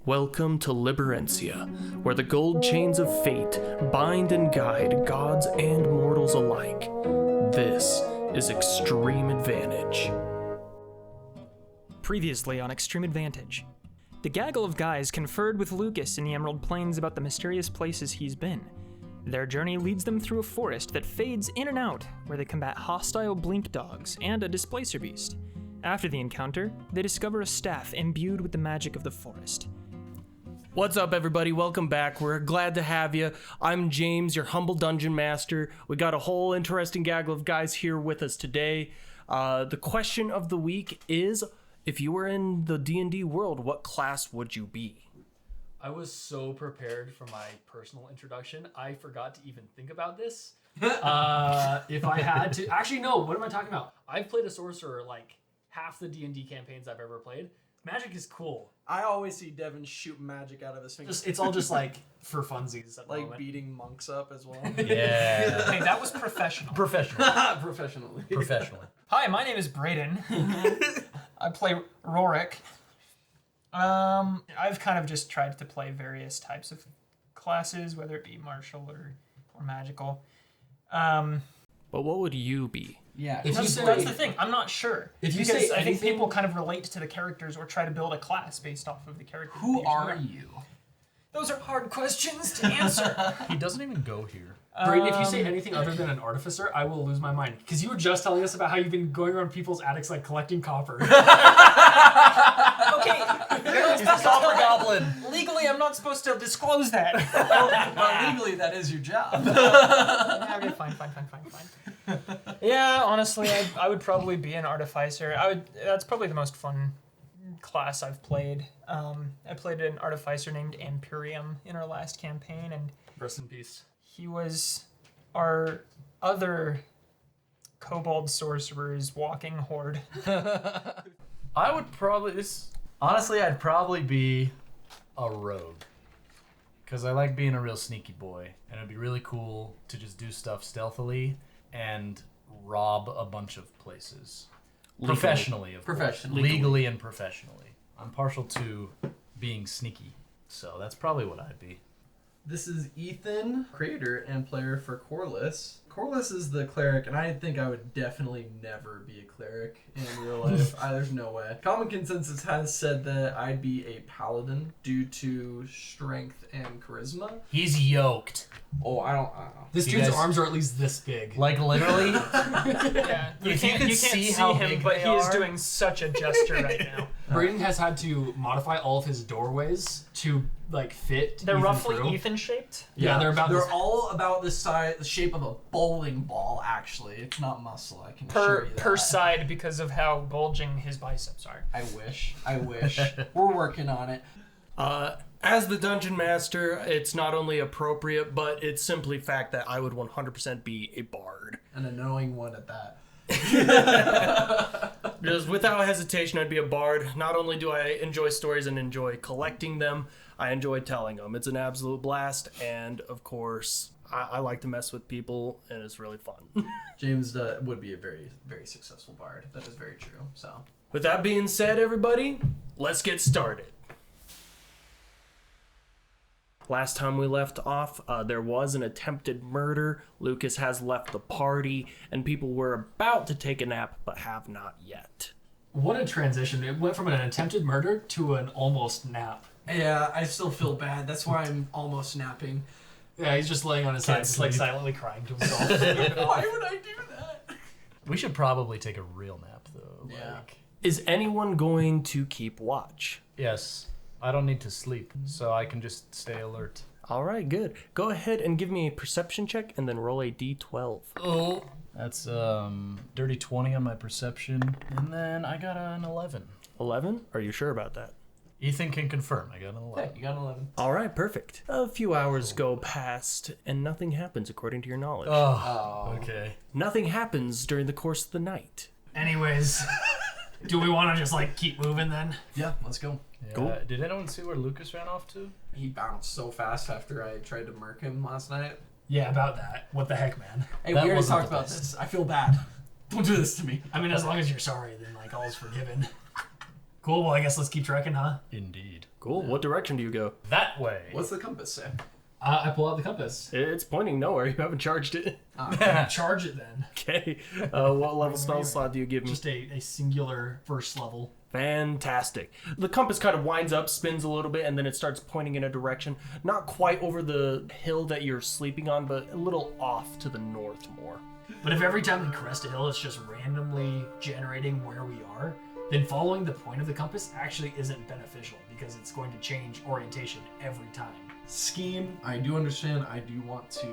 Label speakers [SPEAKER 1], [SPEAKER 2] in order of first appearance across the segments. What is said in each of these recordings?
[SPEAKER 1] Welcome to Liberencia, where the gold chains of fate bind and guide gods and mortals alike. This is Extreme Advantage.
[SPEAKER 2] Previously on Extreme Advantage, the gaggle of guys conferred with Lucas in the Emerald Plains about the mysterious places he's been. Their journey leads them through a forest that fades in and out, where they combat hostile blink dogs and a displacer beast. After the encounter, they discover a staff imbued with the magic of the forest.
[SPEAKER 1] What's up, everybody? Welcome back. We're glad to have you. I'm James, your humble dungeon master. We got a whole interesting gaggle of guys here with us today. The question of the week is, if you were in the D&D world, what class would you be?
[SPEAKER 3] I was so prepared for my personal introduction, I forgot to even think about this. If I had to... Actually, no, what am I talking about? I've played a sorcerer like half the D&D campaigns I've ever played. Magic is cool.
[SPEAKER 4] I always see Devin shooting magic out of his fingers.
[SPEAKER 3] It's all just like for funsies at the
[SPEAKER 4] like
[SPEAKER 3] moment.
[SPEAKER 4] beating monks up as well.
[SPEAKER 3] Yeah.
[SPEAKER 2] Hey, that was professional.
[SPEAKER 4] Professionally.
[SPEAKER 2] Hi, my name is Brayden. I play Rorik. I've kind of just tried to play various types of classes, whether it be martial or magical.
[SPEAKER 1] But what would you be?
[SPEAKER 4] Yeah.
[SPEAKER 2] That's the thing. I'm not sure.
[SPEAKER 3] If you
[SPEAKER 2] because
[SPEAKER 3] say
[SPEAKER 2] I think
[SPEAKER 3] anything-
[SPEAKER 2] people kind of relate to the characters or try to build a class based off of the character.
[SPEAKER 3] Who are you?
[SPEAKER 2] Those are hard questions to answer.
[SPEAKER 5] He doesn't even go here.
[SPEAKER 3] Brayden, if you say anything other than an artificer, I will lose my mind. Because you were just telling us about how you've been going around people's attics like collecting copper.
[SPEAKER 2] Okay.
[SPEAKER 5] He's a copper goblin.
[SPEAKER 2] Legally, I'm not supposed to disclose that.
[SPEAKER 4] Well, legally, that is your job.
[SPEAKER 2] Okay, fine. Yeah, honestly, I would probably be an artificer. That's probably the most fun class I've played. I played an artificer named Imperium in our last campaign, and
[SPEAKER 3] Rest in peace.
[SPEAKER 2] he was our other kobold sorcerer's walking horde.
[SPEAKER 5] I would probably... Honestly, I'd probably be a rogue. Because I like being a real sneaky boy. And it'd be really cool to just do stuff stealthily and rob a bunch of places.
[SPEAKER 1] Legally.
[SPEAKER 5] Professionally, of course.
[SPEAKER 4] Professionally.
[SPEAKER 5] Legally and professionally. I'm partial to being sneaky. So that's probably what I'd be.
[SPEAKER 4] This is Ethan, creator and player for Corliss. Corliss is the cleric, and I think I would definitely never be a cleric in real life. There's no way. Common consensus has said that I'd be a paladin due to strength and charisma.
[SPEAKER 5] He's yoked.
[SPEAKER 4] Oh, I don't know.
[SPEAKER 3] This
[SPEAKER 5] You
[SPEAKER 3] dude's
[SPEAKER 5] guys-
[SPEAKER 3] arms are at least this big.
[SPEAKER 5] Like, literally...
[SPEAKER 2] Yeah,
[SPEAKER 5] If you could see how
[SPEAKER 2] him,
[SPEAKER 5] big
[SPEAKER 2] but
[SPEAKER 5] they
[SPEAKER 2] he is
[SPEAKER 5] are.
[SPEAKER 2] doing such a gesture right now.
[SPEAKER 3] Brayden has had to modify all of his doorways to like fit.
[SPEAKER 2] They're
[SPEAKER 3] Ethan
[SPEAKER 2] roughly
[SPEAKER 3] through.
[SPEAKER 2] Ethan shaped.
[SPEAKER 3] Yeah, they're about.
[SPEAKER 4] They're
[SPEAKER 3] this-
[SPEAKER 4] all about the size, the shape of a bowling ball. Actually, it's not muscle. I can assure you that.
[SPEAKER 2] Per side because of how bulging his biceps are.
[SPEAKER 4] I wish. We're working on it.
[SPEAKER 1] As the dungeon master, it's not only appropriate, but it's simply fact that I would 100% be a bard.
[SPEAKER 4] An annoying one at that.
[SPEAKER 1] Because without hesitation, I'd be a bard. Not only do I enjoy stories and enjoy collecting them, I enjoy telling them. It's an absolute blast, and of course, I like to mess with people, and it's really fun.
[SPEAKER 4] James would be a very, very successful bard. That is very true. So,
[SPEAKER 1] With that being said, everybody, let's get started. Last time we left off, there was an attempted murder. Lucas has left the party, and people were about to take a nap, but have not yet.
[SPEAKER 3] What a transition! It went from an attempted murder to an almost nap.
[SPEAKER 4] yeah, I still feel bad. That's why I'm almost napping.
[SPEAKER 3] Yeah, he's just laying on his side,
[SPEAKER 1] Can't
[SPEAKER 3] just like
[SPEAKER 1] sleep.
[SPEAKER 3] silently crying to himself.
[SPEAKER 4] Why would I do that?
[SPEAKER 5] We should probably take a real nap, though.
[SPEAKER 4] Yeah.
[SPEAKER 1] Is anyone going to keep watch?
[SPEAKER 5] Yes. I don't need to sleep, so I can just stay alert.
[SPEAKER 1] All right, good. Go ahead and give me a perception check, and then roll a d12.
[SPEAKER 5] Oh. That's dirty 20 on my perception, and then I got an 11.
[SPEAKER 1] 11? Are you sure about that?
[SPEAKER 5] Ethan can confirm. I got an 11.
[SPEAKER 4] Hey, you got 11.
[SPEAKER 1] All right, perfect. A few hours go past, and nothing happens according to your knowledge.
[SPEAKER 5] Oh, okay.
[SPEAKER 1] Nothing happens during the course of the night.
[SPEAKER 3] Anyways, do we want to just like keep moving then?
[SPEAKER 4] Yeah, let's go.
[SPEAKER 5] Yeah.
[SPEAKER 1] Cool.
[SPEAKER 5] Did anyone see where Lucas ran off to?
[SPEAKER 4] He bounced so fast after I tried to murk him last night.
[SPEAKER 3] Yeah, about that. What the heck, man?
[SPEAKER 4] Hey,
[SPEAKER 5] That
[SPEAKER 4] we already
[SPEAKER 5] wasn't
[SPEAKER 4] talked
[SPEAKER 5] the
[SPEAKER 4] about
[SPEAKER 5] best.
[SPEAKER 4] this. I feel bad. Don't do this to me.
[SPEAKER 3] I mean, as long as you're sorry, then like all's forgiven. Cool. Well, I guess let's keep trekking, huh?
[SPEAKER 5] Indeed.
[SPEAKER 1] Cool. What direction do you go?
[SPEAKER 5] That way.
[SPEAKER 4] What's the compass say?
[SPEAKER 3] I pull out the compass.
[SPEAKER 1] It's pointing nowhere. You haven't charged it.
[SPEAKER 3] Charge it then.
[SPEAKER 1] Okay. What level spell slot do you give me?
[SPEAKER 3] Just a singular first level.
[SPEAKER 1] Fantastic. The compass kind of winds up, spins a little bit, and then it starts pointing in a direction. Not quite over the hill that you're sleeping on, but a little off to the north more.
[SPEAKER 3] But if every time we crest a hill, it's just randomly generating where we are, then following the point of the compass actually isn't beneficial because it's going to change orientation every time.
[SPEAKER 4] Scheme, I do understand. I do want to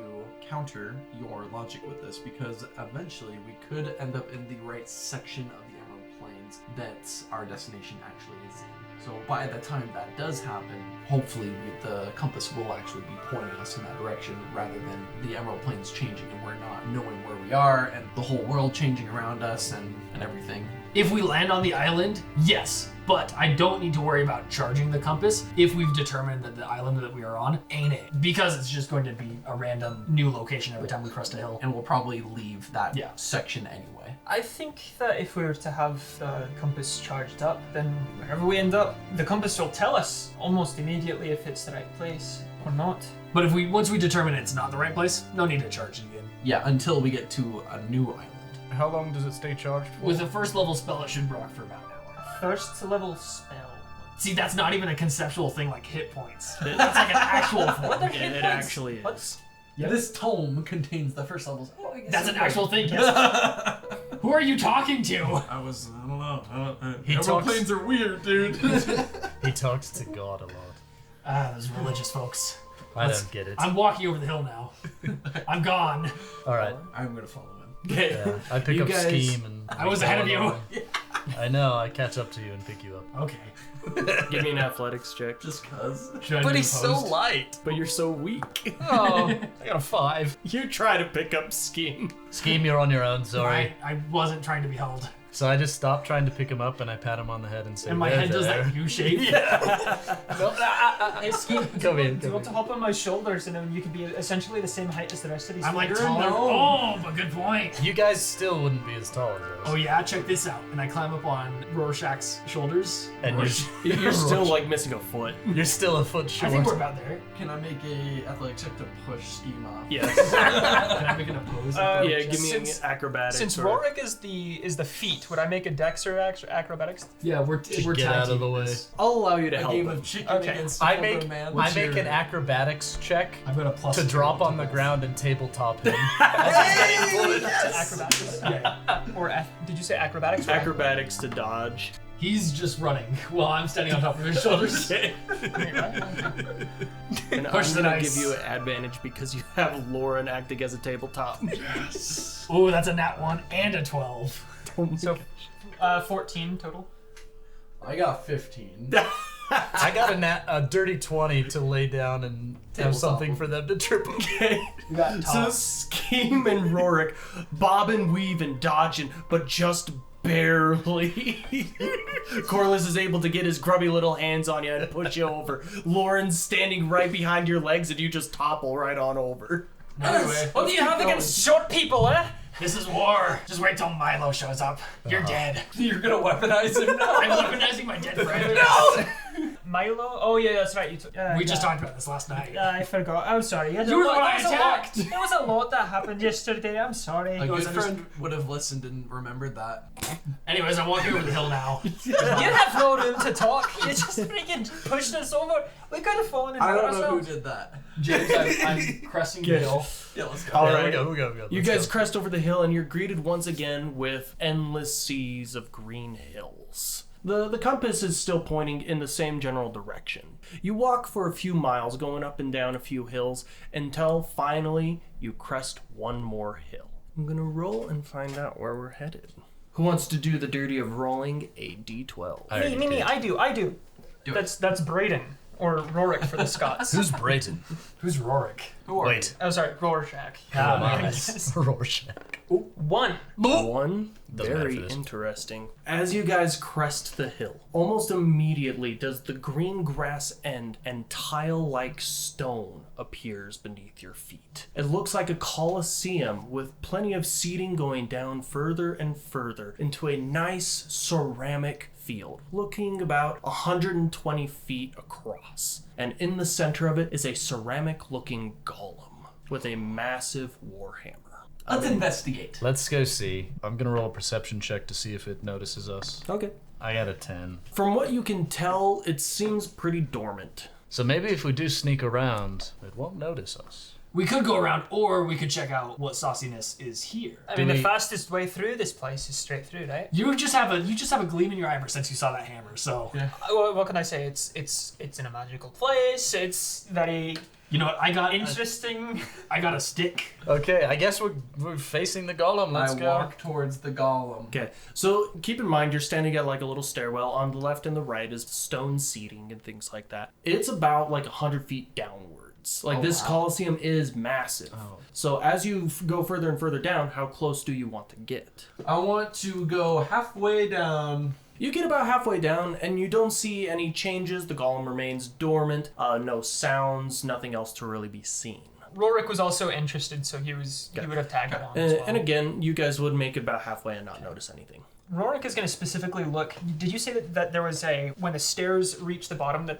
[SPEAKER 4] counter your logic with this because eventually we could end up in the right section of the Emerald Plains that our destination actually is in. So by the time that does happen, hopefully the compass will actually be pointing us in that direction rather than the Emerald Plains changing and we're not knowing where we are and the whole world changing around us and everything.
[SPEAKER 3] If we land on the island, yes, but I don't need to worry about charging the compass if we've determined that the island that we are on ain't it. Because it's just going to be a random new location every time we crest a hill.
[SPEAKER 4] And we'll probably leave that
[SPEAKER 3] Yeah.
[SPEAKER 4] section anyway.
[SPEAKER 2] I think that if we were to have the compass charged up, then wherever we end up, the compass will tell us almost immediately if it's the right place or not.
[SPEAKER 3] But if once we determine it's not the right place, no need to charge it again.
[SPEAKER 4] Yeah, until we get to a new island.
[SPEAKER 5] How long does it stay charged for?
[SPEAKER 3] With a first level spell, it should rock for about an hour.
[SPEAKER 2] First level spell.
[SPEAKER 3] See, that's not even a conceptual thing like hit points. That's like an actual form.
[SPEAKER 2] What the
[SPEAKER 1] It
[SPEAKER 2] hit points?
[SPEAKER 1] actually
[SPEAKER 2] What?
[SPEAKER 1] is.
[SPEAKER 3] Yep.
[SPEAKER 4] This tome contains the first levels. Oh, I guess
[SPEAKER 3] That's an
[SPEAKER 4] it
[SPEAKER 3] actual thing, yes. Who are you talking to?
[SPEAKER 4] I don't know.
[SPEAKER 5] He
[SPEAKER 4] Emerald
[SPEAKER 5] talks-
[SPEAKER 4] Plains are weird, dude.
[SPEAKER 5] He talks to God a lot.
[SPEAKER 3] Ah, those religious folks.
[SPEAKER 5] I don't get it.
[SPEAKER 3] I'm walking over the hill now. I'm gone.
[SPEAKER 5] All right.
[SPEAKER 4] I'm gonna follow him.
[SPEAKER 1] Okay.
[SPEAKER 5] Yeah, I pick
[SPEAKER 1] You
[SPEAKER 5] up
[SPEAKER 1] guys-
[SPEAKER 5] scheme and.
[SPEAKER 3] I was ahead of you.
[SPEAKER 5] I know. I catch up to you and pick you up.
[SPEAKER 3] Okay.
[SPEAKER 1] Give me an athletics check.
[SPEAKER 4] Just cuz.
[SPEAKER 3] Should I
[SPEAKER 5] But
[SPEAKER 3] do
[SPEAKER 5] he's so
[SPEAKER 3] opposed?
[SPEAKER 5] light.
[SPEAKER 1] But you're so weak.
[SPEAKER 5] Oh, I got a 5.
[SPEAKER 1] You try to pick up scheme.
[SPEAKER 5] Scheme, you're on your own. Sorry.
[SPEAKER 3] I wasn't trying to be held.
[SPEAKER 5] So I just stop trying to pick him up and I pat him on the head and say,
[SPEAKER 3] And my
[SPEAKER 5] "There,
[SPEAKER 3] head does
[SPEAKER 5] there."
[SPEAKER 3] that U shape.
[SPEAKER 2] Hey, Scheme,
[SPEAKER 5] Come in,
[SPEAKER 2] do you
[SPEAKER 5] come
[SPEAKER 2] want to hop on my shoulders and then you can be essentially the same height as the rest of these
[SPEAKER 3] I'm like
[SPEAKER 2] figures?
[SPEAKER 3] taller.
[SPEAKER 4] no.
[SPEAKER 3] Oh, but good point.
[SPEAKER 5] You guys still wouldn't be as tall as us.
[SPEAKER 3] Oh yeah, check this out. And I climb up on Rorschach's shoulders.
[SPEAKER 5] And
[SPEAKER 1] You're still like missing a foot.
[SPEAKER 5] you're still a foot
[SPEAKER 3] I
[SPEAKER 5] short.
[SPEAKER 3] think we're about there.
[SPEAKER 4] Can I make a athletic check to push scheme off?
[SPEAKER 1] Yes.
[SPEAKER 3] Can I make an oppose?
[SPEAKER 1] Yeah, give me
[SPEAKER 2] Since-
[SPEAKER 1] an acrobatics.
[SPEAKER 2] Since
[SPEAKER 1] or-
[SPEAKER 2] Rorik is the feet, would I make a dex or acrobatics?
[SPEAKER 3] Yeah, we're
[SPEAKER 5] Get
[SPEAKER 3] tag
[SPEAKER 5] out of the
[SPEAKER 3] teaming
[SPEAKER 5] way.
[SPEAKER 3] this.
[SPEAKER 1] I'll allow you to
[SPEAKER 4] A
[SPEAKER 1] help
[SPEAKER 4] game
[SPEAKER 1] him.
[SPEAKER 4] of chicken
[SPEAKER 2] Okay.
[SPEAKER 4] against
[SPEAKER 5] I
[SPEAKER 4] Silver
[SPEAKER 5] make
[SPEAKER 4] Man.
[SPEAKER 5] I
[SPEAKER 4] What's
[SPEAKER 5] make
[SPEAKER 4] your-
[SPEAKER 5] an acrobatics check
[SPEAKER 3] I've got a plus
[SPEAKER 5] to
[SPEAKER 3] 2
[SPEAKER 5] drop on the ground and tabletop him as he's getting pulled.
[SPEAKER 2] Acrobatics?
[SPEAKER 3] Yeah.
[SPEAKER 2] Or did you say acrobatics? or
[SPEAKER 1] Acrobatics to dodge.
[SPEAKER 3] He's just running while I'm standing on top of his shoulders.
[SPEAKER 1] And
[SPEAKER 3] Push
[SPEAKER 1] I'm
[SPEAKER 3] the
[SPEAKER 1] gonna
[SPEAKER 3] dice.
[SPEAKER 1] give you an advantage because you have Lauren acting as a tabletop.
[SPEAKER 3] Ooh, that's a nat 1 and a 12.
[SPEAKER 2] So, 14 total.
[SPEAKER 4] I got 15.
[SPEAKER 5] I got a dirty 20 to lay down and have
[SPEAKER 4] Tabletop
[SPEAKER 5] something
[SPEAKER 4] him.
[SPEAKER 5] for them to trip over.
[SPEAKER 1] Okay.
[SPEAKER 3] You got
[SPEAKER 1] So
[SPEAKER 3] top.
[SPEAKER 1] Scheme and Rorik bob and weave and dodging, but just barely. Corliss is able to get his grubby little hands on you and push you over. Lauren's standing right behind your legs and you just topple right on over.
[SPEAKER 3] Anyway,
[SPEAKER 2] What do you have against short people, eh?
[SPEAKER 3] this is war. Just wait till Milo shows up. You're dead.
[SPEAKER 4] You're gonna weaponize him now?
[SPEAKER 3] I'm weaponizing my dead friend.
[SPEAKER 2] Milo? Oh yeah, that's right.
[SPEAKER 3] We just talked about this last night.
[SPEAKER 2] I forgot. I'm sorry.
[SPEAKER 3] You were the one I attacked.
[SPEAKER 2] There was a lot that happened yesterday. I'm sorry.
[SPEAKER 4] A good
[SPEAKER 3] I'm just-
[SPEAKER 4] friend would have listened and remembered that.
[SPEAKER 3] Anyways, I'm walking over the hill now.
[SPEAKER 2] You have no room to talk. You just freaking pushed us over. We could have fallen and
[SPEAKER 4] I
[SPEAKER 2] hurt
[SPEAKER 4] don't know who
[SPEAKER 2] ourselves.
[SPEAKER 4] did that.
[SPEAKER 3] James, I'm cresting the hill.
[SPEAKER 4] Yeah, let's go.
[SPEAKER 1] All
[SPEAKER 5] Yeah,
[SPEAKER 1] right.
[SPEAKER 5] we go.
[SPEAKER 1] You
[SPEAKER 5] Let's
[SPEAKER 1] guys
[SPEAKER 5] go.
[SPEAKER 1] crest over the hill and you're greeted once again with endless seas of green hills. The compass is still pointing in the same general direction. You walk for a few miles, going up and down a few hills, until finally you crest one more hill. I'm gonna roll and find out where we're headed. Who wants to do the dirty of rolling a d12?
[SPEAKER 5] I already
[SPEAKER 2] Me,
[SPEAKER 5] did.
[SPEAKER 2] I do.
[SPEAKER 4] Do
[SPEAKER 2] That's Brayden or Rorik for the Scots.
[SPEAKER 5] Who's Brayton?
[SPEAKER 3] Who's Rorik?
[SPEAKER 4] Who are
[SPEAKER 5] Wait.
[SPEAKER 2] Oh, sorry, Rorschach.
[SPEAKER 5] Rorschach.
[SPEAKER 2] 1.
[SPEAKER 1] One.
[SPEAKER 5] Doesn't matter
[SPEAKER 1] Very
[SPEAKER 5] for this.
[SPEAKER 1] interesting. As you guys crest the hill, almost immediately does the green grass end and tile-like stone appears beneath your feet. It looks like a coliseum with plenty of seating going down further and further into a nice ceramic field, looking about 120 feet across. And in the center of it is a ceramic-looking golem with a massive warhammer.
[SPEAKER 4] Let's investigate.
[SPEAKER 5] Let's go see. I'm gonna roll a perception check to see if it notices us.
[SPEAKER 1] Okay.
[SPEAKER 5] I got a 10.
[SPEAKER 1] From what you can tell, it seems pretty dormant.
[SPEAKER 5] So maybe if we do sneak around, it won't notice us.
[SPEAKER 3] We could go around, or we could check out what sauciness is here.
[SPEAKER 2] I mean, the
[SPEAKER 5] we-
[SPEAKER 2] fastest way through this place is straight through, right?
[SPEAKER 3] You just have a gleam in your eye ever since you saw that hammer. So
[SPEAKER 2] What can I say? It's in a magical place. It's very
[SPEAKER 3] you know what? I got
[SPEAKER 2] interesting.
[SPEAKER 3] I got a stick.
[SPEAKER 5] Okay, I guess we're facing the golem. Let's
[SPEAKER 4] I
[SPEAKER 5] go.
[SPEAKER 4] walk towards the golem.
[SPEAKER 1] Okay, so keep in mind you're standing at like a little stairwell. On the left and the right is stone seating and things like that. It's about like 100 feet downwards. Like this Coliseum is massive. So as you go further and further down, how close do you want to get?
[SPEAKER 4] I want to go halfway down.
[SPEAKER 1] You get about halfway down and you don't see any changes. The golem remains dormant. No sounds, nothing else to really be seen.
[SPEAKER 2] Rorik was also interested, so he would have tagged along as well.
[SPEAKER 1] And again, you guys would make it about halfway and not notice anything.
[SPEAKER 2] Rorik is going to specifically look. Did you say that there was when the stairs reach the bottom, that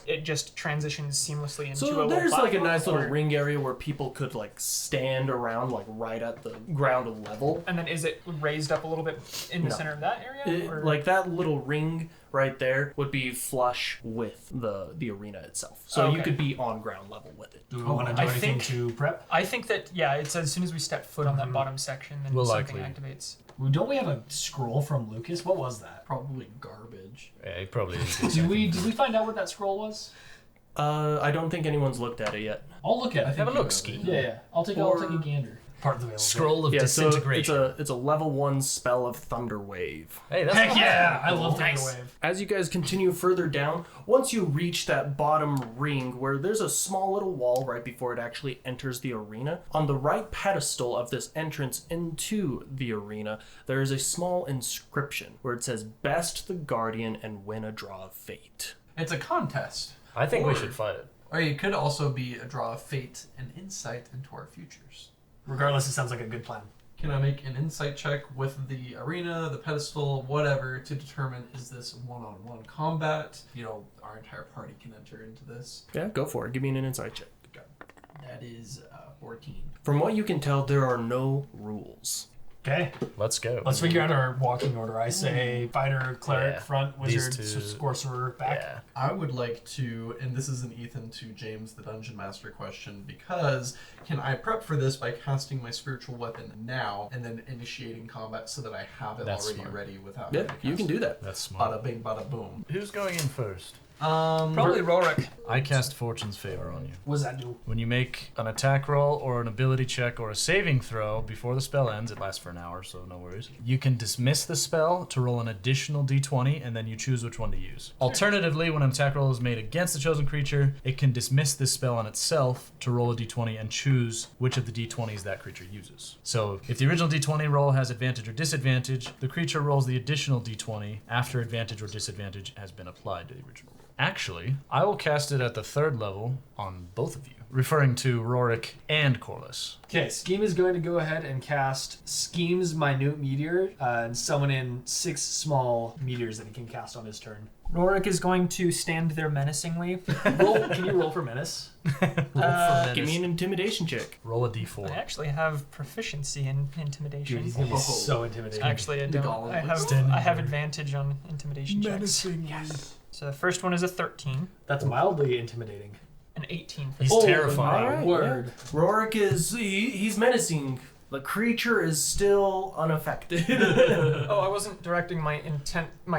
[SPEAKER 2] it just transitions seamlessly into a
[SPEAKER 1] So
[SPEAKER 2] little
[SPEAKER 1] there's like a
[SPEAKER 2] platform,
[SPEAKER 1] nice little
[SPEAKER 2] or-
[SPEAKER 1] ring area where people could like stand around like right at the ground level.
[SPEAKER 2] And then is it raised up a little bit in the
[SPEAKER 1] No.
[SPEAKER 2] center of that area? or?
[SPEAKER 1] Like that little ring right there would be flush with the arena itself. So you
[SPEAKER 2] Okay.
[SPEAKER 1] could be on ground level with it.
[SPEAKER 3] Do we want to do
[SPEAKER 2] I
[SPEAKER 3] anything
[SPEAKER 2] think-
[SPEAKER 3] to prep?
[SPEAKER 2] I think that, it's as soon as we step foot on that bottom section, then
[SPEAKER 5] We'll
[SPEAKER 2] something
[SPEAKER 5] likely-
[SPEAKER 2] activates.
[SPEAKER 3] Don't we have a scroll from Lucas? What was that?
[SPEAKER 4] Probably garbage.
[SPEAKER 5] Yeah, it probably is.
[SPEAKER 3] Did we find out what that scroll was?
[SPEAKER 1] I don't think anyone's looked at it yet.
[SPEAKER 3] I'll look at it.
[SPEAKER 5] Have a look, Ski.
[SPEAKER 3] Yeah. I'll take a gander. Part of the
[SPEAKER 5] Scroll of
[SPEAKER 1] Yeah, so
[SPEAKER 5] disintegration.
[SPEAKER 1] it's a level 1 spell of Thunder Wave.
[SPEAKER 5] Hey, that's
[SPEAKER 3] Heck
[SPEAKER 5] not
[SPEAKER 3] yeah!
[SPEAKER 5] bad.
[SPEAKER 3] I love
[SPEAKER 2] Nice.
[SPEAKER 3] Thunderwave.
[SPEAKER 1] As you guys continue further down, once you reach that bottom ring where there's a small little wall right before it actually enters the arena, on the right pedestal of this entrance into the arena, there is a small inscription where it says, "Best the Guardian and win a draw of fate."
[SPEAKER 4] It's a contest.
[SPEAKER 5] I think we
[SPEAKER 4] Or-
[SPEAKER 5] should fight it.
[SPEAKER 4] Or it could also be a draw of fate and insight into our futures.
[SPEAKER 3] Regardless, it sounds like a good plan.
[SPEAKER 4] Can I make an insight check with the arena, the pedestal, whatever, to determine is this one-on-one combat? You know, our entire party can enter into this.
[SPEAKER 1] Yeah, go for it. Give me an insight check.
[SPEAKER 4] That is 14.
[SPEAKER 1] From what you can tell, there are no rules.
[SPEAKER 3] Okay.
[SPEAKER 5] Let's go.
[SPEAKER 3] Let's figure out our walking order. I say fighter, cleric,
[SPEAKER 5] Yeah.
[SPEAKER 3] front,
[SPEAKER 5] These
[SPEAKER 3] wizard,
[SPEAKER 5] two.
[SPEAKER 3] sorcerer, back.
[SPEAKER 5] Yeah.
[SPEAKER 4] I would like to, and this is an Ethan to James the Dungeon Master question, because can I prep for this by casting my spiritual weapon now and then initiating combat so that I have it
[SPEAKER 5] That's
[SPEAKER 4] already
[SPEAKER 5] smart.
[SPEAKER 4] ready without
[SPEAKER 1] Yeah,
[SPEAKER 4] having to
[SPEAKER 1] you can
[SPEAKER 4] cast
[SPEAKER 1] do that.
[SPEAKER 5] That's smart.
[SPEAKER 4] Bada bing, bada boom.
[SPEAKER 5] Who's going in first?
[SPEAKER 2] Probably Rorik.
[SPEAKER 5] I cast Fortune's Favor on you.
[SPEAKER 3] What does that do?
[SPEAKER 5] When you make an attack roll or an ability check or a saving throw before the spell ends, it lasts for an hour, so no worries. You can dismiss the spell to roll an additional d20, and then you choose which one to use. Alternatively, when an attack roll is made against the chosen creature, it can dismiss this spell on itself to roll a d20 and choose which of the d20s that creature uses. So if the original d20 roll has advantage or disadvantage, the creature rolls the additional d20 after advantage or disadvantage has been applied to the original roll. Actually, I will cast it at the 3rd level on both of you, referring to Rorik and Corliss.
[SPEAKER 3] Okay, Scheme is going to go ahead and cast Scheme's Minute Meteor and summon in 6 small meteors that he can cast on his turn.
[SPEAKER 2] Rorik is going to stand there menacingly.
[SPEAKER 3] Can you roll for menace?
[SPEAKER 1] Give me an intimidation check.
[SPEAKER 5] Roll a d4.
[SPEAKER 2] I actually have proficiency in intimidation.
[SPEAKER 3] Dude, he's gonna be
[SPEAKER 4] Oh.
[SPEAKER 3] so intimidating.
[SPEAKER 2] Actually, I
[SPEAKER 4] The
[SPEAKER 2] don't.
[SPEAKER 4] golem
[SPEAKER 2] I
[SPEAKER 4] looks
[SPEAKER 2] have advantage on intimidation checks.
[SPEAKER 3] Yes.
[SPEAKER 2] So the first one is a 13,
[SPEAKER 3] That's mildly intimidating.
[SPEAKER 2] an 18 for
[SPEAKER 5] He's
[SPEAKER 2] the
[SPEAKER 5] terrifying.
[SPEAKER 1] Alright,
[SPEAKER 3] Word.
[SPEAKER 1] Rorik is he's menacing. The creature is still unaffected.
[SPEAKER 2] Oh, I wasn't directing my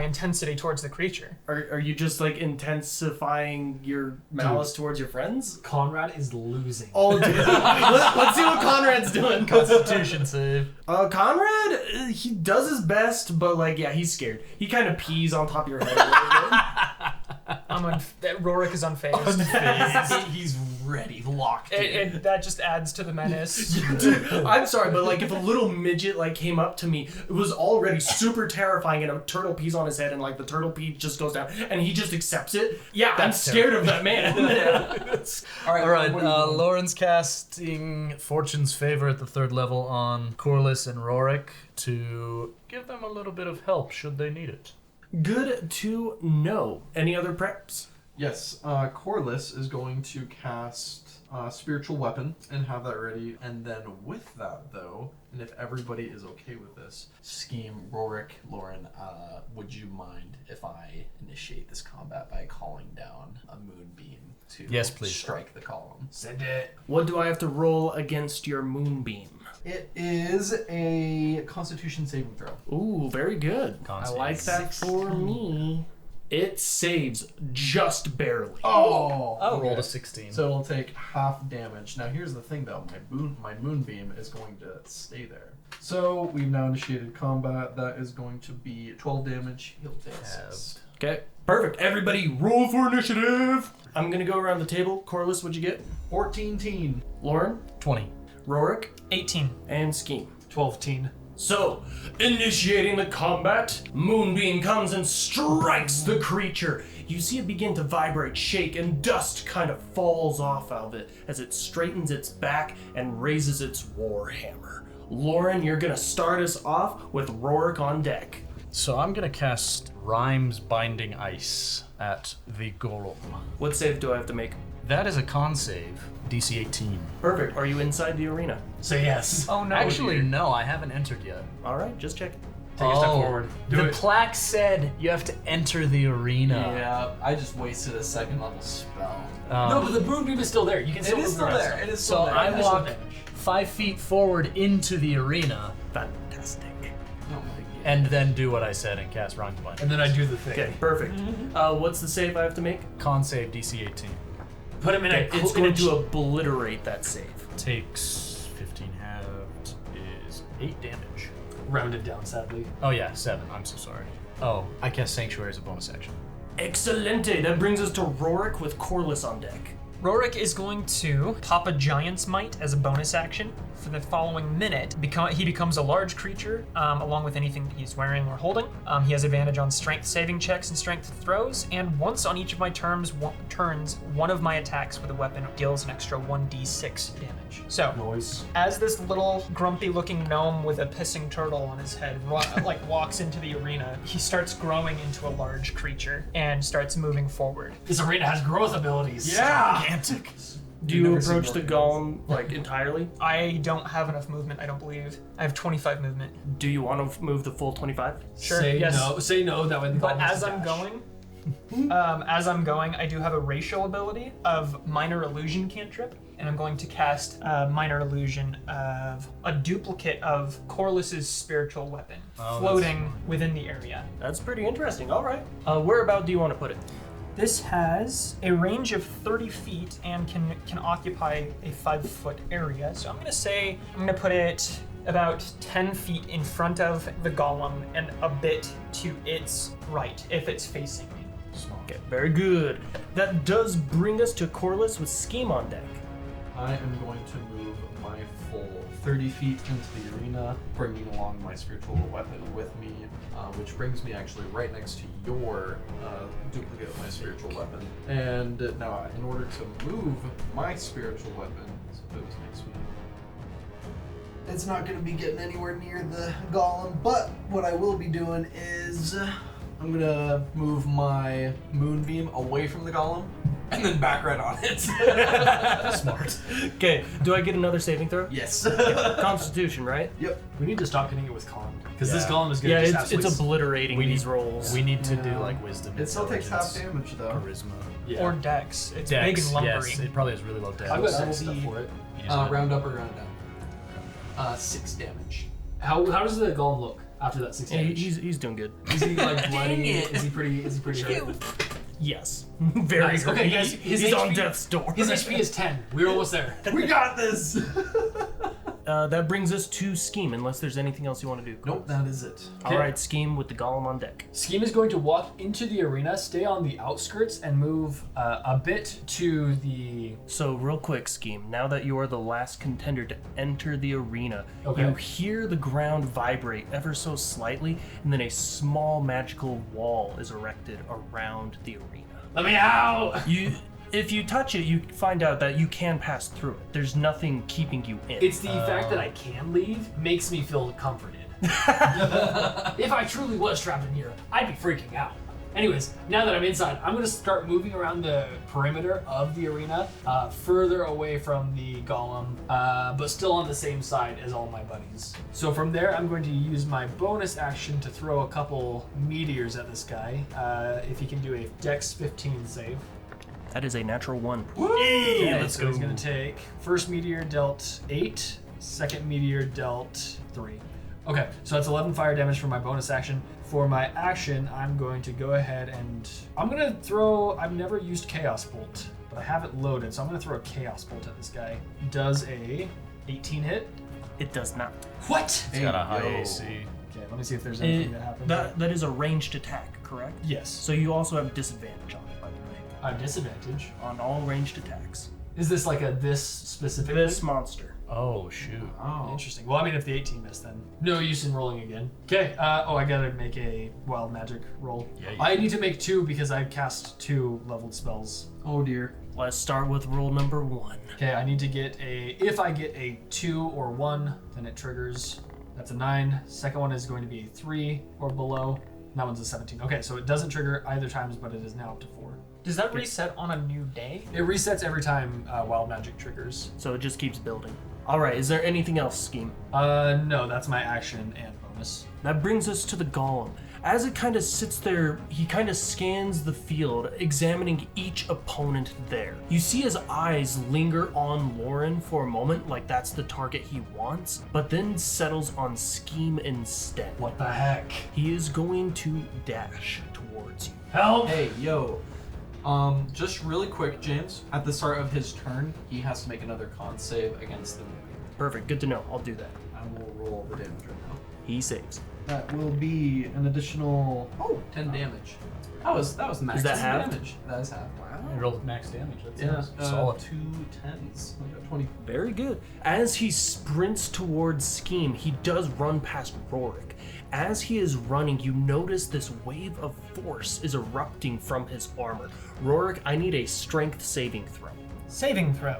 [SPEAKER 2] intensity towards the creature.
[SPEAKER 1] Are you just like intensifying your malice towards your friends?
[SPEAKER 3] Conrad is losing.
[SPEAKER 1] Oh, dude. Let's see what Conrad's doing.
[SPEAKER 5] Constitution save.
[SPEAKER 1] Conrad, he does his best, but like, yeah, he's scared. He kind of pees on top of your head a little bit.
[SPEAKER 2] Rorik is unfazed.
[SPEAKER 3] He's
[SPEAKER 4] ready, locked in.
[SPEAKER 2] And that just adds to the menace.
[SPEAKER 1] I'm sorry, but like if a little midget like came up to me, it was already super terrifying, and a turtle pees on his head, and like the turtle pee just goes down, and he just accepts it. Yeah, I'm scared of that man.
[SPEAKER 4] All right,
[SPEAKER 5] All right,
[SPEAKER 4] what are you doing?
[SPEAKER 5] Lauren's casting Fortune's Favor at the 3rd level on Corliss and Rorik to give them a little bit of help should they need it.
[SPEAKER 1] Good to know. Any other preps?
[SPEAKER 4] Yes, Corliss is going to cast Spiritual Weapon and have that ready. And then with that, though, and if everybody is okay with this, Scheme, Rorik, Lauren, would you mind if I initiate this combat by calling down a moonbeam to
[SPEAKER 5] Yes, please.
[SPEAKER 4] strike the column?
[SPEAKER 3] Send it.
[SPEAKER 1] What do I have to roll against your moonbeam?
[SPEAKER 4] It is a Constitution saving throw.
[SPEAKER 1] Ooh, very good. I like that for me. It saves just barely.
[SPEAKER 4] Oh,
[SPEAKER 5] I rolled a 16.
[SPEAKER 4] So it'll take half damage. Now here's the thing though, my moonbeam is going to stay there. So we've now initiated combat. That is going to be 12 damage. He'll take 6.
[SPEAKER 1] Okay, perfect. Everybody roll for initiative. I'm gonna go around the table. Corliss, what'd you get?
[SPEAKER 4] 14 teen.
[SPEAKER 1] Lauren,
[SPEAKER 5] 20.
[SPEAKER 1] Rorik,
[SPEAKER 2] 18.
[SPEAKER 1] and Scheme.
[SPEAKER 3] 12-teen.
[SPEAKER 1] So, initiating the combat, Moonbeam comes and strikes the creature. You see it begin to vibrate, shake, and dust kind of falls off of it as it straightens its back and raises its warhammer. Lauren, you're gonna start us off with Rorik on deck.
[SPEAKER 5] So I'm going to cast Rhymes Binding Ice at the Golem.
[SPEAKER 1] What save do I have to make?
[SPEAKER 5] That is a con save, DC 18.
[SPEAKER 1] Perfect. Are you inside the arena?
[SPEAKER 3] Say yes.
[SPEAKER 2] Oh no.
[SPEAKER 5] Actually, no, I haven't entered yet.
[SPEAKER 1] All right, just check.
[SPEAKER 3] Take a step forward. Do
[SPEAKER 5] the
[SPEAKER 3] it.
[SPEAKER 5] plaque said you have to enter the arena.
[SPEAKER 4] Yeah, I just wasted a 2nd level spell.
[SPEAKER 3] No, but the moonbeam is still there. You can still
[SPEAKER 4] It is
[SPEAKER 3] move
[SPEAKER 4] still
[SPEAKER 3] around
[SPEAKER 4] there.
[SPEAKER 3] stuff.
[SPEAKER 4] It is still
[SPEAKER 5] So
[SPEAKER 4] there.
[SPEAKER 5] I
[SPEAKER 3] That's
[SPEAKER 5] walk
[SPEAKER 3] advantage.
[SPEAKER 5] 5 feet forward into the arena
[SPEAKER 1] Fantastic.
[SPEAKER 4] Oh my god.
[SPEAKER 5] and then do what I said and cast Rhymes Binding.
[SPEAKER 3] And then I do the thing.
[SPEAKER 1] Okay, perfect. What's the save I have to make?
[SPEAKER 5] Con save DC 18.
[SPEAKER 3] Put him in
[SPEAKER 1] Okay,
[SPEAKER 3] a.
[SPEAKER 1] it's going to obliterate that save.
[SPEAKER 5] Takes 15 halved is 8 damage.
[SPEAKER 3] rounded down, sadly.
[SPEAKER 5] Oh yeah, 7. I'm so sorry. Oh, I cast Sanctuary as a bonus action.
[SPEAKER 1] Excelente. That brings us to Rorik with Corliss on deck.
[SPEAKER 2] Rorik is going to pop a Giant's Might as a bonus action. For the following minute, he becomes a large creature, along with anything that he's wearing or holding. He has advantage on strength saving checks and strength throws, and once on each of my turns, one of my attacks with a weapon deals an extra 1d6 damage. So,
[SPEAKER 3] Noise.
[SPEAKER 2] as this little grumpy-looking gnome with a pissing turtle on his head walks into the arena, he starts growing into a large creature and starts moving forward.
[SPEAKER 3] This arena has growth abilities.
[SPEAKER 4] Yeah!
[SPEAKER 5] Gigantic.
[SPEAKER 1] Do you
[SPEAKER 3] never seen
[SPEAKER 1] approach the
[SPEAKER 3] Rorik.
[SPEAKER 1] golem like entirely?
[SPEAKER 2] I don't have enough movement, I don't believe. I have 25 movement.
[SPEAKER 1] Do you want to move the full 25?
[SPEAKER 2] Sure,
[SPEAKER 3] Say
[SPEAKER 2] yes.
[SPEAKER 3] no. Say no. That way the
[SPEAKER 2] But
[SPEAKER 3] golem has
[SPEAKER 2] as
[SPEAKER 3] to
[SPEAKER 2] I'm
[SPEAKER 3] dash.
[SPEAKER 2] going, I do have a racial ability of Minor Illusion cantrip, and I'm going to cast Minor Illusion of a duplicate of Corliss's spiritual weapon,
[SPEAKER 5] Oh,
[SPEAKER 2] floating within the area.
[SPEAKER 1] That's pretty interesting. All right. Whereabout do you want to put it?
[SPEAKER 2] This has a range of 30 feet and can occupy a 5-foot area. So I'm gonna put it about 10 feet in front of the golem and a bit to its right if it's facing me.
[SPEAKER 1] Okay, very good. That does bring us to Corliss with Scheme on deck.
[SPEAKER 4] I am going to move my full 30 feet into the arena, bringing along my spiritual weapon with me, which brings me actually right next to your duplicate of my spiritual weapon. And now, in order to move my spiritual weapon, suppose next to me, it's not going to be getting anywhere near the golem, but what I will be doing is I'm going to move my moonbeam away from the golem and then back right on it.
[SPEAKER 5] Smart.
[SPEAKER 1] Okay, do I get another saving throw?
[SPEAKER 4] Yes.
[SPEAKER 1] Constitution, right?
[SPEAKER 4] Yep.
[SPEAKER 3] We need to stop getting it with con because this
[SPEAKER 5] Yeah.
[SPEAKER 3] golem is gonna
[SPEAKER 1] Yeah,
[SPEAKER 3] just
[SPEAKER 1] it's
[SPEAKER 3] absolutely
[SPEAKER 1] obliterating
[SPEAKER 5] We
[SPEAKER 1] these
[SPEAKER 5] need-
[SPEAKER 1] rolls.
[SPEAKER 5] We need to do
[SPEAKER 4] Yeah.
[SPEAKER 5] like wisdom.
[SPEAKER 4] It still takes half
[SPEAKER 5] intelligence,
[SPEAKER 4] damage though.
[SPEAKER 5] Charisma.
[SPEAKER 3] Yeah.
[SPEAKER 2] Or dex. It's
[SPEAKER 5] Dex,
[SPEAKER 2] big and lumbery.
[SPEAKER 5] yes, it probably has really low dex.
[SPEAKER 3] I've got
[SPEAKER 4] That'll
[SPEAKER 3] stuff
[SPEAKER 4] be-
[SPEAKER 3] for it.
[SPEAKER 5] You just had-
[SPEAKER 4] Round up or round down. 6 damage.
[SPEAKER 3] How does the golem look after that 6
[SPEAKER 1] Yeah,
[SPEAKER 3] damage?
[SPEAKER 1] he's doing good.
[SPEAKER 3] Is he like bloody? Is he pretty hurt?
[SPEAKER 1] Yes. Very
[SPEAKER 3] Nice.
[SPEAKER 1] hurt.
[SPEAKER 3] Okay, guys,
[SPEAKER 1] He's
[SPEAKER 3] his
[SPEAKER 1] on
[SPEAKER 3] HP
[SPEAKER 1] death's door.
[SPEAKER 3] His HP is 10. We're almost there.
[SPEAKER 4] We got this!
[SPEAKER 1] that brings us to Scheme, unless there's anything else you want to do.
[SPEAKER 4] Nope, that is it.
[SPEAKER 1] All right, Scheme with the Golem on deck.
[SPEAKER 3] Scheme is going to walk into the arena, stay on the outskirts, and move a bit to the...
[SPEAKER 1] So real quick, Scheme, now that you are the last contender to enter the arena,
[SPEAKER 3] Okay.
[SPEAKER 1] you hear the ground vibrate ever so slightly, and then a small magical wall is erected around the arena.
[SPEAKER 3] Let me out!
[SPEAKER 1] If you touch it, you find out that you can pass through it. There's nothing keeping you in.
[SPEAKER 3] It's the fact that I can leave makes me feel comforted. If I truly was trapped in here, I'd be freaking out. Anyways, now that I'm inside, I'm going to start moving around the perimeter of the arena, further away from the golem, but still on the same side as all my buddies. So from there, I'm going to use my bonus action to throw a couple meteors at this guy, if he can do a Dex 15 save.
[SPEAKER 1] That is a natural 1.
[SPEAKER 3] Yeah,
[SPEAKER 1] let's
[SPEAKER 3] so he's
[SPEAKER 1] go.
[SPEAKER 3] going to take, first meteor dealt 8, second meteor dealt 3. Okay, so that's 11 fire damage for my bonus action. For my action, I'm going to go ahead and I'm going to throw, I've never used Chaos Bolt, but I have it loaded, so I'm going to throw a Chaos Bolt at this guy. Does a 18 hit?
[SPEAKER 1] It does not.
[SPEAKER 3] What?
[SPEAKER 5] It's got a high AC.
[SPEAKER 3] Okay, let me see if there's anything that happens.
[SPEAKER 1] That is a ranged attack, correct?
[SPEAKER 3] Yes.
[SPEAKER 1] So you also have disadvantage on it, by the way.
[SPEAKER 3] I have disadvantage.
[SPEAKER 1] On all ranged attacks.
[SPEAKER 3] Is this like this specific
[SPEAKER 1] This
[SPEAKER 3] thing?
[SPEAKER 1] monster.
[SPEAKER 5] Oh, shoot.
[SPEAKER 4] Oh.
[SPEAKER 3] Interesting. Well, I mean, if the 18 missed, then no use in rolling again. Okay. I gotta make a wild magic roll.
[SPEAKER 5] Yeah, you
[SPEAKER 3] I need to make 2 because I cast 2 leveled spells.
[SPEAKER 4] Oh dear.
[SPEAKER 1] Let's start with rule number 1.
[SPEAKER 3] Okay, I need to get if I get a 2 or 1, then it triggers. That's a 9. Second one is going to be a 3 or below. That one's a 17. Okay, so it doesn't trigger either times, but it is now up to 4.
[SPEAKER 2] Does that reset on a new day?
[SPEAKER 3] It resets every time wild magic triggers.
[SPEAKER 1] So it just keeps building. All right, is there anything else, Scheme?
[SPEAKER 3] No, that's my action and bonus.
[SPEAKER 1] That brings us to the golem. As it kind of sits there, he kind of scans the field, examining each opponent there. You see his eyes linger on Lauren for a moment, like that's the target he wants, but then settles on Scheme instead.
[SPEAKER 3] What the heck?
[SPEAKER 1] He is going to dash towards you.
[SPEAKER 3] Help!
[SPEAKER 4] Hey, yo. Just really quick, James. At the start of his turn, he has to make another con save against the movie.
[SPEAKER 1] Perfect, good to know. I'll do that.
[SPEAKER 4] I will roll the damage right now.
[SPEAKER 1] He saves.
[SPEAKER 4] That will be an additional 10 damage. That was max
[SPEAKER 1] Is that halved?
[SPEAKER 4] damage. That is half. Wow.
[SPEAKER 5] I rolled max damage. That's
[SPEAKER 4] Yeah,
[SPEAKER 5] nice. Solid.
[SPEAKER 4] 2 10s. I got 20.
[SPEAKER 1] Very good. As he sprints towards Scheme, he does run past Rorik. As he is running, you notice this wave of force is erupting from his armor. Rorik, I need a strength saving throw.
[SPEAKER 2] Saving throw.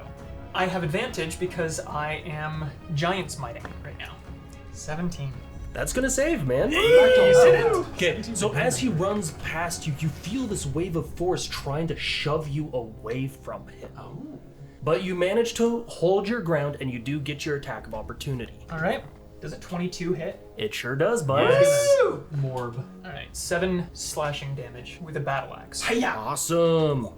[SPEAKER 2] I have advantage because I am giant smiting right now. 17.
[SPEAKER 1] That's gonna save, man.
[SPEAKER 3] Oh.
[SPEAKER 1] Okay, so as he runs past you, you feel this wave of force trying to shove you away from him. But you manage to hold your ground and you do get your attack of opportunity.
[SPEAKER 2] All right. Does a 22 hit?
[SPEAKER 1] It sure does, bud.
[SPEAKER 3] Morb.
[SPEAKER 2] All right. 7 slashing damage with a battle axe.
[SPEAKER 1] Awesome.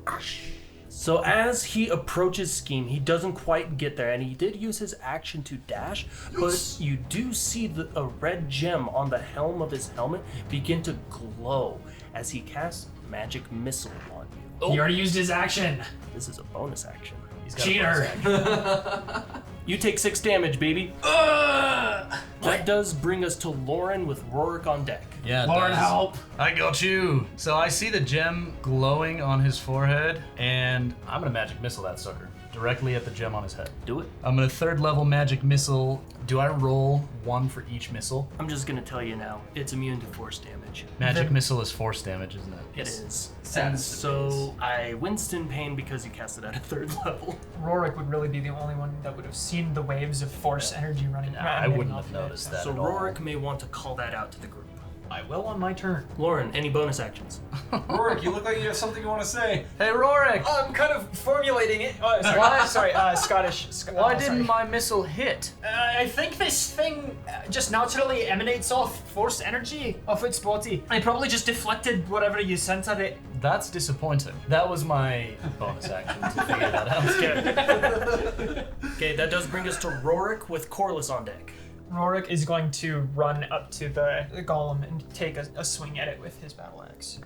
[SPEAKER 1] So as he approaches Scheme, he doesn't quite get there, and he did use his action to dash, but you do see a red gem on the helm of his helmet begin to glow as he casts Magic Missile on you.
[SPEAKER 3] He already used his action.
[SPEAKER 1] This is a bonus action.
[SPEAKER 5] He's got a
[SPEAKER 3] Cheater.
[SPEAKER 5] bonus action.
[SPEAKER 1] You take 6 damage, baby. That does bring us to Lauren with Rorik on deck.
[SPEAKER 5] Yeah, it
[SPEAKER 3] Lord
[SPEAKER 5] does.
[SPEAKER 3] help.
[SPEAKER 5] I got you. So I see the gem glowing on his forehead, and I'm gonna magic missile that sucker directly at the gem on his head.
[SPEAKER 1] Do it.
[SPEAKER 5] I'm gonna 3rd level magic missile. Do I roll 1 for each missile?
[SPEAKER 1] I'm just gonna tell you now, it's immune to force damage.
[SPEAKER 5] Magic missile is force damage, isn't it?
[SPEAKER 1] It is.
[SPEAKER 4] Sad
[SPEAKER 1] And
[SPEAKER 4] as it
[SPEAKER 1] so I winced in pain because you cast it at a 3rd level.
[SPEAKER 2] Rorik would really be the only one that would have seen the waves of force energy running.
[SPEAKER 5] I
[SPEAKER 2] emanating
[SPEAKER 5] wouldn't
[SPEAKER 2] off
[SPEAKER 5] have
[SPEAKER 2] of it,
[SPEAKER 5] noticed
[SPEAKER 2] so-
[SPEAKER 5] that
[SPEAKER 1] So
[SPEAKER 5] at all.
[SPEAKER 1] Rorik may want to call that out to the group.
[SPEAKER 2] I will on my turn.
[SPEAKER 1] Lauren, any bonus actions?
[SPEAKER 4] Rorik, you look like you have something you want to say.
[SPEAKER 5] Hey, Rorik!
[SPEAKER 2] I'm kind of formulating it. Oh, sorry. Scottish.
[SPEAKER 5] Why didn't my missile hit?
[SPEAKER 2] I think this thing just naturally emanates off force energy of its body. I probably just deflected whatever you sent at it.
[SPEAKER 5] That's disappointing. That was my bonus action to figure that out.
[SPEAKER 1] Okay, that does bring us to Rorik with Corliss on deck.
[SPEAKER 2] Rorik is going to run up to the golem and take a swing at it with his battle axe.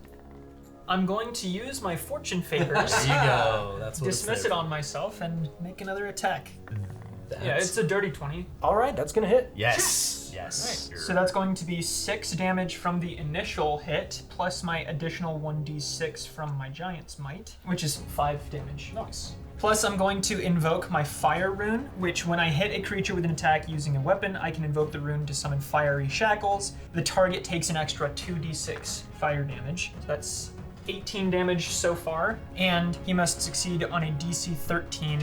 [SPEAKER 2] I'm going to use my fortune favors,
[SPEAKER 5] There you go. That's what
[SPEAKER 2] dismiss
[SPEAKER 5] it's
[SPEAKER 2] it
[SPEAKER 5] there
[SPEAKER 2] on myself, and make another attack. Yeah, it's a dirty 20.
[SPEAKER 1] All right, that's gonna hit.
[SPEAKER 5] Yes. Yes.
[SPEAKER 2] So that's going to be 6 damage from the initial hit, plus my additional 1d6 from my Giant's Might, which is 5 damage.
[SPEAKER 3] Nice.
[SPEAKER 2] Plus, I'm going to invoke my Fire Rune, which when I hit a creature with an attack using a weapon, I can invoke the rune to summon fiery shackles. The target takes an extra 2d6 fire damage. So that's 18 damage so far, and he must succeed on a DC 13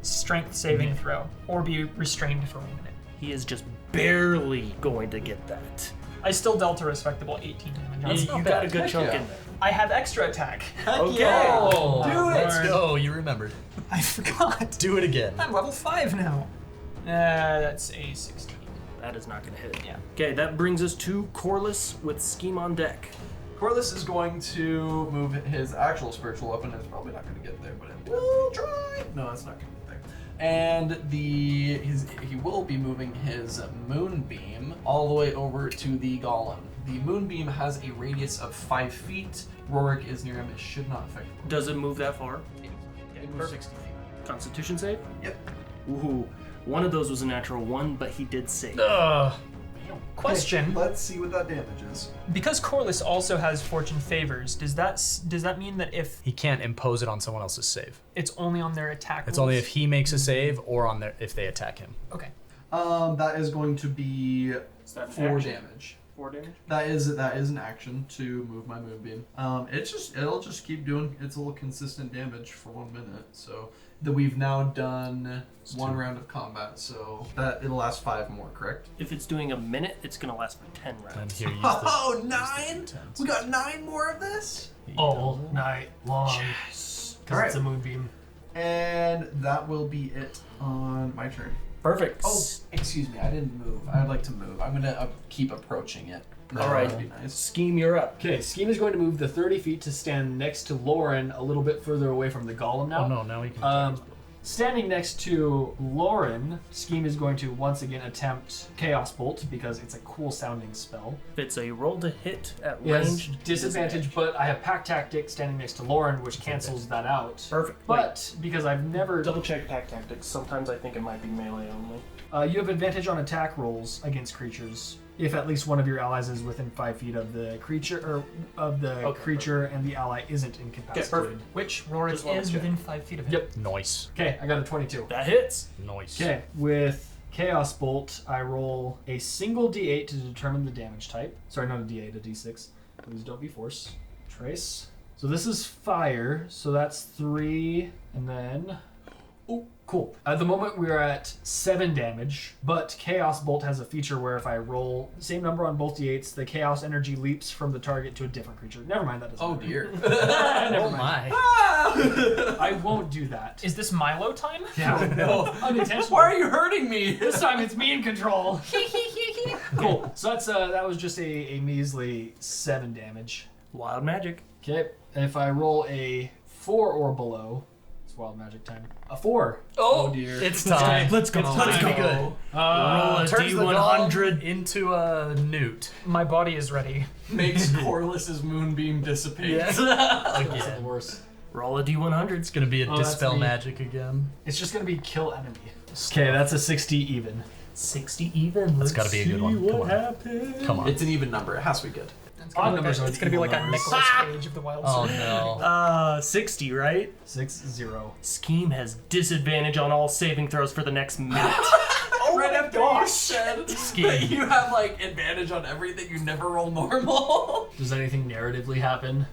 [SPEAKER 2] strength saving throw, or be restrained for 1 minute.
[SPEAKER 1] He is just barely going to get that.
[SPEAKER 2] I still dealt a respectable 18 damage.
[SPEAKER 1] You got a good chunk in there.
[SPEAKER 2] I have extra attack.
[SPEAKER 1] Okay.
[SPEAKER 5] Oh,
[SPEAKER 2] Do it!
[SPEAKER 5] Let's go. You remembered.
[SPEAKER 2] I forgot.
[SPEAKER 5] Do it again.
[SPEAKER 2] I'm level 5 now. That's a 16.
[SPEAKER 1] That is not going to hit.
[SPEAKER 2] Yeah.
[SPEAKER 1] Okay, that brings us to Corliss with Scheme on deck.
[SPEAKER 4] Corliss is going to move his actual spiritual weapon. It's probably not going to get there, but it will try. No, it's not going to get there. And he will be moving his moonbeam all the way over to the golem. The moonbeam has a radius of 5 feet. Rorik is near him. It should not affect him.
[SPEAKER 1] Does it move that far?
[SPEAKER 4] It moves 60 feet.
[SPEAKER 1] Constitution save?
[SPEAKER 4] Yep.
[SPEAKER 1] Ooh, one of those was a natural 1, but he did save.
[SPEAKER 2] Question.
[SPEAKER 4] Okay, let's see what that damage is.
[SPEAKER 2] Because Corliss also has fortune favors, does that mean that if
[SPEAKER 5] He can't impose it on someone else's save.
[SPEAKER 2] it's only on their attack
[SPEAKER 5] It's
[SPEAKER 2] rolls?
[SPEAKER 5] only if he makes a save or on their if they attack him.
[SPEAKER 2] Okay.
[SPEAKER 4] That is going to be
[SPEAKER 1] Is that
[SPEAKER 4] 4
[SPEAKER 1] action?
[SPEAKER 4] damage.
[SPEAKER 1] 4 damage?
[SPEAKER 4] That is an action to move my moonbeam. It'll just keep doing its little consistent damage for 1 minute. So that we've now done 1 round of combat. So that it'll last 5 more, correct?
[SPEAKER 1] If it's doing a minute, it's going to last for 10
[SPEAKER 5] And
[SPEAKER 1] rounds.
[SPEAKER 5] here, use
[SPEAKER 4] Oh,
[SPEAKER 5] the
[SPEAKER 4] 9!
[SPEAKER 5] tens.
[SPEAKER 4] We got 9 more of this.
[SPEAKER 3] All night long.
[SPEAKER 1] Yes.
[SPEAKER 3] Because
[SPEAKER 4] Alright.
[SPEAKER 3] it's a moonbeam.
[SPEAKER 4] And that will be it on my turn.
[SPEAKER 1] Perfect.
[SPEAKER 4] Oh, excuse me, I didn't move. I'd like to move. I'm gonna keep approaching it.
[SPEAKER 1] All right.
[SPEAKER 4] That'd be nice.
[SPEAKER 1] Scheme, you're up.
[SPEAKER 3] Okay, Scheme is going to move the 30 feet to stand next to Lauren a little bit further away from the golem now.
[SPEAKER 5] Oh no, now he can.
[SPEAKER 3] Standing next to Lauren, Scheme is going to once again attempt Chaos Bolt because it's a cool sounding spell.
[SPEAKER 1] If it's a roll to hit at
[SPEAKER 3] It has
[SPEAKER 1] range,
[SPEAKER 3] disadvantage, but I have Pack Tactic standing next to Lauren, which cancels that out.
[SPEAKER 1] Perfect.
[SPEAKER 3] But because I've never.
[SPEAKER 1] Double check pack tactics. Sometimes I think it might be melee only.
[SPEAKER 3] You have advantage on attack rolls against creatures if at least one of your allies is within 5 feet of the creature, or of the
[SPEAKER 1] Okay,
[SPEAKER 3] creature, and the ally isn't incapacitated.
[SPEAKER 2] Which
[SPEAKER 1] Just
[SPEAKER 2] Rorik
[SPEAKER 1] wanna
[SPEAKER 2] is
[SPEAKER 1] check.
[SPEAKER 2] within 5 feet of him.
[SPEAKER 3] Yep.
[SPEAKER 5] Noise.
[SPEAKER 3] Okay, I got a 22.
[SPEAKER 1] That hits.
[SPEAKER 5] Noise.
[SPEAKER 3] Okay, with Chaos Bolt, I roll a single d8 to determine the damage type. Sorry, not a d8, a d6. Please don't be force. Trace. So this is fire, so that's 3, and then. Oh, cool. At the moment, we're at 7 damage, but Chaos Bolt has a feature where if I roll the same number on both d8s, the Chaos energy leaps from the target to a different creature. Never mind, that doesn't
[SPEAKER 4] Oh
[SPEAKER 3] matter.
[SPEAKER 4] dear.
[SPEAKER 3] Never
[SPEAKER 5] Oh
[SPEAKER 3] mind.
[SPEAKER 5] my.
[SPEAKER 3] I won't do that.
[SPEAKER 2] Is this Milo time?
[SPEAKER 3] Yeah, no, unintentional.
[SPEAKER 4] Why are you hurting me?
[SPEAKER 3] This time it's me in control. Cool. So that's that was just a measly 7 damage.
[SPEAKER 1] Wild magic.
[SPEAKER 3] Okay. If I roll a 4 or below, it's wild magic time. A 4.
[SPEAKER 5] Oh,
[SPEAKER 4] dear.
[SPEAKER 5] It's time.
[SPEAKER 1] Let's go.
[SPEAKER 5] It's
[SPEAKER 1] Let's
[SPEAKER 5] time.
[SPEAKER 1] go.
[SPEAKER 5] Good.
[SPEAKER 1] Roll a
[SPEAKER 5] Turns the
[SPEAKER 1] D100.
[SPEAKER 5] golem into a newt.
[SPEAKER 2] My body is ready.
[SPEAKER 4] Makes Corliss's moonbeam dissipate.
[SPEAKER 3] That's the
[SPEAKER 5] Again.
[SPEAKER 3] worst.
[SPEAKER 1] Roll a D100.
[SPEAKER 5] It's gonna be a
[SPEAKER 3] Oh, that's
[SPEAKER 5] dispel
[SPEAKER 3] me.
[SPEAKER 5] magic again.
[SPEAKER 3] It's just gonna be kill enemy. Okay, that's a 60 even.
[SPEAKER 1] 60 even.
[SPEAKER 5] That's gotta be a good one. Come on.
[SPEAKER 1] Happens.
[SPEAKER 5] Come on.
[SPEAKER 4] It's an even number. It has to be good.
[SPEAKER 3] Odd numbers are
[SPEAKER 2] It's gonna be like a
[SPEAKER 3] numbers.
[SPEAKER 2] Nicolas Cage of the Wild
[SPEAKER 5] Oh
[SPEAKER 2] Sword.
[SPEAKER 5] no.
[SPEAKER 1] 60, right?
[SPEAKER 3] 6-0.
[SPEAKER 1] Scheme has disadvantage on all saving throws for the next minute.
[SPEAKER 4] Right after you said
[SPEAKER 1] Scheme.
[SPEAKER 4] that you have like advantage on everything, you never roll normal.
[SPEAKER 3] Does anything narratively happen?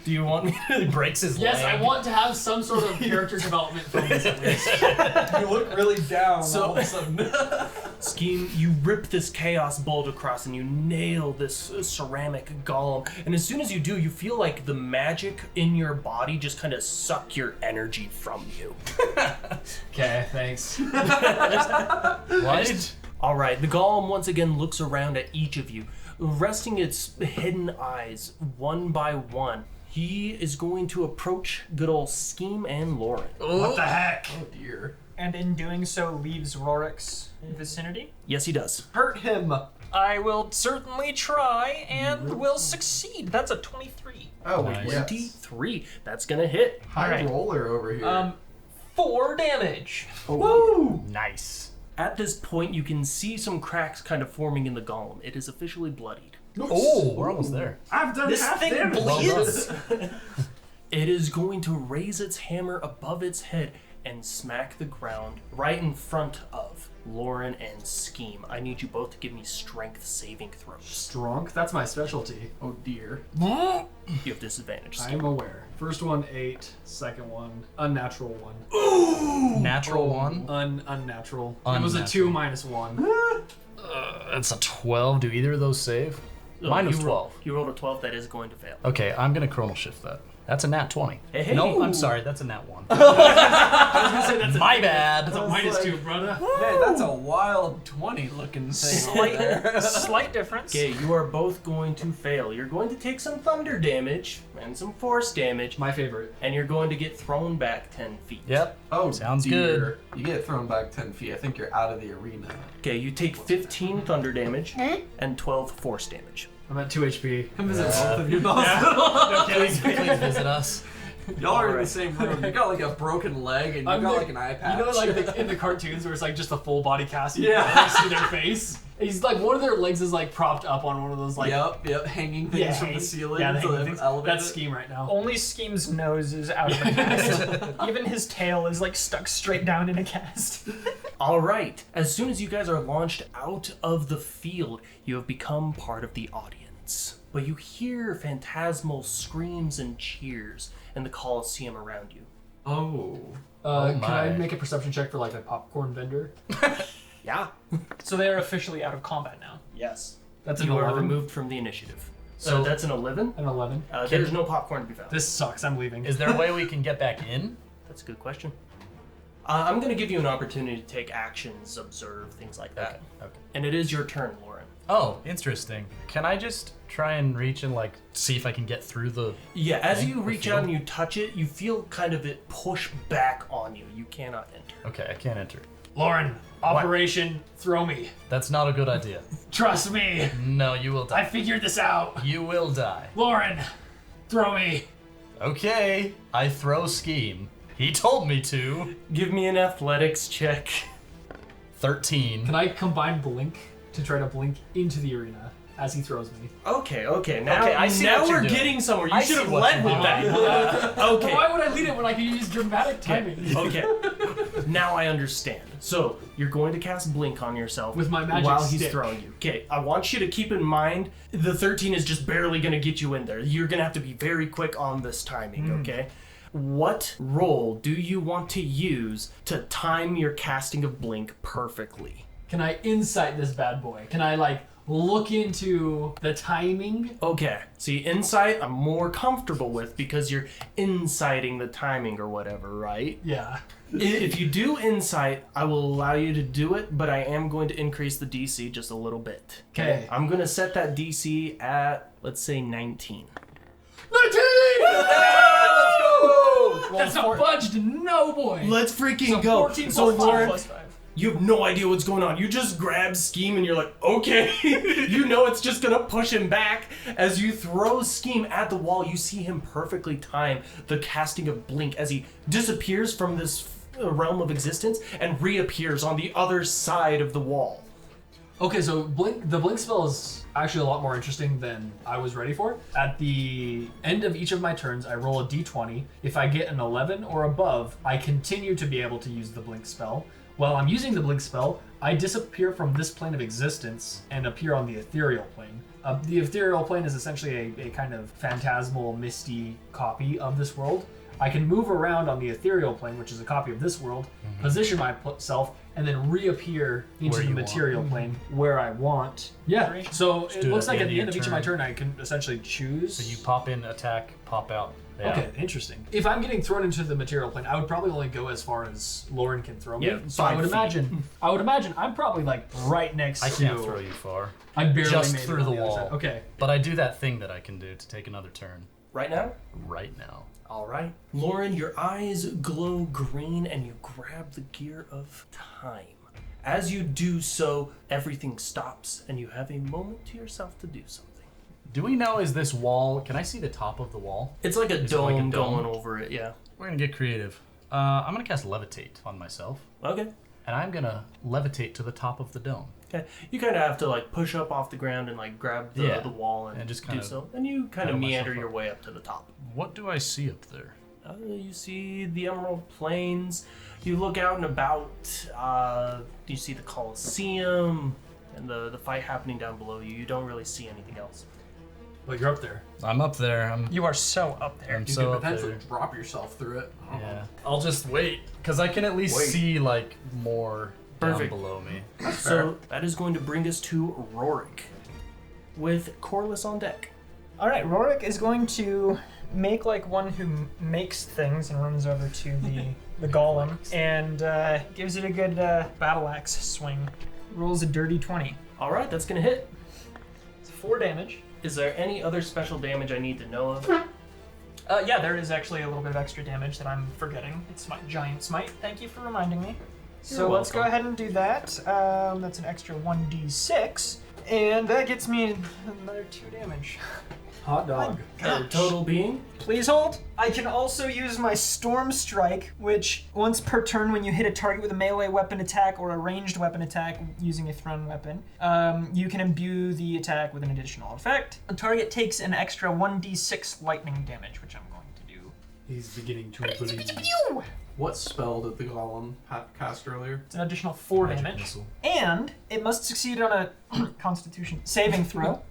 [SPEAKER 1] Do you want me to?
[SPEAKER 5] He breaks his
[SPEAKER 3] Yes,
[SPEAKER 5] leg.
[SPEAKER 3] I want to have some sort of character development from this at least.
[SPEAKER 4] You look really down
[SPEAKER 1] So-
[SPEAKER 4] all of a sudden.
[SPEAKER 1] Scheme, you rip this chaos bolt across and you nail this ceramic golem. And as soon as you do, you feel like the magic in your body just kind of suck your energy from you.
[SPEAKER 3] Okay, thanks.
[SPEAKER 5] What?
[SPEAKER 1] All right, the golem once again looks around at each of you, resting its hidden eyes one by one. He is going to approach good old Scheme and Lauren.
[SPEAKER 3] What the heck?
[SPEAKER 4] Oh dear.
[SPEAKER 2] And in doing so, leaves Rorik's vicinity.
[SPEAKER 1] Yes, he does.
[SPEAKER 4] Hurt him.
[SPEAKER 2] I will certainly try and will succeed. That's a 23.
[SPEAKER 4] Oh,
[SPEAKER 5] Nice.
[SPEAKER 4] yes.
[SPEAKER 1] 23. That's gonna hit.
[SPEAKER 4] High
[SPEAKER 2] Alright.
[SPEAKER 4] roller over here.
[SPEAKER 2] 4 damage.
[SPEAKER 5] Woo! Nice.
[SPEAKER 1] At this point, you can see some cracks kind of forming in the golem. It is officially bloodied.
[SPEAKER 5] Oh, we're almost there.
[SPEAKER 4] I've done
[SPEAKER 2] This
[SPEAKER 4] half
[SPEAKER 2] thing
[SPEAKER 4] damage.
[SPEAKER 2] bleeds.
[SPEAKER 1] It is going to raise its hammer above its head and smack the ground right in front of Lauren and Scheme. I need you both to give me strength saving throws.
[SPEAKER 3] Strong. That's my specialty. Oh dear.
[SPEAKER 1] You have disadvantage. Scheme.
[SPEAKER 3] I'm aware. First one 8. Second one unnatural 1.
[SPEAKER 5] Natural one.
[SPEAKER 3] Unnatural. It was a 2 minus 1.
[SPEAKER 5] That's a 12. Do either of those save?
[SPEAKER 1] Oh,
[SPEAKER 5] Mine was
[SPEAKER 1] you
[SPEAKER 5] 12.
[SPEAKER 1] You rolled a 12. That is going to fail.
[SPEAKER 5] Okay, I'm gonna chronal shift that. That's a nat 20.
[SPEAKER 1] Hey.
[SPEAKER 5] No, I'm sorry. That's a nat 1.
[SPEAKER 3] I was gonna say that's
[SPEAKER 5] My bad.
[SPEAKER 3] a minus 2, brother.
[SPEAKER 4] Man, that's a wild 20 looking thing over there.
[SPEAKER 2] Slight difference.
[SPEAKER 1] Okay, you are both going to fail. You're going to take some thunder damage and some force damage,
[SPEAKER 3] My favorite.
[SPEAKER 1] and you're going to get thrown back 10 feet.
[SPEAKER 5] Yep.
[SPEAKER 4] Oh,
[SPEAKER 5] Sounds
[SPEAKER 4] dear. You get thrown back 10 feet. I think you're out of the arena.
[SPEAKER 1] Okay, you take 15 thunder damage and 12 force damage.
[SPEAKER 3] I'm at 2 HP.
[SPEAKER 4] Come visit both of you in the hospital.
[SPEAKER 5] Please visit us.
[SPEAKER 4] Y'all are in the
[SPEAKER 1] Alright.
[SPEAKER 4] same room. You got like a broken leg and you
[SPEAKER 3] I'm
[SPEAKER 4] got
[SPEAKER 3] the-
[SPEAKER 4] like an eye patch.
[SPEAKER 3] You know, like in the cartoons where it's like just a full body cast. You
[SPEAKER 4] Yeah.
[SPEAKER 3] can barely see their face. He's like one of their legs is like propped up on one of those like
[SPEAKER 4] yep, hanging things from the ceiling.
[SPEAKER 3] Yeah, the
[SPEAKER 4] to
[SPEAKER 3] hanging things.
[SPEAKER 4] elevate
[SPEAKER 3] That's
[SPEAKER 4] it.
[SPEAKER 3] Scheme right now.
[SPEAKER 2] Only Scheme's nose is out of the cast. Even his tail is like stuck straight down in a cast.
[SPEAKER 1] All right. As soon as you guys are launched out of the field, you have become part of the audience. But you hear phantasmal screams and cheers in the Coliseum around you.
[SPEAKER 4] Oh.
[SPEAKER 3] Can I
[SPEAKER 5] my.
[SPEAKER 3] make a perception check for like a popcorn vendor?
[SPEAKER 1] Yeah.
[SPEAKER 2] So they are officially out of combat now.
[SPEAKER 1] Yes.
[SPEAKER 3] That's an
[SPEAKER 1] You are
[SPEAKER 3] 11.
[SPEAKER 1] removed from the initiative.
[SPEAKER 5] So-
[SPEAKER 1] So that's an 11.
[SPEAKER 3] An 11.
[SPEAKER 1] There's no popcorn to be found.
[SPEAKER 3] This sucks. I'm leaving.
[SPEAKER 5] Is there a way we can get back in?
[SPEAKER 1] That's a good question. I'm going to give you an opportunity to take actions, observe, things like that.
[SPEAKER 5] Okay.
[SPEAKER 1] And it is your turn, Lauren.
[SPEAKER 5] Oh, interesting. Can I just try and reach and like see if I can get through the?
[SPEAKER 1] Yeah, as
[SPEAKER 5] Okay,
[SPEAKER 1] you
[SPEAKER 5] the
[SPEAKER 1] reach
[SPEAKER 5] field.
[SPEAKER 1] out and you touch it, you feel kind of it push back on you. You cannot enter.
[SPEAKER 5] Okay, I can't enter.
[SPEAKER 3] Lauren, Operation Throw Me.
[SPEAKER 5] That's not a good idea.
[SPEAKER 3] Trust me.
[SPEAKER 5] No, you will
[SPEAKER 3] I
[SPEAKER 5] die.
[SPEAKER 3] figured this out.
[SPEAKER 5] You will die.
[SPEAKER 3] Lauren, throw me.
[SPEAKER 5] Okay, I throw Scheme. He told me to.
[SPEAKER 1] Give me an athletics check.
[SPEAKER 5] 13.
[SPEAKER 3] Can I combine blink to try to blink into the arena as he throws me?
[SPEAKER 1] Okay, now,
[SPEAKER 5] Okay, I see
[SPEAKER 1] now
[SPEAKER 5] what you're
[SPEAKER 1] we're
[SPEAKER 5] doing.
[SPEAKER 1] getting somewhere. You
[SPEAKER 5] I
[SPEAKER 1] should
[SPEAKER 5] see
[SPEAKER 1] have
[SPEAKER 5] what
[SPEAKER 1] led
[SPEAKER 5] you're
[SPEAKER 1] with that.
[SPEAKER 3] But
[SPEAKER 1] Okay.
[SPEAKER 3] why would I lead it when I could use dramatic timing?
[SPEAKER 1] Okay. Now I understand. So you're going to cast Blink on yourself
[SPEAKER 3] With my magic
[SPEAKER 1] while he's
[SPEAKER 3] stick.
[SPEAKER 1] throwing you. Okay. I want you to keep in mind the 13 is just barely going to get you in there. You're going to have to be very quick on this timing. Okay. What roll do you want to use to time your casting of Blink perfectly?
[SPEAKER 3] Can I insight this bad boy? Can I like look into the timing?
[SPEAKER 1] Okay. See, insight I'm more comfortable with because you're inciting the timing or whatever, right?
[SPEAKER 3] Yeah.
[SPEAKER 1] If you do insight, I will allow you to do it, but I am going to increase the DC just a little bit.
[SPEAKER 3] Okay.
[SPEAKER 1] I'm going to set that DC at, let's say, 19.
[SPEAKER 3] 19!
[SPEAKER 4] Let's go!
[SPEAKER 3] That's not budged, no boy.
[SPEAKER 1] Let's freaking
[SPEAKER 3] So
[SPEAKER 1] go.
[SPEAKER 3] 14
[SPEAKER 1] So,
[SPEAKER 3] plus 5
[SPEAKER 1] Lauren,
[SPEAKER 3] plus 5.
[SPEAKER 1] you have no idea what's going on. You just grab Scheme and you're like, okay. You know it's just going to push him back. As you throw Scheme at the wall, you see him perfectly time the casting of Blink as he disappears from this realm of existence and reappears on the other side of the wall.
[SPEAKER 3] Okay, so the blink spell is actually a lot more interesting than I was ready for. At the end of each of my turns, I roll a d20. If I get an 11 or above, I continue to be able to use the blink spell. While I'm using the blink spell, I disappear from this plane of existence and appear on the ethereal plane. The ethereal plane is essentially a kind of phantasmal, misty copy of this world. I can move around on the ethereal plane, which is a copy of this world, position myself, and then reappear into
[SPEAKER 5] Where
[SPEAKER 3] the
[SPEAKER 5] you want.
[SPEAKER 3] material plane where I want. Yeah. So it
[SPEAKER 5] do it
[SPEAKER 3] looks
[SPEAKER 5] at
[SPEAKER 3] like
[SPEAKER 5] the
[SPEAKER 3] at the
[SPEAKER 5] end
[SPEAKER 3] end
[SPEAKER 5] of
[SPEAKER 3] of each
[SPEAKER 5] your
[SPEAKER 3] of my
[SPEAKER 5] turn.
[SPEAKER 3] turn, I can essentially choose.
[SPEAKER 5] So you pop in, attack, pop out. Yeah.
[SPEAKER 3] Okay, interesting. If I'm getting thrown into the material plane, I would probably only go as far as Lauren can throw me.
[SPEAKER 1] Yeah,
[SPEAKER 3] so I
[SPEAKER 1] 5
[SPEAKER 3] would
[SPEAKER 1] feet.
[SPEAKER 3] imagine I'm probably like right next
[SPEAKER 5] I
[SPEAKER 3] to.
[SPEAKER 5] can't throw you far.
[SPEAKER 3] I barely
[SPEAKER 5] just
[SPEAKER 3] made it
[SPEAKER 5] through
[SPEAKER 3] on
[SPEAKER 5] the
[SPEAKER 3] other
[SPEAKER 5] wall.
[SPEAKER 3] side. Okay.
[SPEAKER 5] But I do that thing that I can do to take another turn
[SPEAKER 1] Right now?
[SPEAKER 5] right now.
[SPEAKER 1] All right. Lauren, your eyes glow green and you grab the gear of time. As you do so, everything stops and you have a moment to yourself to do something.
[SPEAKER 5] Do we know, is this wall, can I see the top of the wall?
[SPEAKER 1] It's like a
[SPEAKER 5] Is it like a
[SPEAKER 1] dome
[SPEAKER 5] dome?
[SPEAKER 1] going over it, yeah.
[SPEAKER 5] We're gonna get creative. I'm gonna cast Levitate on myself,
[SPEAKER 1] Okay.
[SPEAKER 5] and I'm gonna levitate to the top of the dome.
[SPEAKER 1] Okay. You kind of have to like push up off the ground and like grab the,
[SPEAKER 5] Yeah.
[SPEAKER 1] the wall and,
[SPEAKER 5] And just
[SPEAKER 1] do
[SPEAKER 5] kinda
[SPEAKER 1] so. And you kind of
[SPEAKER 5] pedal
[SPEAKER 1] meander
[SPEAKER 5] myself
[SPEAKER 1] your
[SPEAKER 5] up.
[SPEAKER 1] way up to the top.
[SPEAKER 5] What do I see up there?
[SPEAKER 1] You see the Emerald Plains. You look out and about. You see the Colosseum and the fight happening down below you. You don't really see anything else.
[SPEAKER 3] But you're up there.
[SPEAKER 5] I'm up there.
[SPEAKER 2] You are so up there.
[SPEAKER 5] I'm
[SPEAKER 4] You
[SPEAKER 5] so
[SPEAKER 4] could
[SPEAKER 5] up
[SPEAKER 4] potentially
[SPEAKER 5] there.
[SPEAKER 4] drop yourself through it. I don't know.
[SPEAKER 5] Yeah. I'll just wait, because I can at least
[SPEAKER 4] Wait.
[SPEAKER 5] see, like, more
[SPEAKER 1] Perfect.
[SPEAKER 5] down below me.
[SPEAKER 1] So that is going to bring us to Rorik with Corliss on deck.
[SPEAKER 2] All right, Rorik is going to make like one who makes things and runs over to the golem and gives it a good battle axe swing. Rolls a dirty 20.
[SPEAKER 1] All right, that's going to hit.
[SPEAKER 2] It's 4 damage.
[SPEAKER 1] Is there any other special damage I need to know of?
[SPEAKER 2] Yeah, there is actually a little bit of extra damage that I'm forgetting. It's my giant smite. Thank you for reminding me. So
[SPEAKER 1] You're
[SPEAKER 2] let's go
[SPEAKER 1] welcome.
[SPEAKER 2] ahead and do that. That's an extra 1d6, and that gets me another 2 damage.
[SPEAKER 3] Hot dog.
[SPEAKER 1] The total being?
[SPEAKER 2] Please hold. I can also use my Storm Strike, which once per turn when you hit a target with a melee weapon attack or a ranged weapon attack using a thrown weapon, you can imbue the attack with an additional effect. The target takes an extra 1d6 lightning damage, which I'm going to do.
[SPEAKER 3] He's beginning to believe.
[SPEAKER 4] What spell did the golem cast earlier?
[SPEAKER 2] It's an additional 4
[SPEAKER 5] Magic
[SPEAKER 2] damage.
[SPEAKER 5] missile.
[SPEAKER 2] And it must succeed on a Constitution saving throw.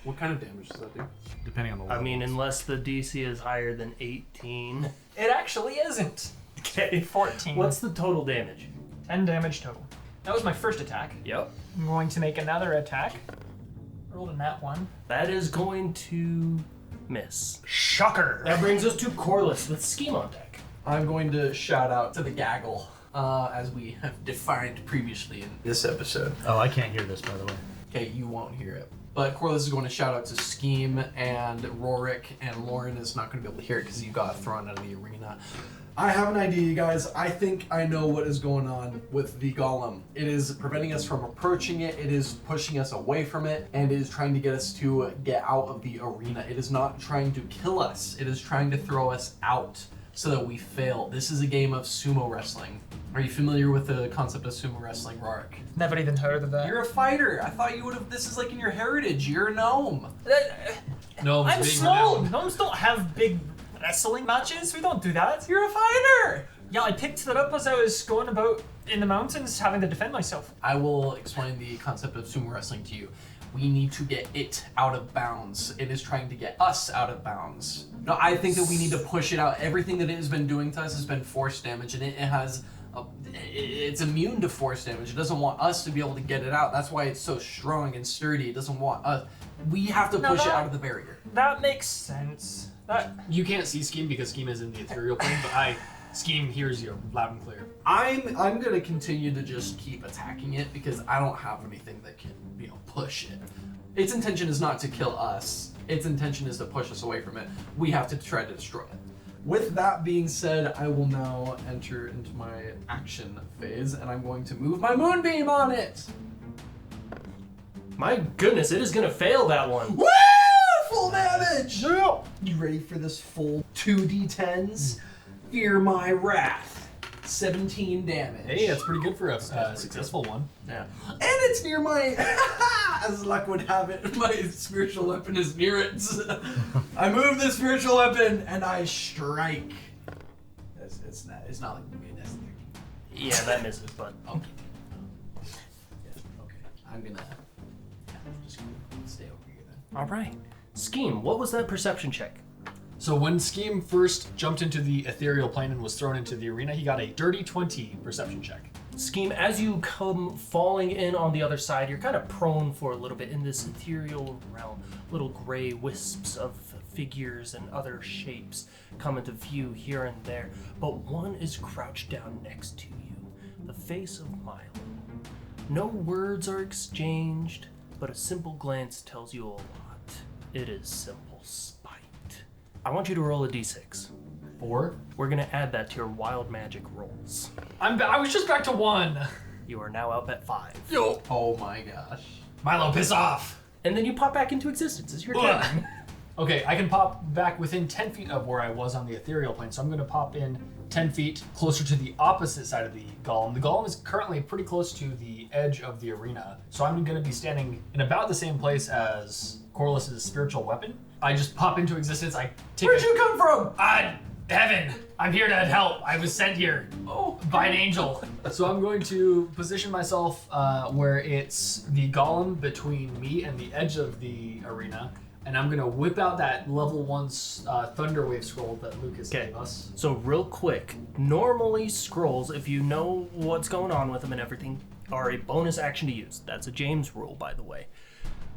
[SPEAKER 4] What kind of damage does that do?
[SPEAKER 5] Depending on the
[SPEAKER 1] I
[SPEAKER 5] level.
[SPEAKER 1] mean, unless the DC is higher than 18.
[SPEAKER 2] It actually isn't.
[SPEAKER 1] Okay.
[SPEAKER 2] 14.
[SPEAKER 1] What's the total damage?
[SPEAKER 2] 10 damage total. That was my first attack.
[SPEAKER 1] Yep.
[SPEAKER 2] I'm going to make another attack. Rolled a nat 1.
[SPEAKER 1] That is going to miss.
[SPEAKER 2] Shocker!
[SPEAKER 1] That brings us to Corliss with Scheme on deck.
[SPEAKER 4] I'm going to shout out to the gaggle, as we have defined previously in this episode.
[SPEAKER 5] Oh, I can't hear this, by the way.
[SPEAKER 4] Okay, you won't hear it. But Corliss is going to shout out to Scheme and Rorik, and Lauren is not going to be able to hear it because you got thrown out of the arena. I have an idea, you guys. I think I know what is going on with the golem. It is preventing us from approaching it, it is pushing us away from it, and it is trying to get us to get out of the arena. It is not trying to kill us, it is trying to throw us out so that we fail. This is a game of sumo wrestling. Are you familiar with the concept of sumo wrestling, Rorik?
[SPEAKER 2] Never even heard of that.
[SPEAKER 4] You're a fighter. I thought you would have. This is like in your heritage. You're a gnome.
[SPEAKER 3] No,
[SPEAKER 2] I'm
[SPEAKER 3] being
[SPEAKER 2] small.
[SPEAKER 3] renowned.
[SPEAKER 2] Gnomes don't have big wrestling matches. We don't do that.
[SPEAKER 4] You're a fighter.
[SPEAKER 2] Yeah, I picked that up as I was going about in the mountains having to defend myself.
[SPEAKER 4] I will explain the concept of sumo wrestling to you. We need to get it out of bounds. It is trying to get us out of bounds. No, I think that we need to push it out. Everything that it has been doing to us has been force damage, and it has. It's immune to force damage. It doesn't want us to be able to get it out. That's why it's so strong and sturdy. It doesn't want us. We have to
[SPEAKER 2] No,
[SPEAKER 4] push it
[SPEAKER 2] that-
[SPEAKER 4] out of the barrier.
[SPEAKER 2] That makes sense. That
[SPEAKER 3] You can't see Scheme because Scheme is in the ethereal plane, but Scheme hears you loud and clear.
[SPEAKER 4] I'm gonna continue to just keep attacking it because I don't have anything that can, push it. Its intention is not to kill us. Its intention is to push us away from it. We have to try to destroy it. With that being said, I will now enter into my action phase, and I'm going to move my moonbeam on it.
[SPEAKER 1] My goodness, it is going to fail that one.
[SPEAKER 4] Woo! Full damage. You ready for this full 2d10s? Fear my wrath. 17 damage.
[SPEAKER 3] Hey, that's pretty good for a successful one.
[SPEAKER 4] Yeah. And it's near my, as luck would have it, my spiritual weapon is near it. I move the spiritual weapon and I strike. It's not like that's
[SPEAKER 1] Yeah, that misses, but
[SPEAKER 4] okay. Yeah, okay. I'm just gonna stay over here then.
[SPEAKER 1] all right. Scheme, what was that perception check?
[SPEAKER 3] So when Scheme first jumped into the ethereal plane and was thrown into the arena, he got a dirty 20 perception check.
[SPEAKER 1] Scheme, as you come falling in on the other side, you're kind of prone for a little bit in this ethereal realm. Little gray wisps of figures and other shapes come into view here and there, but one is crouched down next to you, the face of Milo. No words are exchanged, but a simple glance tells you a lot. It is simple spite. I want you to roll a d6.
[SPEAKER 3] 4.
[SPEAKER 1] We're gonna add that to your wild magic rolls.
[SPEAKER 2] I was just back to 1.
[SPEAKER 1] You are now up at 5.
[SPEAKER 4] Oh my gosh.
[SPEAKER 3] Milo, piss off!
[SPEAKER 1] And then you pop back into existence. It's your turn.
[SPEAKER 3] Okay, I can pop back within 10 feet of where I was on the ethereal plane, so I'm going to pop in 10 feet closer to the opposite side of the golem. The golem is currently pretty close to the edge of the arena, so I'm going to be standing in about the same place as Corliss's spiritual weapon. I just pop into existence. I take
[SPEAKER 4] Where'd you come from?
[SPEAKER 3] Heaven, I'm here to help. I was sent here by an angel. So I'm going to position myself where it's the golem between me and the edge of the arena, and I'm gonna whip out that level 1 Thunderwave scroll that Lucas gave us.
[SPEAKER 1] So real quick, normally scrolls, if you know what's going on with them and everything, are a bonus action to use. That's a James rule, by the way.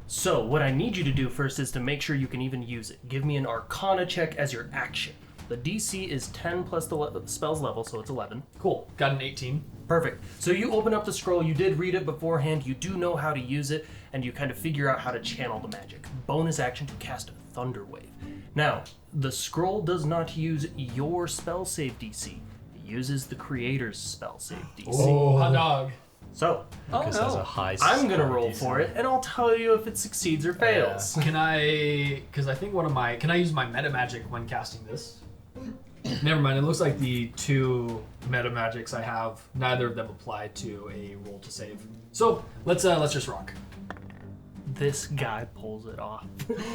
[SPEAKER 1] So what I need you to do first is to make sure you can even use it. Give me an Arcana check as your action. The DC is 10 plus the spell's level, so it's 11.
[SPEAKER 3] Cool, got an 18.
[SPEAKER 1] Perfect. So you open up the scroll, you did read it beforehand, you do know how to use it, and you kind of figure out how to channel the magic. Bonus action to cast a Thunder Wave. Now, the scroll does not use your spell save DC. It uses the creator's spell save DC.
[SPEAKER 3] Oh, hot dog.
[SPEAKER 1] So,
[SPEAKER 5] Lucas has a high
[SPEAKER 1] I'm gonna
[SPEAKER 5] spell
[SPEAKER 1] roll
[SPEAKER 5] DC.
[SPEAKER 1] for it, and I'll tell you if it succeeds or fails.
[SPEAKER 3] Can I, because I think can I use my meta magic when casting this? Never mind, it looks like the 2 meta magics I have, neither of them apply to a roll to save. So, let's just rock.
[SPEAKER 1] This guy pulls it off.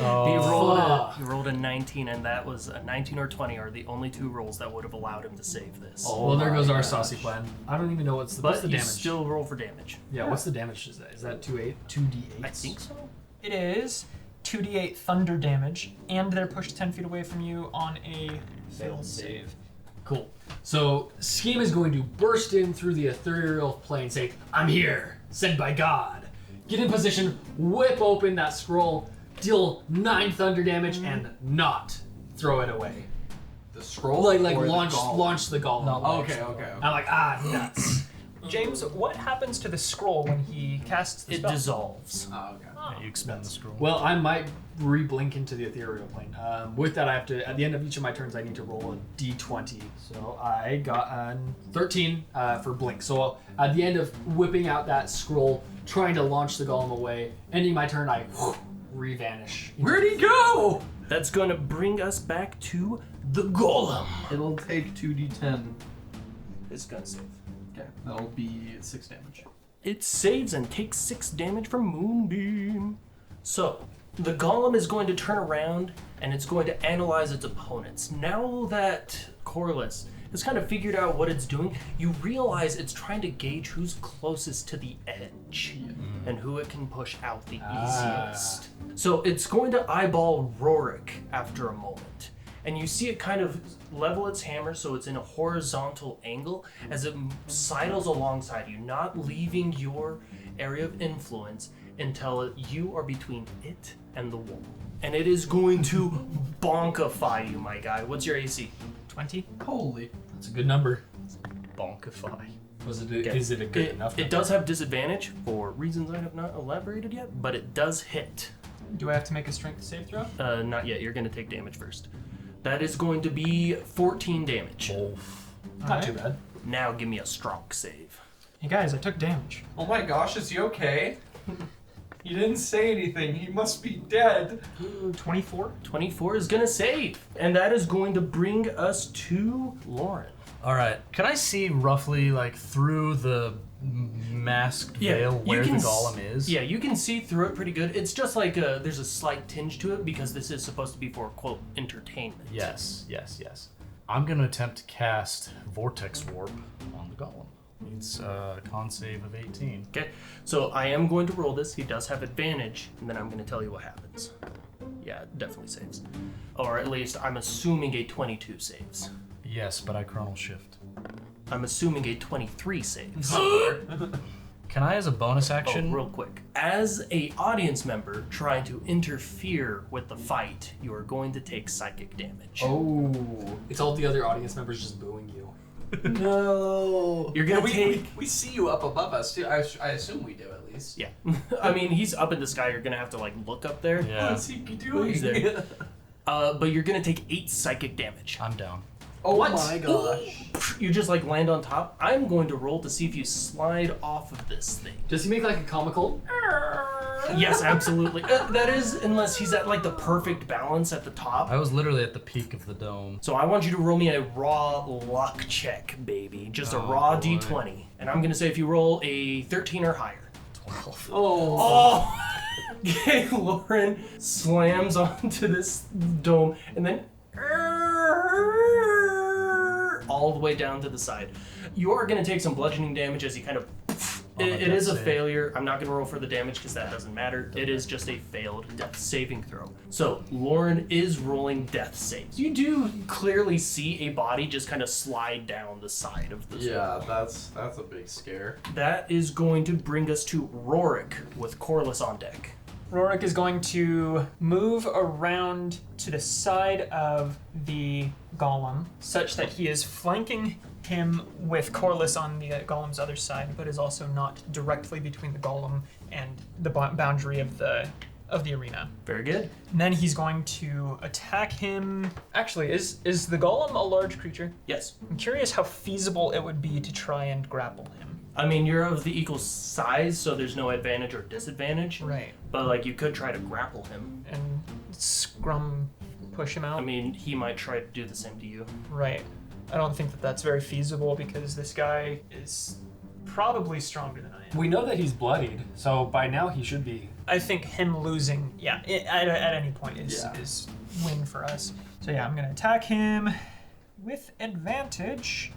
[SPEAKER 5] Oh.
[SPEAKER 1] He rolled a 19, and that was a 19 or 20 are the only 2 rolls that would have allowed him to save this.
[SPEAKER 3] Well, there goes our saucy plan. I don't even know what's the
[SPEAKER 1] But you
[SPEAKER 3] damage.
[SPEAKER 1] still roll for damage.
[SPEAKER 3] Yeah, what's the damage? Is that 2d8?
[SPEAKER 1] I think so.
[SPEAKER 2] It is 2d8 thunder damage, and they're pushed 10 feet away from you on a failed save.
[SPEAKER 3] Cool. So Scheme is going to burst in through the ethereal plane, say, "I'm here, sent by God." Get in position, whip open that scroll, deal 9 thunder damage, and not throw it away.
[SPEAKER 4] The scroll?
[SPEAKER 3] Like
[SPEAKER 4] or the
[SPEAKER 3] launch
[SPEAKER 4] golem?
[SPEAKER 3] the golem.
[SPEAKER 4] Okay.
[SPEAKER 3] I'm like, nuts.
[SPEAKER 2] James, what happens to the scroll when he casts the
[SPEAKER 1] It
[SPEAKER 2] spell?
[SPEAKER 1] dissolves.
[SPEAKER 4] Oh, okay.
[SPEAKER 5] Yeah, you expend the scroll.
[SPEAKER 3] Well, I might re-blink into the ethereal plane. With that, I have to, at the end of each of my turns, I need to roll a d20. So I got a 13 for blink. So at the end of whipping out that scroll, trying to launch the golem away, ending my turn, I re-vanish.
[SPEAKER 4] Where'd he go?
[SPEAKER 1] That's going to bring us back to the golem.
[SPEAKER 4] It'll take 2d10.
[SPEAKER 1] It's going to save.
[SPEAKER 4] Okay, that'll be 6 damage.
[SPEAKER 1] It saves and takes 6 damage from Moonbeam. So, the golem is going to turn around and it's going to analyze its opponents. Now that Corliss has kind of figured out what it's doing, you realize it's trying to gauge who's closest to the edge and who it can push out the easiest. So it's going to eyeball Rorik after a moment. And you see it kind of level its hammer so it's in a horizontal angle as it sidles alongside you, not leaving your area of influence until you are between it and the wall. And it is going to bonkify you, my guy. What's your AC?
[SPEAKER 2] 20?
[SPEAKER 4] Holy.
[SPEAKER 3] That's a good number.
[SPEAKER 5] Bonkify.
[SPEAKER 3] Is it a good enough?
[SPEAKER 1] It does have disadvantage for reasons I have not elaborated yet, but it does hit.
[SPEAKER 2] Do I have to make a strength save throw?
[SPEAKER 1] Not yet. You're going to take damage first. That is going to be 14 damage.
[SPEAKER 3] Not too bad.
[SPEAKER 1] Now give me a strong save.
[SPEAKER 2] Hey guys, I took damage.
[SPEAKER 4] Oh my gosh, is he okay? He didn't say anything. He must be dead.
[SPEAKER 2] 24?
[SPEAKER 1] 24 is going to save. And that is going to bring us to Lauren.
[SPEAKER 5] All right. Can I see roughly like through the masked veil
[SPEAKER 1] you
[SPEAKER 5] where the
[SPEAKER 1] can
[SPEAKER 5] golem is?
[SPEAKER 1] Yeah, you can see through it pretty good. It's just like there's a slight tinge to it because this is supposed to be for, quote, entertainment.
[SPEAKER 5] Yes. I'm gonna attempt to cast Vortex Warp on the golem. It's a con save of 18.
[SPEAKER 1] Okay, so I am going to roll this. He does have advantage, and then I'm going to tell you what happens. Yeah, it definitely saves. Or at least I'm assuming a 22 saves.
[SPEAKER 5] Yes, but I chronal shift.
[SPEAKER 1] I'm assuming a 23 saves.
[SPEAKER 5] Can I, as a bonus
[SPEAKER 1] Oh,
[SPEAKER 5] action?
[SPEAKER 1] real quick. As a audience member trying to interfere with the fight, you are going to take psychic damage.
[SPEAKER 3] Oh, it's all the other audience members just booing you.
[SPEAKER 4] No.
[SPEAKER 1] You're gonna
[SPEAKER 4] we,
[SPEAKER 1] take...
[SPEAKER 4] we see you up above us too. I assume we do at least.
[SPEAKER 1] Yeah. I mean, he's up in the sky. You're going to have to, like, look up there.
[SPEAKER 5] Yeah.
[SPEAKER 4] What's he doing?
[SPEAKER 1] He's there. But you're going to take 8 psychic damage.
[SPEAKER 5] I'm down.
[SPEAKER 4] Oh
[SPEAKER 1] What?
[SPEAKER 4] my gosh.
[SPEAKER 1] You just, like, land on top. I'm going to roll to see if you slide off of this thing.
[SPEAKER 3] Does he make like a comical?
[SPEAKER 1] Yes, absolutely. That is, unless he's at like the perfect balance at the top.
[SPEAKER 5] I was literally at the peak of the dome.
[SPEAKER 1] So I want you to roll me a raw luck check, baby. Just a raw
[SPEAKER 5] boy.
[SPEAKER 1] d20. And I'm going to say if you roll a 13 or higher.
[SPEAKER 5] 12.
[SPEAKER 1] Oh! Okay, Lauren slams onto this dome and then all the way down to the side. You are going to take some bludgeoning damage as you kind of... It is a failure. I'm not going to roll for the damage because that doesn't matter. It is just a failed death saving throw. So Lauren is rolling death saves. You do clearly see a body just kind of slide down the side of the
[SPEAKER 4] Yeah, that's a big scare.
[SPEAKER 1] That is going to bring us to Rorik with Corliss on deck.
[SPEAKER 2] Rorik is going to move around to the side of the golem such that he is flanking him with Corliss on the golem's other side, but is also not directly between the golem and the boundary of the arena.
[SPEAKER 1] Very good.
[SPEAKER 2] And then he's going to attack him. Actually, is the golem a large creature?
[SPEAKER 1] Yes.
[SPEAKER 2] I'm curious how feasible it would be to try and grapple him.
[SPEAKER 1] I mean, you're of the equal size, so there's no advantage or disadvantage.
[SPEAKER 2] Right.
[SPEAKER 1] But, like, you could try to grapple him.
[SPEAKER 2] And scrum push him out.
[SPEAKER 1] I mean, he might try to do the same to you.
[SPEAKER 2] Right. I don't think that that's very feasible because this guy is probably stronger than I am.
[SPEAKER 3] We know that he's bloodied, so by now he should be.
[SPEAKER 2] I think him losing, at any point is win for us. So yeah, I'm gonna attack him with advantage.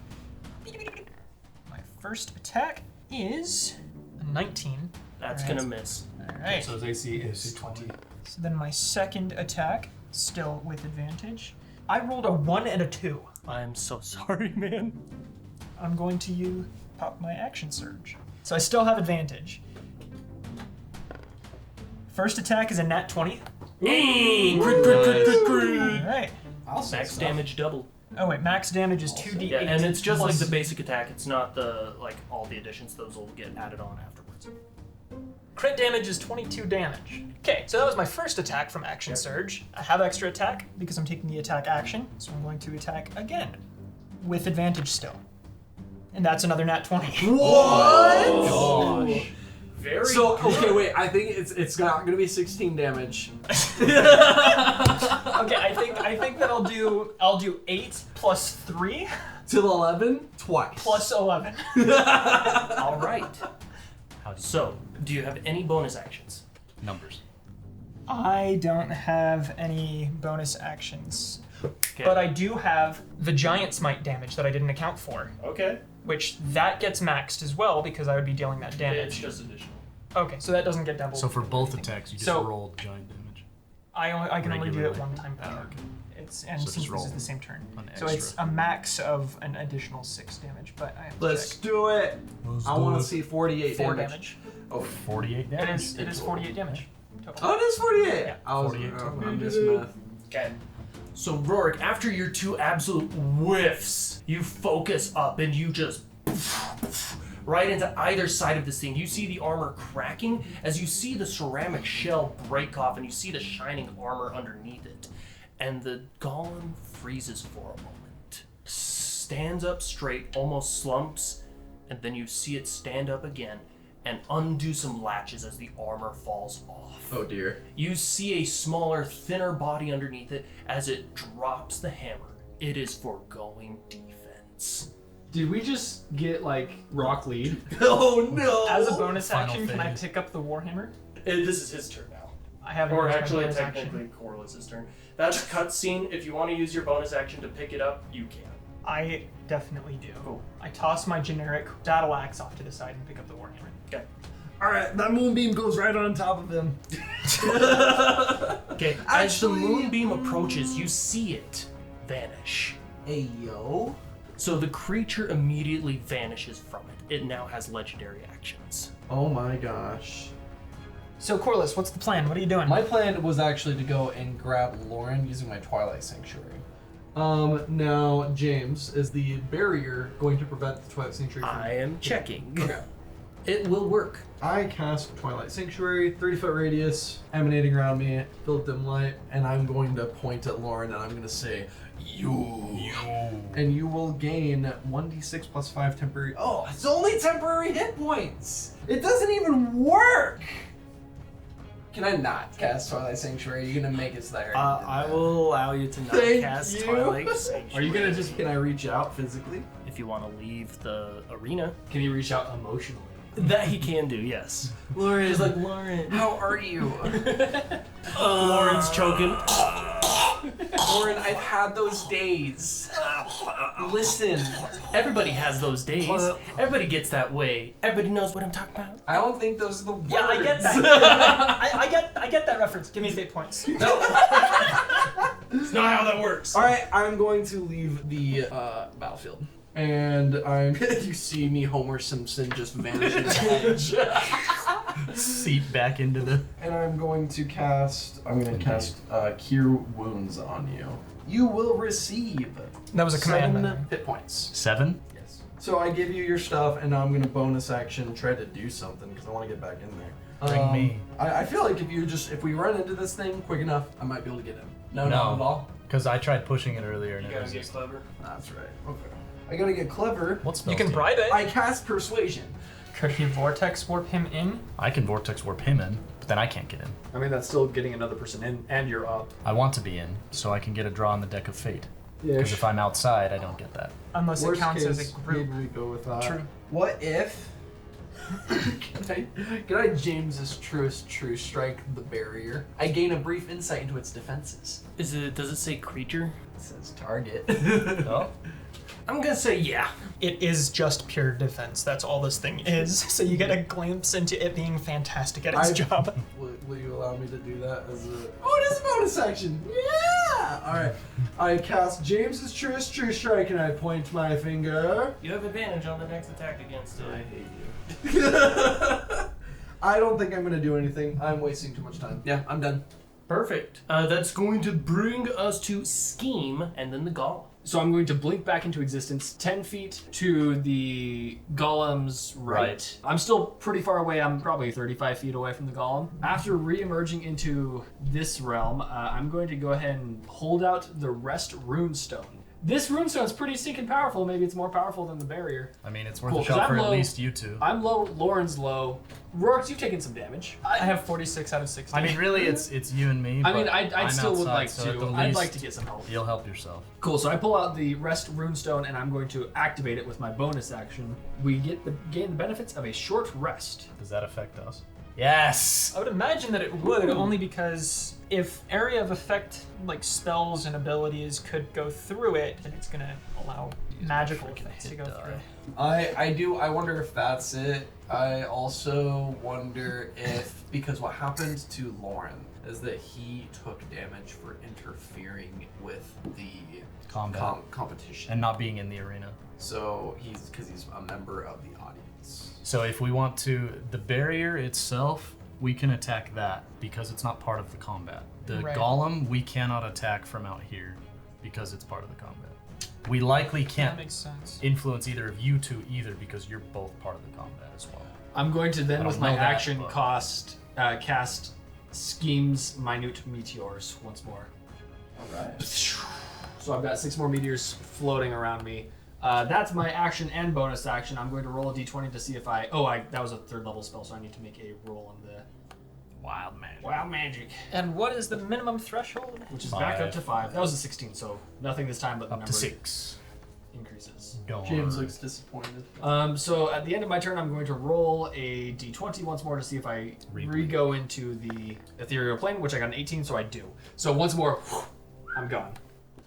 [SPEAKER 2] My first attack is a 19.
[SPEAKER 1] That's
[SPEAKER 2] Alright.
[SPEAKER 1] gonna miss.
[SPEAKER 2] All right.
[SPEAKER 3] So his AC is 20.
[SPEAKER 2] So then my second attack, still with advantage. I rolled a 1 and a 2.
[SPEAKER 1] I am so sorry, man.
[SPEAKER 2] I'm going to pop my action surge. So I still have advantage. First attack is a nat 20.
[SPEAKER 1] Hey!
[SPEAKER 5] Crit.
[SPEAKER 2] Alright.
[SPEAKER 1] Max damage double.
[SPEAKER 2] Oh wait, max damage is 2d8.
[SPEAKER 1] Yeah, and it's just like
[SPEAKER 2] plus-
[SPEAKER 1] the basic attack. It's not the, like, all the additions. Those will get added on afterwards.
[SPEAKER 2] Crit damage is 22 damage. Okay, so that was my first attack from Action Surge. I have extra attack because I'm taking the attack action, so I'm going to attack again with advantage still. And that's another nat 20.
[SPEAKER 1] Gosh. Very
[SPEAKER 4] So
[SPEAKER 1] good.
[SPEAKER 4] okay, wait. I think it's not gonna be 16 damage.
[SPEAKER 2] Okay, I think that I'll do 8 plus 3
[SPEAKER 4] Till 11 twice.
[SPEAKER 2] plus 11.
[SPEAKER 1] All right. So, do you have any bonus actions?
[SPEAKER 5] Numbers.
[SPEAKER 2] I don't have any bonus actions.
[SPEAKER 1] Okay.
[SPEAKER 2] But I do have the giant smite damage that I didn't account for,
[SPEAKER 1] Okay.
[SPEAKER 2] which that gets maxed as well because I would be dealing that
[SPEAKER 1] It's
[SPEAKER 2] damage.
[SPEAKER 1] just additional.
[SPEAKER 2] Okay, so that doesn't get doubled.
[SPEAKER 5] So for both attacks, you just
[SPEAKER 2] So-
[SPEAKER 5] rolled giant damage.
[SPEAKER 2] I can only do it
[SPEAKER 5] regularly.
[SPEAKER 2] one time per arc. It's and
[SPEAKER 5] So
[SPEAKER 2] since
[SPEAKER 5] just
[SPEAKER 2] this
[SPEAKER 5] roll
[SPEAKER 2] is the same turn,
[SPEAKER 5] an
[SPEAKER 2] so it's
[SPEAKER 5] extra.
[SPEAKER 2] a max of an additional 6 damage. But I have to
[SPEAKER 4] Let's
[SPEAKER 2] check.
[SPEAKER 4] do it. I want to see 48
[SPEAKER 2] 4
[SPEAKER 4] damage.
[SPEAKER 2] damage.
[SPEAKER 4] Oh,
[SPEAKER 5] 48
[SPEAKER 2] It
[SPEAKER 5] damage.
[SPEAKER 2] is 48 damage total.
[SPEAKER 4] oh, it is 48.
[SPEAKER 2] Yeah.
[SPEAKER 4] I was
[SPEAKER 5] 48 total.
[SPEAKER 4] I missed math.
[SPEAKER 1] Okay. So, Rorik, after your two absolute whiffs, you focus up and you just right into either side of this thing. You see the armor cracking as you see the ceramic shell break off and you see the shining armor underneath it. And the golem freezes for a moment, stands up straight, almost slumps, and then you see it stand up again and undo some latches as the armor falls off.
[SPEAKER 4] Oh dear.
[SPEAKER 1] You see a smaller, thinner body underneath it as it drops the hammer. It is foregoing defense.
[SPEAKER 3] Did we just get like rock lead?
[SPEAKER 4] Oh no.
[SPEAKER 2] As a bonus
[SPEAKER 5] Final
[SPEAKER 2] action, can I
[SPEAKER 5] phase.
[SPEAKER 2] pick up the warhammer?
[SPEAKER 1] This is his turn now.
[SPEAKER 2] I have
[SPEAKER 1] Or
[SPEAKER 2] used my
[SPEAKER 1] actually,
[SPEAKER 2] bonus
[SPEAKER 1] technically,
[SPEAKER 2] action.
[SPEAKER 1] Corliss' turn. That's cutscene. If you want to use your bonus action to pick it up, you can.
[SPEAKER 2] I definitely do.
[SPEAKER 1] Cool.
[SPEAKER 2] I toss my generic battle axe off to the side and pick up the warhammer.
[SPEAKER 1] Okay.
[SPEAKER 4] All right, that moonbeam goes right on top of him.
[SPEAKER 1] Okay. As the
[SPEAKER 4] Actually-
[SPEAKER 1] moonbeam approaches, you see it vanish.
[SPEAKER 4] Hey yo.
[SPEAKER 1] So the creature immediately vanishes from it. It now has legendary actions.
[SPEAKER 4] Oh my gosh.
[SPEAKER 2] So Corliss, what's the plan? What are you doing?
[SPEAKER 4] My plan was actually to go and grab Lauren using my Twilight Sanctuary. Now, James, is the barrier going to prevent the Twilight Sanctuary from...
[SPEAKER 1] I am checking.
[SPEAKER 4] Okay.
[SPEAKER 1] It will work.
[SPEAKER 4] I cast Twilight Sanctuary, 30-foot radius, emanating around me, filled dim light, and I'm going to point at Lauren and I'm going to say, you. And you will gain 1d6 plus 5 temporary... Oh, it's only temporary hit points! It doesn't even work! Can I not cast Twilight Sanctuary? Are you gonna make it so that
[SPEAKER 1] I will allow you to not
[SPEAKER 4] Thank
[SPEAKER 1] cast
[SPEAKER 4] you.
[SPEAKER 1] Twilight Sanctuary.
[SPEAKER 3] Are you gonna just?
[SPEAKER 4] Can I reach out physically?
[SPEAKER 1] If you want to leave the arena,
[SPEAKER 3] Can you reach out emotionally?
[SPEAKER 1] that he can do, yes.
[SPEAKER 4] Lauren,
[SPEAKER 1] Just like Lauren.
[SPEAKER 4] how are you?
[SPEAKER 1] Lauren's choking.
[SPEAKER 4] Lauren, I've had those days. Listen,
[SPEAKER 1] Everybody has those days. Everybody gets that way. Everybody knows what I'm talking about.
[SPEAKER 4] I don't think those are the words.
[SPEAKER 2] Yeah, I get that. I get that reference. Give me fate points.
[SPEAKER 1] It's not how that works.
[SPEAKER 4] All right, I'm going to leave the battlefield. And you see me, Homer Simpson, just vanish into the edge.
[SPEAKER 5] Seep back into the.
[SPEAKER 4] And I'm going to cast Cure Wounds on you. You will receive
[SPEAKER 2] That was a command.
[SPEAKER 4] 7 hit points.
[SPEAKER 5] 7?
[SPEAKER 4] Yes. So I give you your stuff, and now I'm going to bonus action try to do something because I want to get back in there.
[SPEAKER 5] Bring me.
[SPEAKER 4] I feel like if we run into this thing quick enough, I might be able to get him. No, not at all.
[SPEAKER 5] Because I tried pushing it earlier and
[SPEAKER 1] You
[SPEAKER 5] it
[SPEAKER 1] gotta
[SPEAKER 5] was
[SPEAKER 1] get
[SPEAKER 5] just.
[SPEAKER 1] clever.
[SPEAKER 4] That's right. Okay. I gotta get clever.
[SPEAKER 5] What spells
[SPEAKER 2] You can
[SPEAKER 5] do
[SPEAKER 2] bribe it.
[SPEAKER 4] I cast Persuasion.
[SPEAKER 2] Could he vortex warp him in?
[SPEAKER 5] I can vortex warp him in, but then I can't get in.
[SPEAKER 3] I mean, that's still getting another person in, and you're up.
[SPEAKER 5] I want to be in, so I can get a draw on the deck of fate. Because if I'm outside, I don't get that.
[SPEAKER 2] Unless it counts as a group.
[SPEAKER 4] maybe we go with that.
[SPEAKER 2] True.
[SPEAKER 4] What if? can I James's truest true strike the barrier? I gain a brief insight into its defenses.
[SPEAKER 1] Does it say creature?
[SPEAKER 4] It says target.
[SPEAKER 5] Oh?
[SPEAKER 1] I'm gonna say yeah.
[SPEAKER 2] It is just pure defense. That's all this thing is. So you get a glimpse into it being fantastic at its job.
[SPEAKER 4] Will you allow me to do that as a? Oh, it is a bonus action. Yeah. All right. I cast James's truest true strike and I point my finger.
[SPEAKER 1] You have advantage on the next attack against it.
[SPEAKER 4] I hate you. I don't think I'm gonna do anything. I'm wasting too much time. Yeah, I'm done.
[SPEAKER 1] Perfect. That's going to bring us to Scheme and then the Golem.
[SPEAKER 3] So I'm going to blink back into existence 10 feet to the golem's right. I'm still pretty far away. I'm probably 35 feet away from the golem. After re-emerging into this realm, I'm going to go ahead and hold out the Rest Runestone. This runestone's pretty stinking powerful. Maybe it's more powerful than the barrier.
[SPEAKER 5] I mean, it's worth
[SPEAKER 3] Cool,
[SPEAKER 5] a
[SPEAKER 3] 'cause
[SPEAKER 5] shot
[SPEAKER 3] I'm
[SPEAKER 5] for
[SPEAKER 3] low.
[SPEAKER 5] at least you two.
[SPEAKER 3] I'm low. Lauren's low. Rorks, you've taken some damage.
[SPEAKER 2] I have 46 out of 60.
[SPEAKER 5] I mean, really, it's you and me.
[SPEAKER 3] I mean,
[SPEAKER 5] but
[SPEAKER 3] I'd
[SPEAKER 5] I'm
[SPEAKER 3] still would
[SPEAKER 5] outside,
[SPEAKER 3] like
[SPEAKER 5] so at the
[SPEAKER 3] to. I'd like
[SPEAKER 5] least
[SPEAKER 3] to get some help.
[SPEAKER 5] You'll help yourself.
[SPEAKER 3] Cool, so I pull out the Rest Runestone and I'm going to activate it with my bonus action. We gain the benefits of a short rest.
[SPEAKER 5] Does that affect us? Yes!
[SPEAKER 2] I would imagine that it would, only because if area of effect, like spells and abilities, could go through it, then it's gonna allow magical effects to go through.
[SPEAKER 4] I wonder if that's it. I also wonder if, because what happened to Lauren is that he took damage for interfering with the
[SPEAKER 5] Combat.
[SPEAKER 4] competition.
[SPEAKER 5] And not being in the arena.
[SPEAKER 4] So because he's a member of the audience.
[SPEAKER 5] So if we want to, the barrier itself, we can attack that because it's not part of the combat. The
[SPEAKER 2] Right.
[SPEAKER 5] golem, we cannot attack from out here because it's part of the combat. We likely
[SPEAKER 2] That
[SPEAKER 5] can't
[SPEAKER 2] makes sense.
[SPEAKER 5] influence either of you two either because you're both part of the combat as well.
[SPEAKER 3] I'm going to
[SPEAKER 5] I
[SPEAKER 3] then,
[SPEAKER 5] don't
[SPEAKER 3] with my
[SPEAKER 5] know that,
[SPEAKER 3] action,
[SPEAKER 5] but-
[SPEAKER 3] cast Scheme's Minute Meteors once more.
[SPEAKER 4] Alright.
[SPEAKER 3] So I've got 6 more meteors floating around me. That's my action and bonus action. I'm going to roll a d20 to see if that was a 3rd level spell, so I need to make a roll on the
[SPEAKER 5] Wild man.
[SPEAKER 3] Wild Magic,
[SPEAKER 2] And what is the minimum threshold?
[SPEAKER 3] which is back up to 5. That was a 16, so nothing this time, but the
[SPEAKER 5] Up
[SPEAKER 3] number
[SPEAKER 5] to 6.
[SPEAKER 3] increases.
[SPEAKER 4] James looks disappointed.
[SPEAKER 3] So at the end of my turn, I'm going to roll a d20 once more to see if I re-go into the ethereal plane, which I got an 18, so I do. So once more, I'm gone.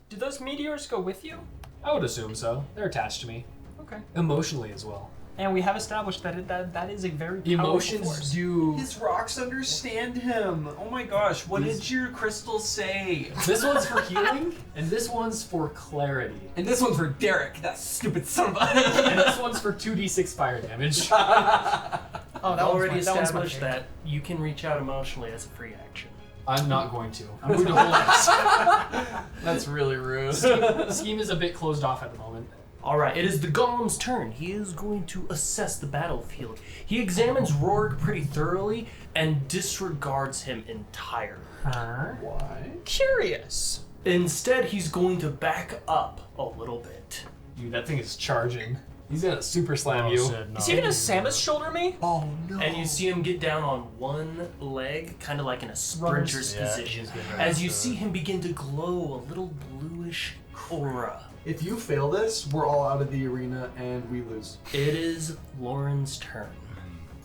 [SPEAKER 2] Do those meteors go with you?
[SPEAKER 3] I would assume so. They're attached to me.
[SPEAKER 2] Okay.
[SPEAKER 3] Emotionally as well.
[SPEAKER 2] And we have established that that is a very powerful
[SPEAKER 3] Emotions
[SPEAKER 2] force.
[SPEAKER 3] do...
[SPEAKER 4] His rocks understand him. Oh my gosh, what did your crystals say?
[SPEAKER 3] This one's for healing, and this one's for clarity.
[SPEAKER 4] And this one's for Derek, that stupid son of a.
[SPEAKER 3] And this one's for 2d6 fire damage.
[SPEAKER 2] Oh,
[SPEAKER 1] I've
[SPEAKER 2] that
[SPEAKER 1] already
[SPEAKER 2] one's my
[SPEAKER 1] established
[SPEAKER 2] favorite.
[SPEAKER 1] that you can reach out emotionally as a free action.
[SPEAKER 3] I'm not going to. I'm going to hold it.
[SPEAKER 4] That's really rude.
[SPEAKER 3] Scheme is a bit closed off at the moment.
[SPEAKER 1] All right, it is the golem's turn. He is going to assess the battlefield. He examines Rourke pretty thoroughly and disregards him entirely.
[SPEAKER 2] Huh?
[SPEAKER 4] Why?
[SPEAKER 2] Curious.
[SPEAKER 1] Instead, he's going to back up a little bit.
[SPEAKER 3] Dude, that thing is charging. He's gonna super slam you.
[SPEAKER 5] Shit, no.
[SPEAKER 2] Is he gonna Samus shoulder me?
[SPEAKER 4] Oh no.
[SPEAKER 1] And you see him get down on one leg, kind of like in a sprinter's
[SPEAKER 5] Yeah,
[SPEAKER 1] position,
[SPEAKER 5] he's getting ready
[SPEAKER 1] as you
[SPEAKER 5] to-
[SPEAKER 1] see him begin to glow a little bluish aura.
[SPEAKER 4] If you fail this, we're all out of the arena and we lose.
[SPEAKER 1] It is Lauren's turn.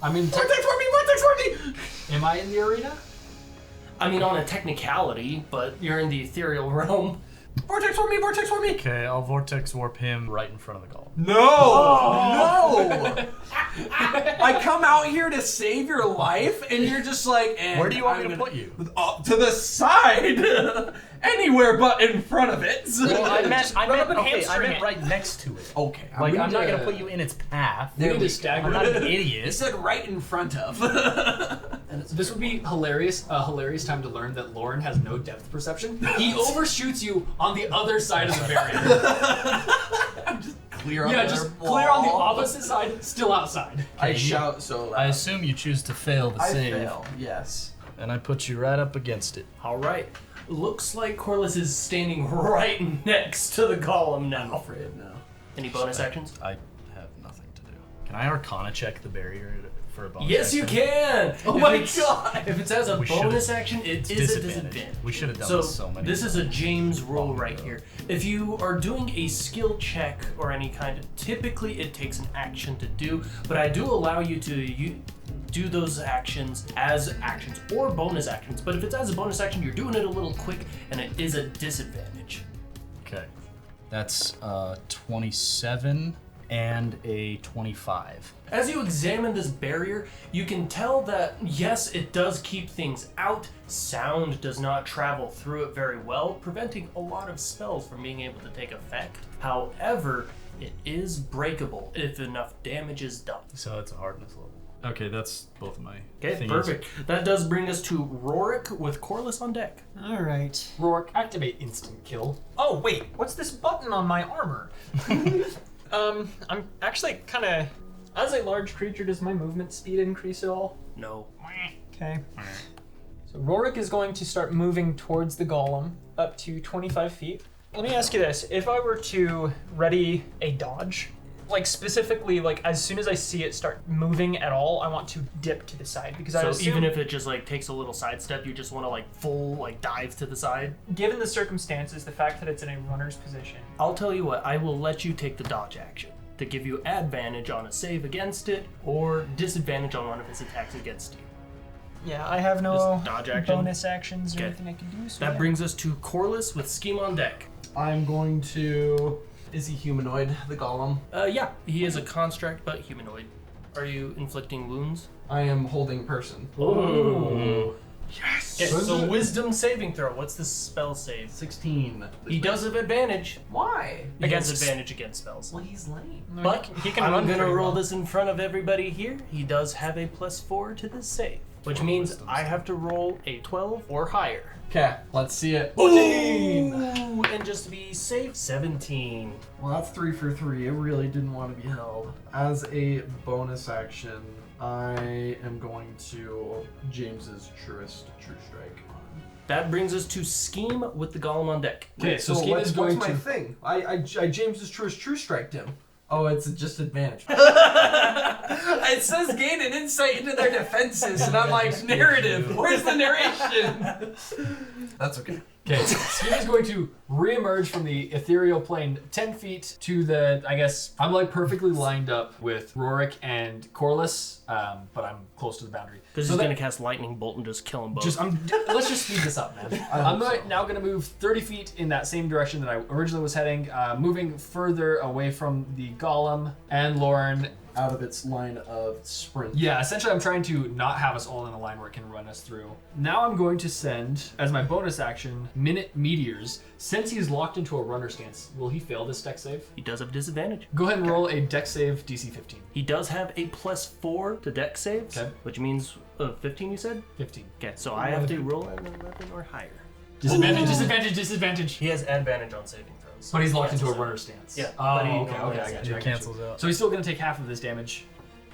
[SPEAKER 3] I mean,
[SPEAKER 4] Vortex for me! Vortex for me!
[SPEAKER 3] am I in the arena?
[SPEAKER 1] I mean, on a technicality, but you're in the ethereal realm.
[SPEAKER 4] Vortex for me! Vortex for me!
[SPEAKER 5] Okay, I'll vortex warp him right in front of the golem.
[SPEAKER 4] No! No! I come out here to save your life, and you're just like, and
[SPEAKER 5] Where do you want
[SPEAKER 4] I'm
[SPEAKER 5] me to
[SPEAKER 4] gonna-
[SPEAKER 5] put you?
[SPEAKER 4] To the side! Anywhere but in front of it.
[SPEAKER 2] Well, I meant
[SPEAKER 5] I
[SPEAKER 2] hamstring
[SPEAKER 5] meant
[SPEAKER 2] it.
[SPEAKER 5] right next to it.
[SPEAKER 4] Okay,
[SPEAKER 5] Like,
[SPEAKER 3] We
[SPEAKER 5] I'm
[SPEAKER 3] need
[SPEAKER 5] not
[SPEAKER 3] to-
[SPEAKER 5] gonna put you in its path.
[SPEAKER 3] We need to
[SPEAKER 5] I'm
[SPEAKER 3] stagger.
[SPEAKER 5] not an
[SPEAKER 4] He
[SPEAKER 5] idiot.
[SPEAKER 4] said right in front of.
[SPEAKER 3] This would be hilarious. A hilarious time to learn that Lauren has no depth perception. He overshoots you on the other side of the barrier.
[SPEAKER 4] Clear on
[SPEAKER 3] Yeah,
[SPEAKER 4] the
[SPEAKER 3] just
[SPEAKER 4] wall.
[SPEAKER 3] clear on the opposite side, still outside.
[SPEAKER 4] I
[SPEAKER 5] Okay,
[SPEAKER 4] shout so loud.
[SPEAKER 5] I assume you choose to fail the
[SPEAKER 4] I
[SPEAKER 5] save,
[SPEAKER 4] fail, yes.
[SPEAKER 5] and I put you right up against it.
[SPEAKER 1] All right. Looks like Corliss is standing right next to the golem
[SPEAKER 4] I'm
[SPEAKER 1] now.
[SPEAKER 4] afraid now.
[SPEAKER 1] Any bonus actions?
[SPEAKER 5] I have nothing to do. Can I Arcana check the barrier for a bonus?
[SPEAKER 1] Yes, you
[SPEAKER 5] action?
[SPEAKER 1] can.
[SPEAKER 4] Oh
[SPEAKER 1] If
[SPEAKER 4] my
[SPEAKER 1] it's-
[SPEAKER 4] god!
[SPEAKER 1] If it's as a
[SPEAKER 5] We
[SPEAKER 1] bonus
[SPEAKER 5] should've-
[SPEAKER 1] action, it
[SPEAKER 5] It's
[SPEAKER 1] is a disadvantage.
[SPEAKER 5] We should have done
[SPEAKER 1] So
[SPEAKER 5] this so many
[SPEAKER 1] this is a James rule
[SPEAKER 5] long
[SPEAKER 1] right
[SPEAKER 5] ago.
[SPEAKER 1] here. If you are doing a skill check or any kind of, typically it takes an action to do, but I do allow you to do those actions as actions or bonus actions. But if it's as a bonus action, you're doing it a little quick, and it is a disadvantage.
[SPEAKER 5] Okay. That's 27 and a 25.
[SPEAKER 1] As you examine this barrier, you can tell that, yes, it does keep things out. Sound does not travel through it very well, preventing a lot of spells from being able to take effect. However, it is breakable if enough damage is done.
[SPEAKER 5] So it's a hardness level. Okay, that's both of my
[SPEAKER 1] Okay,
[SPEAKER 5] thingies.
[SPEAKER 1] perfect. That does bring us to Rorik with Corliss on deck.
[SPEAKER 2] All right.
[SPEAKER 3] Rourke, activate instant kill.
[SPEAKER 2] Oh wait, what's this button on my armor? I'm actually kind of. As a large creature, does my movement speed increase at all?
[SPEAKER 1] No.
[SPEAKER 2] Okay. So Rorik is going to start moving towards the golem up to 25 feet. Let me ask you this: if I were to ready a dodge, like specifically, like as soon as I see it start moving at all, I want to dip to the side because I
[SPEAKER 1] So
[SPEAKER 2] assume,
[SPEAKER 1] even if it just like takes a little sidestep, you just want to like full like dive to the side.
[SPEAKER 2] given the circumstances, the fact that it's in a runner's position.
[SPEAKER 1] I'll tell you what, I will let you take the dodge action to give you advantage on a save against it or disadvantage on one of his attacks against you.
[SPEAKER 2] Yeah, I have no
[SPEAKER 1] Just dodge action?
[SPEAKER 2] bonus actions or
[SPEAKER 1] Okay.
[SPEAKER 2] anything I can do. So
[SPEAKER 1] That
[SPEAKER 2] yeah.
[SPEAKER 1] brings us to Corliss with Scheme on deck.
[SPEAKER 4] I'm going to... Is he humanoid, the golem?
[SPEAKER 1] Yeah, he is a construct but humanoid. Are you inflicting wounds?
[SPEAKER 4] I am holding person.
[SPEAKER 1] Ooh.
[SPEAKER 4] Yes!
[SPEAKER 1] Okay, so wisdom saving throw. What's this spell save?
[SPEAKER 4] 16.
[SPEAKER 1] He does have advantage.
[SPEAKER 4] Why?
[SPEAKER 1] He has
[SPEAKER 2] Against-
[SPEAKER 1] advantage against spells.
[SPEAKER 4] Well, he's lame.
[SPEAKER 2] No,
[SPEAKER 1] But
[SPEAKER 2] he can
[SPEAKER 1] I'm
[SPEAKER 2] run
[SPEAKER 1] gonna
[SPEAKER 2] pretty
[SPEAKER 1] roll
[SPEAKER 2] well.
[SPEAKER 1] this in front of everybody here. He does have a +4 to this save, which means
[SPEAKER 5] wisdom
[SPEAKER 1] I have to roll a 12 or higher.
[SPEAKER 4] Okay, let's see it.
[SPEAKER 1] 14! Ooh, and just to be safe, 17.
[SPEAKER 4] Well, that's 3 for 3. It really didn't want to be held. As a bonus action, I am going to James's Truest True Strike on.
[SPEAKER 1] That brings us to Scheme with the Golem on deck.
[SPEAKER 3] Okay, so Scheme is going
[SPEAKER 4] what's my
[SPEAKER 3] to.
[SPEAKER 4] thing? I James's Truest True Striked him. Oh, it's just advantage. It says gain an insight into their defenses, and I'm like, narrative. Where's the narration? That's okay.
[SPEAKER 3] Okay, Scheme is going to re-emerge from the ethereal plane 10 feet to the, I guess, I'm like perfectly lined up with Rorik and Corliss, but I'm close to the boundary.
[SPEAKER 1] Because
[SPEAKER 3] So
[SPEAKER 1] he's
[SPEAKER 3] that-
[SPEAKER 1] gonna cast Lightning Bolt and just kill them both.
[SPEAKER 3] Let's just speed this up, man.
[SPEAKER 4] I
[SPEAKER 3] I'm
[SPEAKER 4] hope so.
[SPEAKER 3] now going to move 30 feet in that same direction that I originally was heading, moving further away from the golem and Lauren.
[SPEAKER 4] Out of its line of sprint.
[SPEAKER 3] Yeah, essentially I'm trying to not have us all in a line where it can run us through. Now I'm going to send, as my bonus action, Minute Meteors. Since he's locked into a runner stance, will he fail this deck save?
[SPEAKER 1] He does have disadvantage.
[SPEAKER 3] Go ahead and roll a deck save DC 15.
[SPEAKER 1] He does have a +4 to deck saves,
[SPEAKER 3] Okay.
[SPEAKER 1] which means 15 you said?
[SPEAKER 3] 15.
[SPEAKER 1] Okay, so I have to roll an 11 or higher.
[SPEAKER 3] Disadvantage, disadvantage, disadvantage.
[SPEAKER 1] He has advantage on saving throws.
[SPEAKER 3] But he's locked into a
[SPEAKER 1] Cancels
[SPEAKER 3] runner stance.
[SPEAKER 1] Yeah,
[SPEAKER 3] Oh,
[SPEAKER 1] but he
[SPEAKER 3] okay, I got you.
[SPEAKER 5] It cancels out.
[SPEAKER 3] So he's still going to take half of this damage.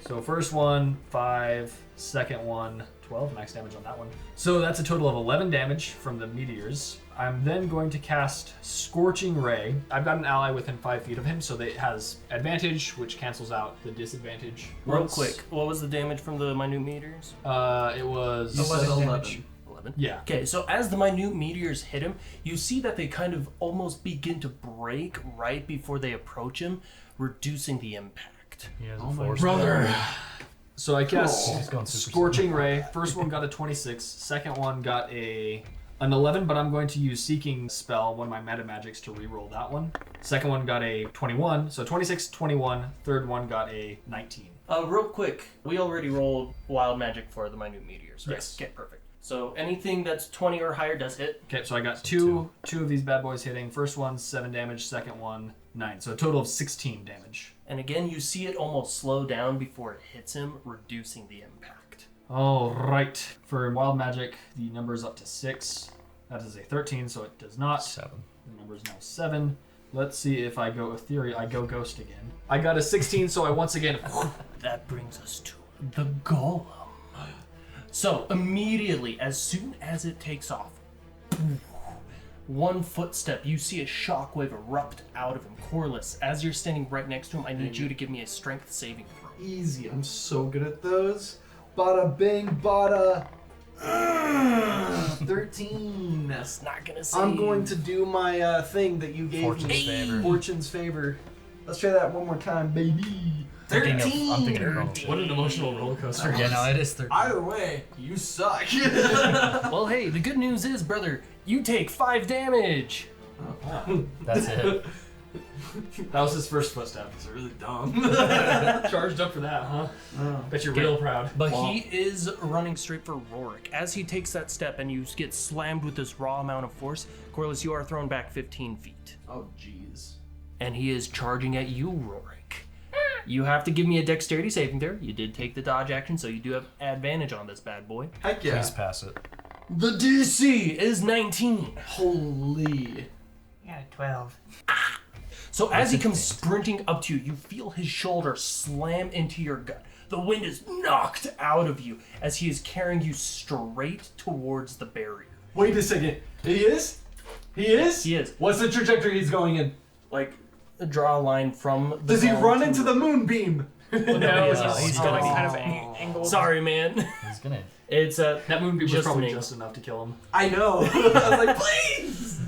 [SPEAKER 3] So first one, 5. Second one, 12. Max damage on that one. So that's a total of 11 damage from the meteors. I'm then going to cast Scorching Ray. I've got an ally within 5 feet of him, so that it has advantage, which cancels out the disadvantage.
[SPEAKER 1] Real quick, what was the damage from the minute meteors?
[SPEAKER 3] It was...
[SPEAKER 4] You said
[SPEAKER 2] 11
[SPEAKER 4] 11.
[SPEAKER 2] damage.
[SPEAKER 1] 11?
[SPEAKER 3] Yeah.
[SPEAKER 1] Okay, so as the minute meteors hit him, you see that they kind of almost begin to break right before they approach him, reducing the impact.
[SPEAKER 5] He has
[SPEAKER 4] Oh
[SPEAKER 5] a
[SPEAKER 4] my
[SPEAKER 5] force.
[SPEAKER 3] Brother! So I cast
[SPEAKER 5] He's going super
[SPEAKER 3] Scorching Ray. First one got a 26. Second one got an 11, but I'm going to use Seeking Spell, one of my meta magics, to reroll that one. Second one got a 21, so 26, 21. Third one got a 19.
[SPEAKER 1] Real quick, we already rolled wild magic for the minute meteors, right?
[SPEAKER 3] Yes.
[SPEAKER 1] Okay, perfect. So anything that's 20 or higher does hit.
[SPEAKER 3] Okay, so I got two of these bad boys hitting. First one, 7 damage. Second one, 9. So a total of 16 damage.
[SPEAKER 1] And again, you see it almost slow down before it hits him, reducing the impact.
[SPEAKER 3] All right. For wild magic, the number is up to 6. That is a 13, so it does not.
[SPEAKER 5] 7.
[SPEAKER 3] The number is now 7. Let's see if I go ethereal. I go ghost again. I got a 16, so I once again.
[SPEAKER 1] That brings us to the golem. So immediately, as soon as it takes off, one footstep, you see a shockwave erupt out of him. Corliss, as you're standing right next to him, I need you to give me a strength saving throw.
[SPEAKER 4] Easy. I'm so good at those. Bada bing, bada. 13.
[SPEAKER 1] That's not gonna save.
[SPEAKER 4] I'm going to do my thing that you gave
[SPEAKER 5] Fortune's
[SPEAKER 4] me.
[SPEAKER 5] favor.
[SPEAKER 4] Fortune's favor. Let's try that one more time, baby.
[SPEAKER 5] I'm thinking of Chrono.
[SPEAKER 3] What an emotional roller coaster.
[SPEAKER 5] Yeah, no, it is 13.
[SPEAKER 4] Either way, you suck.
[SPEAKER 1] Well, hey, the good news is, brother, you take 5 damage.
[SPEAKER 5] That's it.
[SPEAKER 3] That was his first footstep.
[SPEAKER 4] It's really dumb.
[SPEAKER 3] Charged up for that, huh?
[SPEAKER 4] Oh.
[SPEAKER 3] Bet you're real proud.
[SPEAKER 1] But he is running straight for Rorik. As he takes that step and you get slammed with this raw amount of force, Corliss, you are thrown back 15 feet.
[SPEAKER 4] Oh, jeez.
[SPEAKER 1] And he is charging at you, Rorik. You have to give me a dexterity saving throw. You did take the dodge action, so you do have advantage on this bad boy.
[SPEAKER 4] Heck yeah.
[SPEAKER 5] Please pass it.
[SPEAKER 1] The DC is 19.
[SPEAKER 4] Holy.
[SPEAKER 2] Yeah, 12.
[SPEAKER 1] So as he comes sprinting up to you, you feel his shoulder slam into your gut. The wind is knocked out of you as he is carrying you straight towards the barrier.
[SPEAKER 4] Wait a second. He is? He is?
[SPEAKER 1] He is.
[SPEAKER 4] What's the trajectory he's going in?
[SPEAKER 1] Like, draw a line from the
[SPEAKER 4] Does he
[SPEAKER 1] ground
[SPEAKER 4] run
[SPEAKER 1] to-
[SPEAKER 4] into the moonbeam?
[SPEAKER 2] No,
[SPEAKER 1] is
[SPEAKER 2] he's
[SPEAKER 1] not.
[SPEAKER 2] going kind of angled.
[SPEAKER 1] Sorry, man.
[SPEAKER 5] He's gonna.
[SPEAKER 1] It's
[SPEAKER 3] That moonbeam was
[SPEAKER 1] Just
[SPEAKER 3] probably
[SPEAKER 1] me.
[SPEAKER 3] just enough to kill him.
[SPEAKER 4] I know. I was like, please.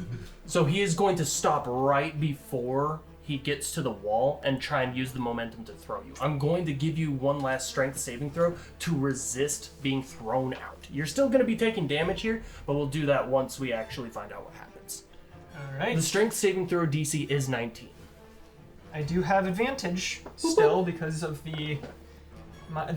[SPEAKER 1] So he is going to stop right before he gets to the wall and try and use the momentum to throw you. I'm going to give you one last strength saving throw to resist being thrown out. You're still going to be taking damage here, but we'll do that once we actually find out what happens.
[SPEAKER 2] All right.
[SPEAKER 1] The strength saving throw DC is 19.
[SPEAKER 2] I do have advantage still because of the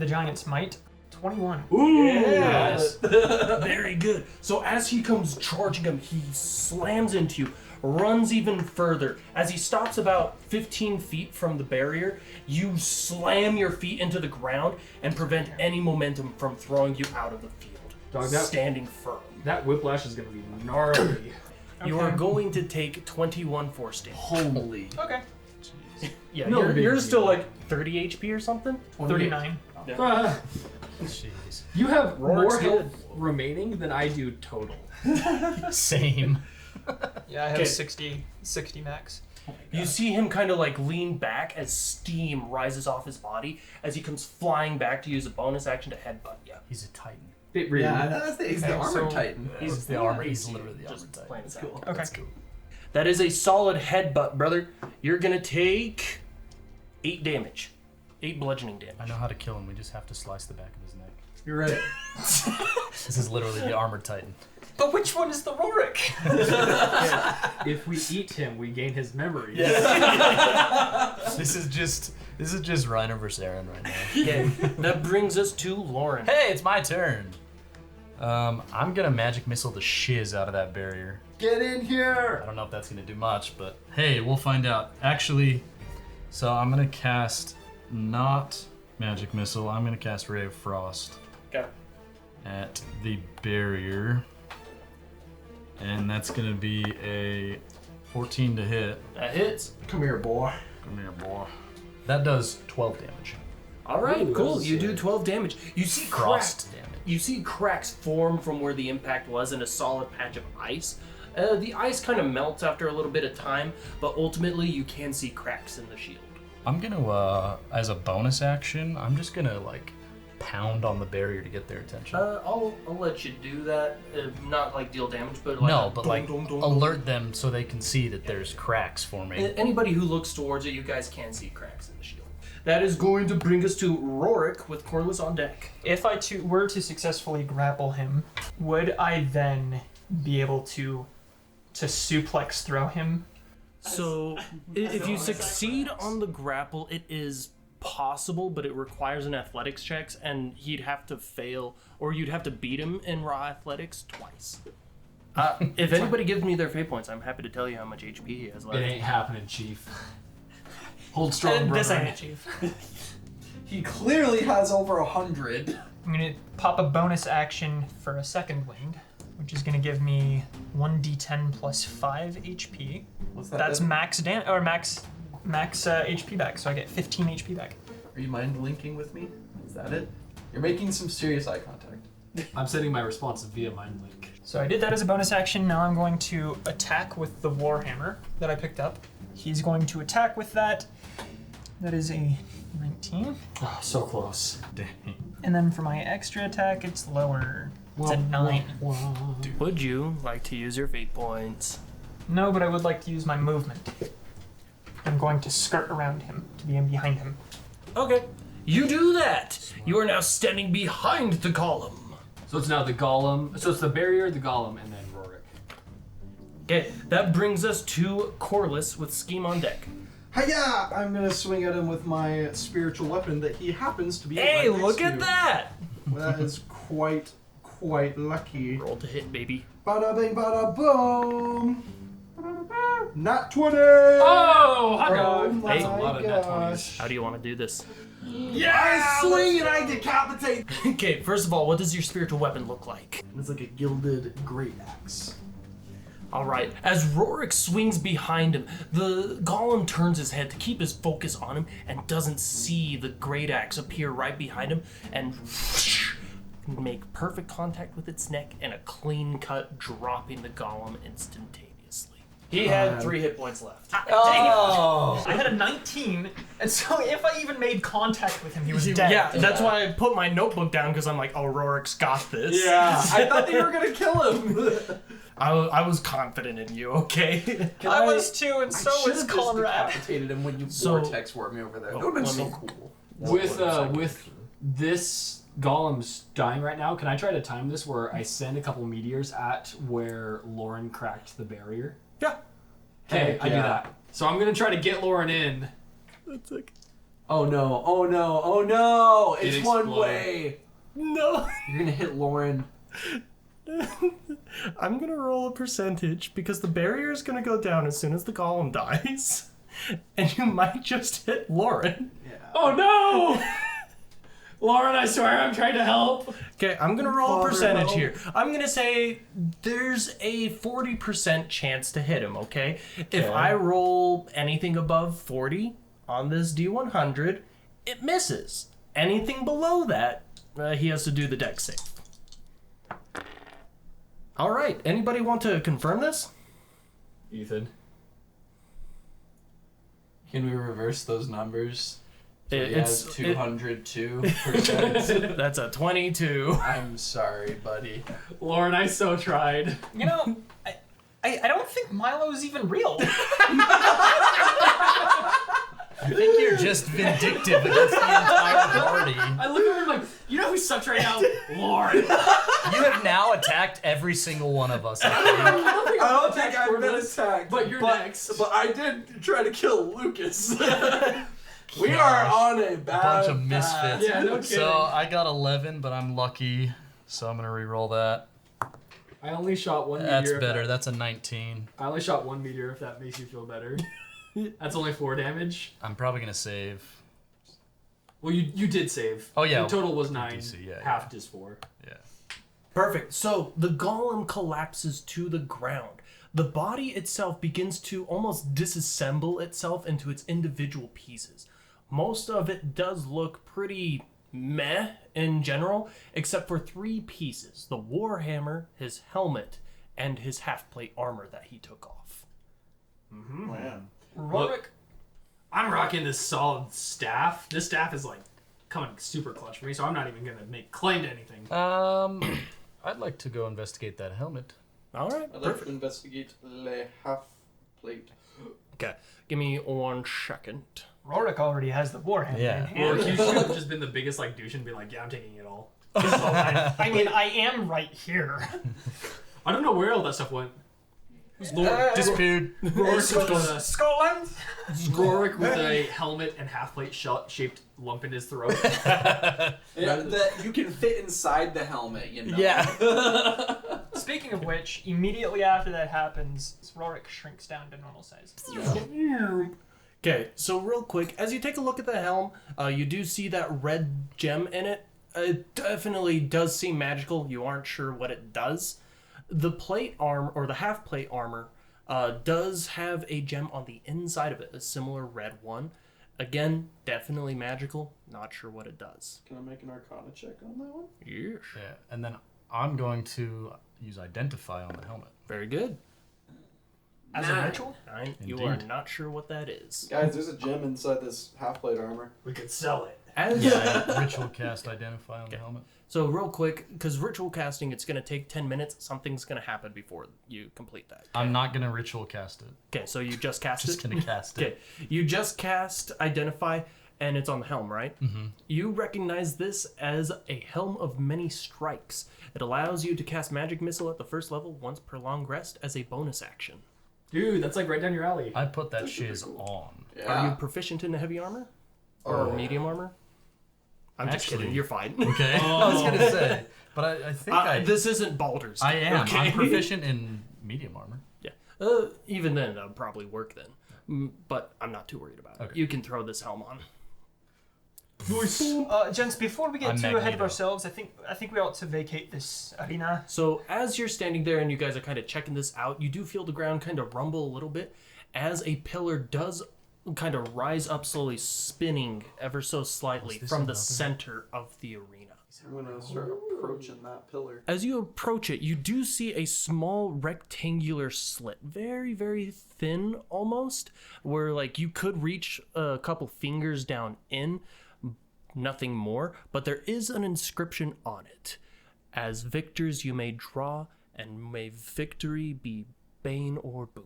[SPEAKER 2] giant's might. 21.
[SPEAKER 1] Yes. Very good. So as he comes charging him, he slams into you, runs even further. As he stops about 15 feet from the barrier, you slam your feet into the ground and prevent any momentum from throwing you out of the field.
[SPEAKER 3] Dog, that-
[SPEAKER 1] standing firm.
[SPEAKER 3] That whiplash is going to be gnarly.
[SPEAKER 1] You are
[SPEAKER 2] Okay.
[SPEAKER 1] going to take 21 force damage.
[SPEAKER 4] Holy.
[SPEAKER 2] Okay.
[SPEAKER 1] Yeah,
[SPEAKER 3] No
[SPEAKER 1] you're,
[SPEAKER 3] big
[SPEAKER 1] you're
[SPEAKER 3] deal.
[SPEAKER 1] still like 30 HP or something?
[SPEAKER 2] 39.
[SPEAKER 3] Ah,
[SPEAKER 5] Jeez.
[SPEAKER 3] you have
[SPEAKER 1] Rorik's
[SPEAKER 3] more
[SPEAKER 1] good.
[SPEAKER 3] health remaining than I do total.
[SPEAKER 5] Same.
[SPEAKER 2] Yeah, I have
[SPEAKER 1] Okay.
[SPEAKER 2] 60 max.
[SPEAKER 1] You see him kind of like lean back as steam rises off his body as he comes flying back to use a bonus action to headbutt you.
[SPEAKER 5] He's a titan.
[SPEAKER 3] Bit rude.
[SPEAKER 4] Yeah, he's the
[SPEAKER 2] Okay,
[SPEAKER 4] armor
[SPEAKER 2] so-
[SPEAKER 4] titan.
[SPEAKER 5] He's the armor. He's literally the armor
[SPEAKER 1] Just
[SPEAKER 5] titan.
[SPEAKER 1] plain as that.
[SPEAKER 4] Cool.
[SPEAKER 2] Okay.
[SPEAKER 5] That's cool.
[SPEAKER 1] That is a solid headbutt, brother. You're gonna take 8 damage. 8 bludgeoning damage.
[SPEAKER 5] I know how to kill him. We just have to slice the back of his neck.
[SPEAKER 4] You're right.
[SPEAKER 5] This is literally the armored titan.
[SPEAKER 2] But which one is the Rorik?
[SPEAKER 3] If we eat him, we gain his memories.
[SPEAKER 5] This is just Reiner versus Aaron right now.
[SPEAKER 1] Okay, that brings us to Lauren.
[SPEAKER 5] Hey, it's my turn. I'm gonna magic missile the shiz out of that barrier.
[SPEAKER 4] Get in
[SPEAKER 5] I
[SPEAKER 4] here.
[SPEAKER 5] don't know if that's gonna do much, but hey, we'll find out. Actually, so I'm gonna cast not magic missile. I'm gonna cast Ray of Frost
[SPEAKER 1] Okay.
[SPEAKER 5] at the barrier, and that's gonna be a 14 to hit.
[SPEAKER 1] That hits.
[SPEAKER 4] Come here, boy.
[SPEAKER 5] Come here, boy. That does 12 damage.
[SPEAKER 1] All right,
[SPEAKER 3] Ooh,
[SPEAKER 1] cool.
[SPEAKER 3] that's
[SPEAKER 1] You do
[SPEAKER 3] sick.
[SPEAKER 1] 12 damage. You see
[SPEAKER 5] Frost
[SPEAKER 1] cracks.
[SPEAKER 5] damage.
[SPEAKER 1] You see cracks form from where the impact was in a solid patch of ice. The ice kind of melts after a little bit of time, but ultimately you can see cracks in the shield.
[SPEAKER 5] I'm gonna, as a bonus action, I'm just gonna like pound on the barrier to get their attention.
[SPEAKER 1] I'll let you do that. Not like deal damage, but like
[SPEAKER 5] no, but
[SPEAKER 1] dum,
[SPEAKER 5] like
[SPEAKER 1] dum, dum, dum.
[SPEAKER 5] alert them so they can see that there's cracks forming.
[SPEAKER 1] Anybody who looks towards it, you guys can see cracks in the shield. That is going to bring us to Rorik with Corliss on deck.
[SPEAKER 2] If I were to successfully grapple him, would I then be able to suplex throw him?
[SPEAKER 1] So, if you succeed on the grapple, it is possible, but it requires an athletics check, and he'd have to fail, or you'd have to beat him in raw athletics twice. If anybody gives me their fate points, I'm happy to tell you how much HP he has
[SPEAKER 3] It
[SPEAKER 1] left.
[SPEAKER 3] ain't happening, Chief. Hold strong, brother.
[SPEAKER 2] This ain't it, Chief.
[SPEAKER 4] He clearly has over 100.
[SPEAKER 2] I'm gonna pop a bonus action for a second wind, which is gonna give me 1d10 plus 5 HP.
[SPEAKER 4] What's that?
[SPEAKER 2] That's max HP back, so I get 15 HP back.
[SPEAKER 4] Are you mind linking with me? Is that it? You're making some serious eye contact.
[SPEAKER 3] I'm sending my response via Mind Link.
[SPEAKER 2] So I did that as a bonus action. Now I'm going to attack with the Warhammer that I picked up. He's going to attack with that. That is a 19.
[SPEAKER 3] Oh, so close.
[SPEAKER 5] Dang.
[SPEAKER 2] And then for my extra attack, it's lower. It's a 9.
[SPEAKER 1] Would you like to use your fate points?
[SPEAKER 2] No, but I would like to use my movement. I'm going to skirt around him to be in behind him.
[SPEAKER 1] Okay, you do that. You are now standing behind the column.
[SPEAKER 3] So it's now the Golem. So it's the barrier, the Golem, and then Rorik.
[SPEAKER 1] Okay, that brings us to Corliss with Scheme on deck.
[SPEAKER 4] Hiya! I'm gonna swing at him with my spiritual weapon that he happens to be.
[SPEAKER 1] Hey,
[SPEAKER 4] right next
[SPEAKER 1] look
[SPEAKER 4] to.
[SPEAKER 1] at that!
[SPEAKER 4] That is quite lucky.
[SPEAKER 1] Roll to hit, baby.
[SPEAKER 4] Bada bing, bada boom. Not 20.
[SPEAKER 3] Oh, hot
[SPEAKER 4] Oh
[SPEAKER 3] dog!
[SPEAKER 4] my
[SPEAKER 3] That's a lot of nat
[SPEAKER 4] gosh.
[SPEAKER 3] 20s.
[SPEAKER 1] How do you want to do this?
[SPEAKER 4] I swing and I decapitate.
[SPEAKER 1] Okay, first of all, what does your spiritual weapon look like?
[SPEAKER 4] It's like a gilded great axe.
[SPEAKER 1] All right, as Rorik swings behind him, the golem turns his head to keep his focus on him and doesn't see the great axe appear right behind him and make perfect contact with its neck and a clean cut, dropping the golem instantaneously. He had 3 hit points left.
[SPEAKER 2] Oh! I had a 19, and so if I even made contact with him, he was dead.
[SPEAKER 1] Yeah, that's why I put my notebook down, because I'm like, oh, Rorik's got this.
[SPEAKER 4] Yeah, I thought they were gonna kill him.
[SPEAKER 1] I was confident in you, okay?
[SPEAKER 2] I was too, and so was
[SPEAKER 4] Should've just
[SPEAKER 2] Conrad.
[SPEAKER 4] decapitated him when you
[SPEAKER 1] So-
[SPEAKER 4] vortex warped me over there. That
[SPEAKER 1] Oh,
[SPEAKER 4] would've been
[SPEAKER 1] let
[SPEAKER 4] so
[SPEAKER 1] me-
[SPEAKER 4] cool.
[SPEAKER 3] With this Golem's dying right now, can I try to time this where I send a couple meteors at where Lauren cracked the barrier?
[SPEAKER 1] Yeah.
[SPEAKER 3] Okay,
[SPEAKER 4] Heck
[SPEAKER 3] I do
[SPEAKER 4] yeah.
[SPEAKER 3] that. So I'm gonna try to get Lauren in.
[SPEAKER 1] That's like,
[SPEAKER 4] Oh no! Oh no! Oh no! It's
[SPEAKER 3] It
[SPEAKER 4] one
[SPEAKER 3] exploded.
[SPEAKER 4] way.
[SPEAKER 1] no.
[SPEAKER 4] You're gonna hit Lauren.
[SPEAKER 1] I'm gonna roll a percentage because the barrier is gonna go down as soon as the golem dies, and you might just hit Lauren.
[SPEAKER 3] Oh no! Lauren, I swear I'm trying to help.
[SPEAKER 1] Okay, I'm gonna roll a
[SPEAKER 4] Father,
[SPEAKER 1] percentage
[SPEAKER 4] help.
[SPEAKER 1] here. I'm gonna say there's a 40% chance to hit him. Okay, if I roll anything above 40 on this D100, it misses. Anything below that, he has to do the dex save. All right. Anybody want to confirm this?
[SPEAKER 3] Ethan.
[SPEAKER 4] Can we reverse those numbers? So he
[SPEAKER 1] It's
[SPEAKER 4] has 202%.
[SPEAKER 1] that's a 22.
[SPEAKER 4] I'm sorry, buddy.
[SPEAKER 3] Lauren, I so tried.
[SPEAKER 2] You know, I don't think Milo's even real.
[SPEAKER 5] I think you're just vindictive against the entire party.
[SPEAKER 3] I look at her like, you know who sucks right now? Lauren.
[SPEAKER 5] You have now attacked every single one of us. I think.
[SPEAKER 4] I don't think I've been attacked.
[SPEAKER 3] But you're next.
[SPEAKER 4] But I did try to kill Lucas. We are on a bad
[SPEAKER 5] Bunch of
[SPEAKER 4] path.
[SPEAKER 5] misfits.
[SPEAKER 3] Yeah, no kidding.
[SPEAKER 5] So I got 11, but I'm lucky, so I'm gonna re-roll that.
[SPEAKER 3] I only shot one meteor.
[SPEAKER 5] That's
[SPEAKER 3] if
[SPEAKER 5] better.
[SPEAKER 3] that-
[SPEAKER 5] That's a 19.
[SPEAKER 3] I only shot one meteor if that makes you feel better. That's only 4 damage.
[SPEAKER 5] I'm probably gonna save.
[SPEAKER 3] Well, you did save.
[SPEAKER 5] Oh, yeah.
[SPEAKER 3] The total was 9.
[SPEAKER 5] DC, yeah,
[SPEAKER 3] half is 4.
[SPEAKER 5] Yeah.
[SPEAKER 1] Perfect. So the golem collapses to the ground. The body itself begins to almost disassemble itself into its individual pieces. most of it does look pretty meh in general, except for 3 pieces: the warhammer, his helmet, and his half-plate armor that he took off.
[SPEAKER 4] Man.
[SPEAKER 3] Look, I'm rocking this solid staff. This staff is like coming super clutch for me, so I'm not even gonna make claim to anything.
[SPEAKER 5] I'd like to go investigate that helmet.
[SPEAKER 1] All right,
[SPEAKER 4] I'd like
[SPEAKER 1] perfect.
[SPEAKER 4] to investigate the half plate.
[SPEAKER 1] Okay, give me 1 second.
[SPEAKER 2] Rorik already has the warhammer
[SPEAKER 5] Yeah.
[SPEAKER 2] in hand.
[SPEAKER 3] Or you should have just been the biggest like douche and be like, yeah, I'm taking it all.
[SPEAKER 2] I mean, I am right here.
[SPEAKER 3] I don't know where all that stuff went.
[SPEAKER 5] Disappeared.
[SPEAKER 2] Scotland?
[SPEAKER 3] Rorik with a helmet and half plate shaped lump in his throat.
[SPEAKER 6] Yeah, that you can fit inside the helmet, you know?
[SPEAKER 5] Yeah.
[SPEAKER 2] Speaking of which, immediately after that happens, Rorik shrinks down to normal size.
[SPEAKER 1] Okay, so real quick, as you take a look at the helm, you do see that red gem in it. It definitely does seem magical. You aren't sure what it does. The plate arm, or the half plate armor, does have a gem on the inside of it, a similar red one. Again, definitely magical. Not sure what it does.
[SPEAKER 4] Can I make an Arcana check on that one?
[SPEAKER 1] Yes.
[SPEAKER 5] Yeah, and then I'm going to use Identify on the helmet.
[SPEAKER 1] Very good.
[SPEAKER 2] As a ritual?
[SPEAKER 1] You are
[SPEAKER 5] Indeed.
[SPEAKER 1] not sure what that is.
[SPEAKER 4] Guys, there's a gem inside this half plate armor.
[SPEAKER 3] We could sell it.
[SPEAKER 1] As
[SPEAKER 5] Yeah, ritual cast Identify on the helmet.
[SPEAKER 1] So real quick, because ritual casting, it's going to take 10 minutes. Something's going to happen before you complete that.
[SPEAKER 5] I'm not going to ritual cast it.
[SPEAKER 1] Okay, so you just cast
[SPEAKER 5] Just
[SPEAKER 1] it?
[SPEAKER 5] going to cast it.
[SPEAKER 1] Okay, you just cast Identify, and it's on the helm, right? Mm-hmm. You recognize this as a Helm of Many Strikes. It allows you to cast Magic Missile at the first level once per long rest as a bonus action.
[SPEAKER 3] Dude, that's like right down your alley.
[SPEAKER 5] I put that shiz on.
[SPEAKER 1] Are you proficient in heavy armor? Or medium armor? I'm just
[SPEAKER 5] Actually-
[SPEAKER 1] kidding, you're fine.
[SPEAKER 5] Okay. I was going to say. But I think
[SPEAKER 1] This isn't Baldur's
[SPEAKER 5] I
[SPEAKER 1] Gate,
[SPEAKER 5] am.
[SPEAKER 1] okay?
[SPEAKER 5] I'm proficient in medium armor.
[SPEAKER 1] Yeah. Even then, that would probably work then. But I'm not too worried about it.
[SPEAKER 5] Okay.
[SPEAKER 1] You can throw this helm on.
[SPEAKER 2] Gents, before we get
[SPEAKER 5] I'm
[SPEAKER 2] too ahead of
[SPEAKER 5] Magneto.
[SPEAKER 2] ourselves, I think we ought to vacate this arena.
[SPEAKER 1] So as you're standing there and you guys are kind of checking this out, you do feel the ground kind of rumble a little bit as a pillar does kind of rise up slowly, spinning ever so slightly
[SPEAKER 5] this
[SPEAKER 1] from the
[SPEAKER 5] another?
[SPEAKER 1] center of the arena.
[SPEAKER 6] I'm gonna start approaching that pillar.
[SPEAKER 1] As you approach it, you do see a small rectangular slit, very, very thin almost, where like you could reach a couple fingers down in, nothing more, but there is an inscription on it. As victors you may draw, and may victory be bane or boon.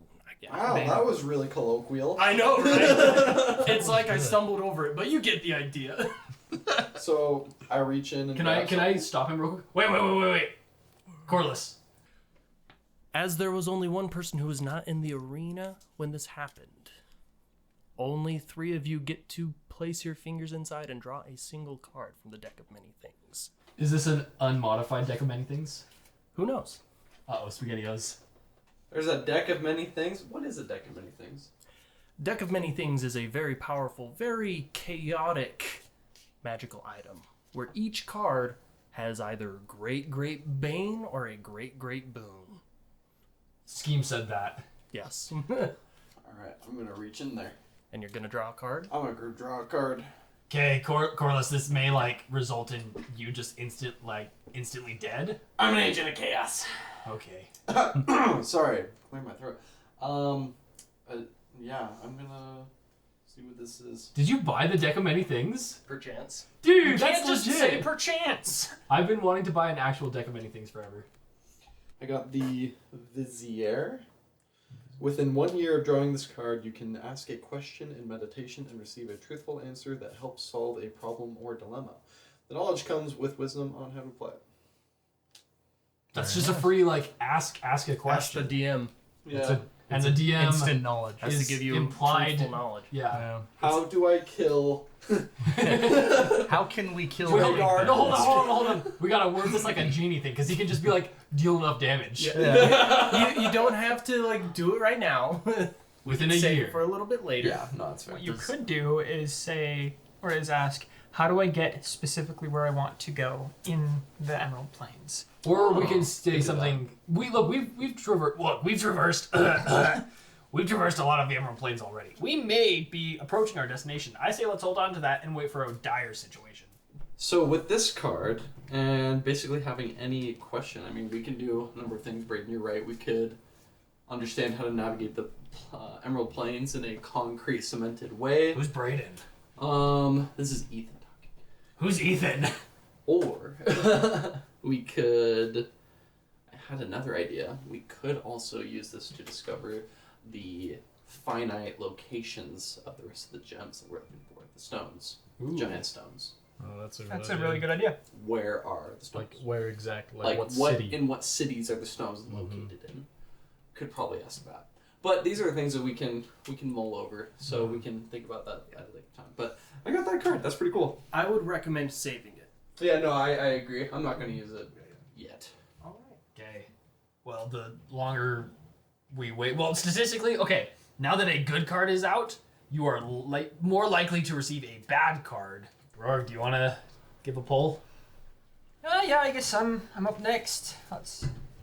[SPEAKER 4] Wow, that was really colloquial.
[SPEAKER 1] I know, right? It's like I stumbled over it, but you get the idea.
[SPEAKER 4] So I reach in and
[SPEAKER 3] Can I stop him real quick? Wait. Corliss.
[SPEAKER 1] As there was only one person who was not in the arena when this happened, only 3 of you get to place your fingers inside and draw a single card from the deck of many things.
[SPEAKER 3] Is this an unmodified deck of many things?
[SPEAKER 1] Who knows?
[SPEAKER 3] Uh-oh, SpaghettiOs.
[SPEAKER 4] There's a deck of many things. What is a deck of many things?
[SPEAKER 1] Deck of Many Things is a very powerful, very chaotic magical item where each card has either great bane or a great boon.
[SPEAKER 3] Scheme said that.
[SPEAKER 1] Yes.
[SPEAKER 4] All right, I'm gonna reach in there.
[SPEAKER 1] And you're gonna draw a card?
[SPEAKER 4] I'm gonna go draw a card.
[SPEAKER 3] Okay, Corliss, this may like result in you just instantly dead.
[SPEAKER 6] I'm an agent of chaos.
[SPEAKER 3] Okay.
[SPEAKER 4] Sorry, clear my throat. Yeah, I'm gonna see what this is.
[SPEAKER 3] Did you buy the deck of many things?
[SPEAKER 1] Perchance.
[SPEAKER 3] Dude,
[SPEAKER 2] You
[SPEAKER 3] that's
[SPEAKER 2] can't just
[SPEAKER 3] legit.
[SPEAKER 2] say perchance.
[SPEAKER 3] I've been wanting to buy an actual deck of many things forever.
[SPEAKER 4] I got the Vizier. Within 1 year of drawing this card, you can ask a question in meditation and receive a truthful answer that helps solve a problem or dilemma. The knowledge comes with wisdom on how to play it.
[SPEAKER 3] That's just a free like ask a
[SPEAKER 1] Ask the
[SPEAKER 3] question.
[SPEAKER 1] DM.
[SPEAKER 4] Yeah.
[SPEAKER 3] And the DM
[SPEAKER 5] Instant knowledge.
[SPEAKER 1] Has
[SPEAKER 3] is
[SPEAKER 1] to give you
[SPEAKER 3] implied
[SPEAKER 1] truthful knowledge.
[SPEAKER 3] Yeah.
[SPEAKER 5] Yeah.
[SPEAKER 4] How do I kill?
[SPEAKER 5] How can we kill
[SPEAKER 3] Wait,
[SPEAKER 5] the
[SPEAKER 3] hold
[SPEAKER 5] big
[SPEAKER 3] on, no,
[SPEAKER 5] bad?
[SPEAKER 3] hold on. We gotta word this like a genie thing, because he can just be like, deal enough damage.
[SPEAKER 1] You don't have to like do it right now.
[SPEAKER 3] Within a
[SPEAKER 1] Save
[SPEAKER 3] year.
[SPEAKER 1] it for a little bit later.
[SPEAKER 4] Yeah, no, that's fair.
[SPEAKER 2] What you could do is say, or is ask, how do I get specifically where I want to go in the Emerald Plains?
[SPEAKER 3] Or we can say something. We've traversed We've traversed a lot of the Emerald Plains already. We may be approaching our destination. I say let's hold on to that and wait for a dire situation.
[SPEAKER 4] So with this card, and basically having any question, I mean, we can do a number of things, Braden, you're right. We could understand how to navigate the Emerald Plains in a concrete, cemented way.
[SPEAKER 3] Who's Braden?
[SPEAKER 4] This is Ethan talking.
[SPEAKER 3] Who's Ethan?
[SPEAKER 4] Or we could... I had another idea. We could also use this to discover the finite locations of the rest of the gems that we're looking for, the stones, the giant stones.
[SPEAKER 5] Oh, that's
[SPEAKER 2] That's a really good idea.
[SPEAKER 4] Where are the stones?
[SPEAKER 5] Like where exactly?
[SPEAKER 4] Like
[SPEAKER 5] what
[SPEAKER 4] what
[SPEAKER 5] city?
[SPEAKER 4] in what cities are the stones located in? Could probably ask that. But these are things that we can mull over, so we can think about that at a later time. But I got that card. That's pretty cool.
[SPEAKER 1] I would recommend saving it.
[SPEAKER 4] Yeah, no, I agree. I'm not going to use it yet.
[SPEAKER 3] All right. Okay. Well, the longer we wait, well, statistically, okay. Now that a good card is out, you are more likely to receive a bad card. Roar, do you want to give a pull?
[SPEAKER 2] Yeah, I guess I'm up next.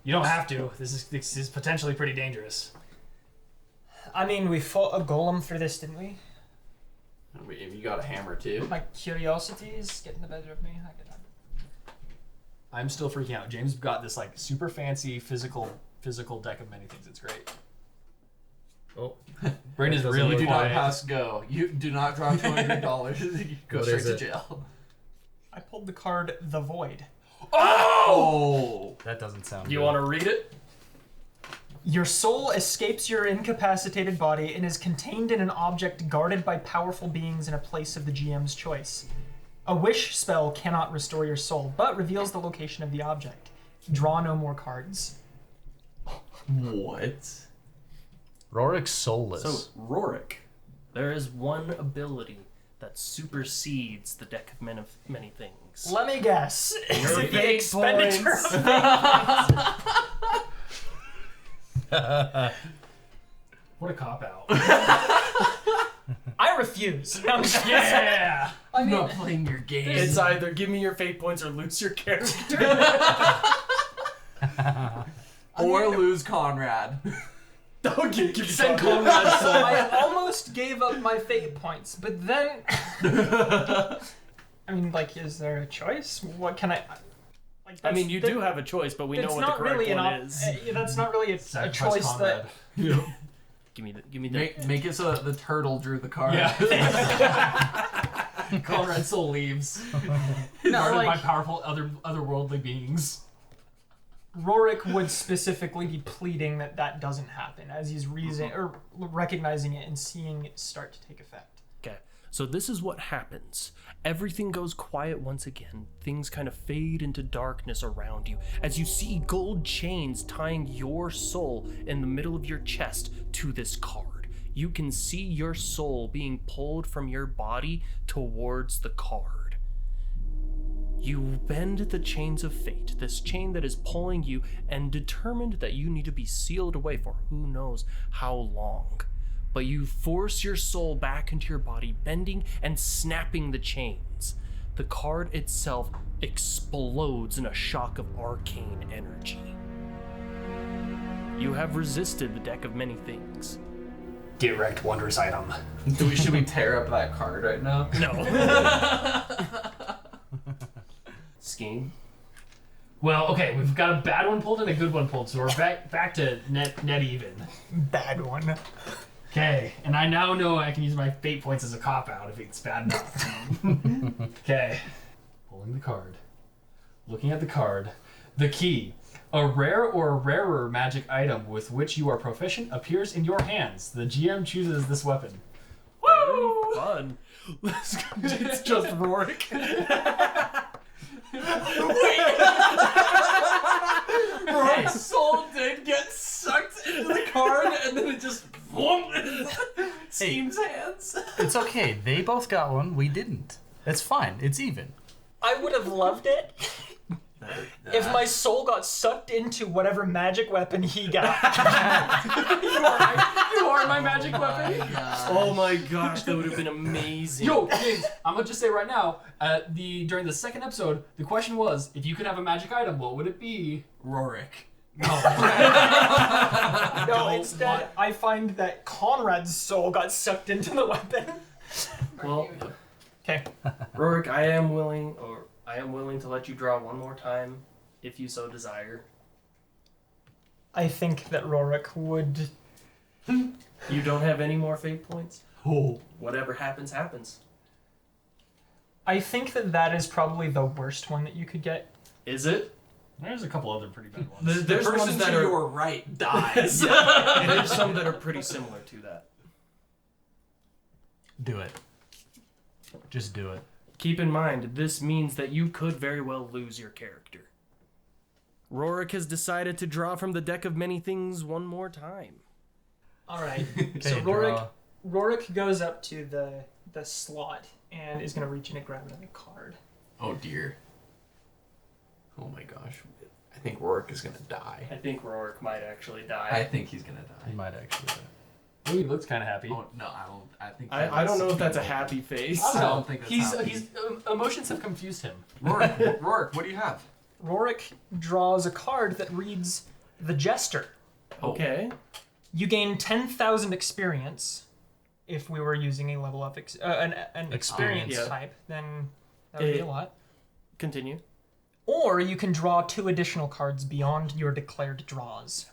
[SPEAKER 3] You don't have to. This is potentially pretty dangerous.
[SPEAKER 2] I mean, we fought a golem for this, didn't we?
[SPEAKER 4] You got a hammer too.
[SPEAKER 2] My curiosity is getting the better of me.
[SPEAKER 3] I'm still freaking out. James got this like super fancy physical deck of many things. It's great.
[SPEAKER 5] Oh,
[SPEAKER 3] Brain is
[SPEAKER 5] doesn't
[SPEAKER 3] really
[SPEAKER 4] You do not
[SPEAKER 3] quiet.
[SPEAKER 4] pass go. You do not draw $200. You go
[SPEAKER 5] What
[SPEAKER 4] straight
[SPEAKER 5] is
[SPEAKER 4] to
[SPEAKER 5] it?
[SPEAKER 4] jail.
[SPEAKER 2] I pulled the card The Void.
[SPEAKER 4] Oh!
[SPEAKER 5] that doesn't sound.
[SPEAKER 1] Do you
[SPEAKER 5] good.
[SPEAKER 1] want to read it?
[SPEAKER 2] Your soul escapes your incapacitated body and is contained in an object guarded by powerful beings in a place of the GM's choice. A wish spell cannot restore your soul, but reveals the location of the object. Draw no more cards.
[SPEAKER 4] What?
[SPEAKER 5] Rorik's soulless.
[SPEAKER 1] So, Rorik, there is one ability that supersedes the deck of many things.
[SPEAKER 2] Let me guess. Is
[SPEAKER 1] Your
[SPEAKER 2] it the
[SPEAKER 1] fate
[SPEAKER 2] expenditure
[SPEAKER 1] points.
[SPEAKER 2] of
[SPEAKER 3] What a cop out.
[SPEAKER 2] I refuse. I'm just kidding.
[SPEAKER 3] Yeah.
[SPEAKER 2] I mean,
[SPEAKER 4] playing your game.
[SPEAKER 1] It's either give me your fate points or lose your character.
[SPEAKER 4] Or lose Conrad.
[SPEAKER 1] Don't give me
[SPEAKER 3] Send
[SPEAKER 1] Conrad.
[SPEAKER 3] Conrad soul.
[SPEAKER 2] I almost gave up my fate points, but then I mean, like, is there a choice? What can I? Like,
[SPEAKER 1] I mean, you do have a choice, but we know
[SPEAKER 2] That's
[SPEAKER 1] what the
[SPEAKER 2] not
[SPEAKER 1] correct
[SPEAKER 2] really
[SPEAKER 1] one
[SPEAKER 2] an
[SPEAKER 1] is.
[SPEAKER 2] that's not really a
[SPEAKER 3] Sacrifice
[SPEAKER 2] choice
[SPEAKER 3] Conrad.
[SPEAKER 2] that.
[SPEAKER 1] Give me the.
[SPEAKER 4] Make it so that the turtle drew the card.
[SPEAKER 3] Yeah. Conrad's soul leaves.
[SPEAKER 2] No,
[SPEAKER 3] Guarded by
[SPEAKER 2] like
[SPEAKER 3] powerful otherworldly beings.
[SPEAKER 2] Rorik would specifically be pleading that that doesn't happen, as he's or recognizing it and seeing it start to take effect.
[SPEAKER 1] Okay, so this is what happens. Everything goes quiet once again. Things kind of fade into darkness around you as you see gold chains tying your soul in the middle of your chest to this card. You can see your soul being pulled from your body towards the card. You bend the chains of fate, this chain that is pulling you, and determined that you need to be sealed away for who knows how long. But you force your soul back into your body, bending and snapping the chains. The card itself explodes in a shock of arcane energy. You have resisted the deck of many things.
[SPEAKER 3] Get wrecked, wondrous item.
[SPEAKER 4] Should we tear up that card right now?
[SPEAKER 1] No. Scheme.
[SPEAKER 3] Well, okay, we've got a bad one pulled and a good one pulled, so we're back to net even.
[SPEAKER 2] Bad one.
[SPEAKER 3] Okay, and I now know I can use my fate points as a cop out if it's bad enough. Okay, pulling the card, looking at the card, the key. A rare or rarer magic item with which you are proficient appears in your hands. The GM chooses this weapon.
[SPEAKER 1] Woo! Fun. Let's go. It's just Rorik.
[SPEAKER 4] My soul did get sucked into the card, and then it just Steam's hands.
[SPEAKER 5] It's okay. They both got one. We didn't. It's fine. It's even.
[SPEAKER 2] I would have loved it if my soul got sucked into whatever magic weapon he got.
[SPEAKER 3] You are my magic weapon.
[SPEAKER 1] Oh my gosh, that would have been amazing.
[SPEAKER 3] Yo, James, I'm gonna just say right now, during the second episode, the question was, if you could have a magic item, what would it be?
[SPEAKER 4] Rorik.
[SPEAKER 2] No, instead, I find that Conrad's soul got sucked into the weapon.
[SPEAKER 1] Well,
[SPEAKER 2] Okay.
[SPEAKER 1] Rorik, I am willing to let you draw one more time, if you so desire.
[SPEAKER 2] I think that Rorik would.
[SPEAKER 1] You don't have any more fate points?
[SPEAKER 5] Oh.
[SPEAKER 1] Whatever happens, happens.
[SPEAKER 2] I think that is probably the worst one that you could get.
[SPEAKER 1] Is it?
[SPEAKER 3] There's a couple other pretty bad ones.
[SPEAKER 6] The
[SPEAKER 1] There's
[SPEAKER 6] person
[SPEAKER 1] ones that
[SPEAKER 6] to
[SPEAKER 1] are
[SPEAKER 6] your right dies.
[SPEAKER 1] There's some that are pretty similar to that.
[SPEAKER 5] Do it. Just do it.
[SPEAKER 1] Keep in mind, this means that you could very well lose your character. Rorik has decided to draw from the deck of many things one more time.
[SPEAKER 2] All right. So
[SPEAKER 5] Okay,
[SPEAKER 2] Rorik goes up to the slot and is gonna reach in and grab another card.
[SPEAKER 6] Oh dear. Oh my gosh. I think Rorik is gonna die.
[SPEAKER 1] I think Rorik might actually die.
[SPEAKER 6] I think he's gonna
[SPEAKER 5] He
[SPEAKER 6] die.
[SPEAKER 5] might actually.
[SPEAKER 3] Ooh, he looks kind of happy.
[SPEAKER 6] Oh no, I don't. I think.
[SPEAKER 1] I don't know if that's a happy face.
[SPEAKER 6] I don't think that's happy.
[SPEAKER 3] He's emotions have confused him.
[SPEAKER 6] Rorik, what do you have?
[SPEAKER 2] Rorik draws a card that reads the Jester.
[SPEAKER 1] Okay.
[SPEAKER 2] You gain 10,000 experience. If we were using a level up an experience
[SPEAKER 1] Yeah.
[SPEAKER 2] type, then that would be a lot.
[SPEAKER 1] Continue.
[SPEAKER 2] Or you can draw 2 additional cards beyond your declared draws.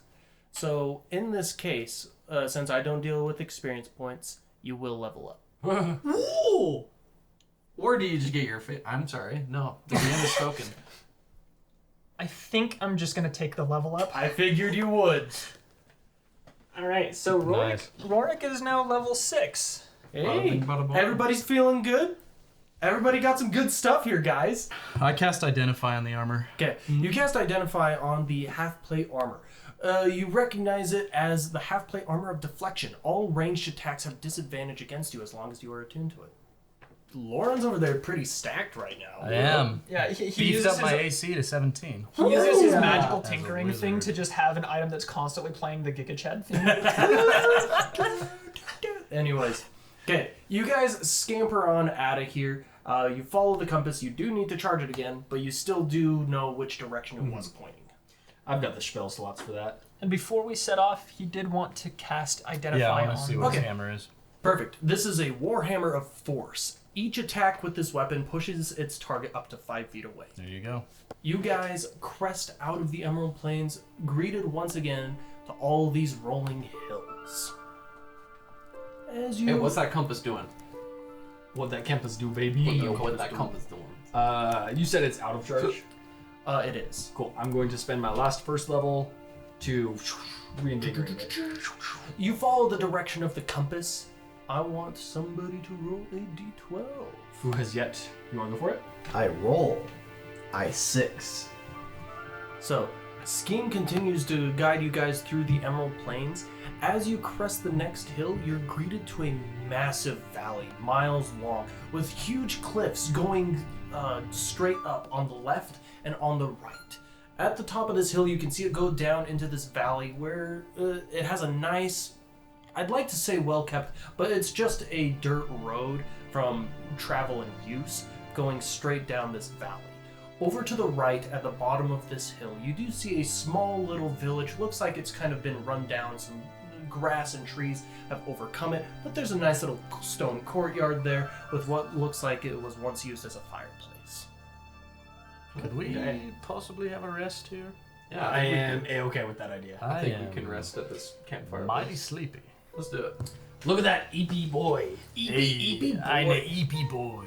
[SPEAKER 1] So, in this case, since I don't deal with experience points, you will level up.
[SPEAKER 6] Ooh. Or do you just get your fit? I'm sorry. No, the game is spoken.
[SPEAKER 2] I think I'm just gonna take the level up.
[SPEAKER 1] I figured you would.
[SPEAKER 2] All right, so Rorik,
[SPEAKER 5] Nice.
[SPEAKER 2] Rorik is now level 6.
[SPEAKER 1] Hey,
[SPEAKER 6] bada boom.
[SPEAKER 1] everybody's feeling good? Everybody got some good stuff here, guys.
[SPEAKER 5] I cast Identify on the armor.
[SPEAKER 1] Okay, you cast Identify on the half-plate armor. You recognize it as the half-plate armor of deflection. All ranged attacks have disadvantage against you as long as you are attuned to it. Lauren's over there pretty stacked right now.
[SPEAKER 5] I am.
[SPEAKER 2] Yeah, he
[SPEAKER 5] Beefed
[SPEAKER 2] uses
[SPEAKER 5] up my
[SPEAKER 2] his,
[SPEAKER 5] AC to 17.
[SPEAKER 2] he uses his
[SPEAKER 1] Yeah.
[SPEAKER 2] magical
[SPEAKER 5] As a
[SPEAKER 2] tinkering thing
[SPEAKER 5] wizard.
[SPEAKER 2] to just have an item that's constantly playing the Giga Chad theme.
[SPEAKER 1] Anyways, okay, you guys scamper on out of here. You follow the compass. You do need to charge it again, but you still do know which direction it was pointing.
[SPEAKER 3] I've got the spell slots for that.
[SPEAKER 2] And before we set off, he did want to cast Identify
[SPEAKER 5] Yeah, I want
[SPEAKER 2] on.
[SPEAKER 5] to see what
[SPEAKER 1] Okay.
[SPEAKER 5] his hammer is.
[SPEAKER 1] Perfect. This is a Warhammer of Force. Each attack with this weapon pushes its target up to 5 feet away.
[SPEAKER 5] There you go.
[SPEAKER 1] You guys crest out of the Emerald Plains, greeted once again to all these rolling hills. As you...
[SPEAKER 6] Hey, what's that compass doing?
[SPEAKER 3] What that compass do, baby?
[SPEAKER 6] What that compass doing?
[SPEAKER 3] You said it's out of charge.
[SPEAKER 1] It is.
[SPEAKER 3] Cool. I'm going to spend my last first level to reinvigorate it.
[SPEAKER 1] You follow the direction of the compass. I want somebody to roll a d12.
[SPEAKER 3] Who has yet? You want to go for it?
[SPEAKER 7] I roll. I 6.
[SPEAKER 1] So, Scheme continues to guide you guys through the Emerald Plains. As you crest the next hill, you're greeted to a massive valley, miles long, with huge cliffs going straight up on the left and on the right. At the top of this hill, you can see it go down into this valley where it has a nice, I'd like to say well kept, but it's just a dirt road from travel and use going straight down this valley. Over to the right, at the bottom of this hill, you do see a small little village. Looks like it's kind of been run down. Some grass and trees have overcome it, but there's a nice little stone courtyard there with what looks like it was once used as a fireplace.
[SPEAKER 5] Could we
[SPEAKER 3] Okay.
[SPEAKER 5] possibly have a rest here?
[SPEAKER 6] Yeah,
[SPEAKER 3] I am a-okay with that idea.
[SPEAKER 6] I think
[SPEAKER 5] am
[SPEAKER 6] we can rest at this campfire.
[SPEAKER 5] mighty sleepy.
[SPEAKER 6] Let's do it.
[SPEAKER 3] Look at that EP boy.
[SPEAKER 5] I'm the EP boy.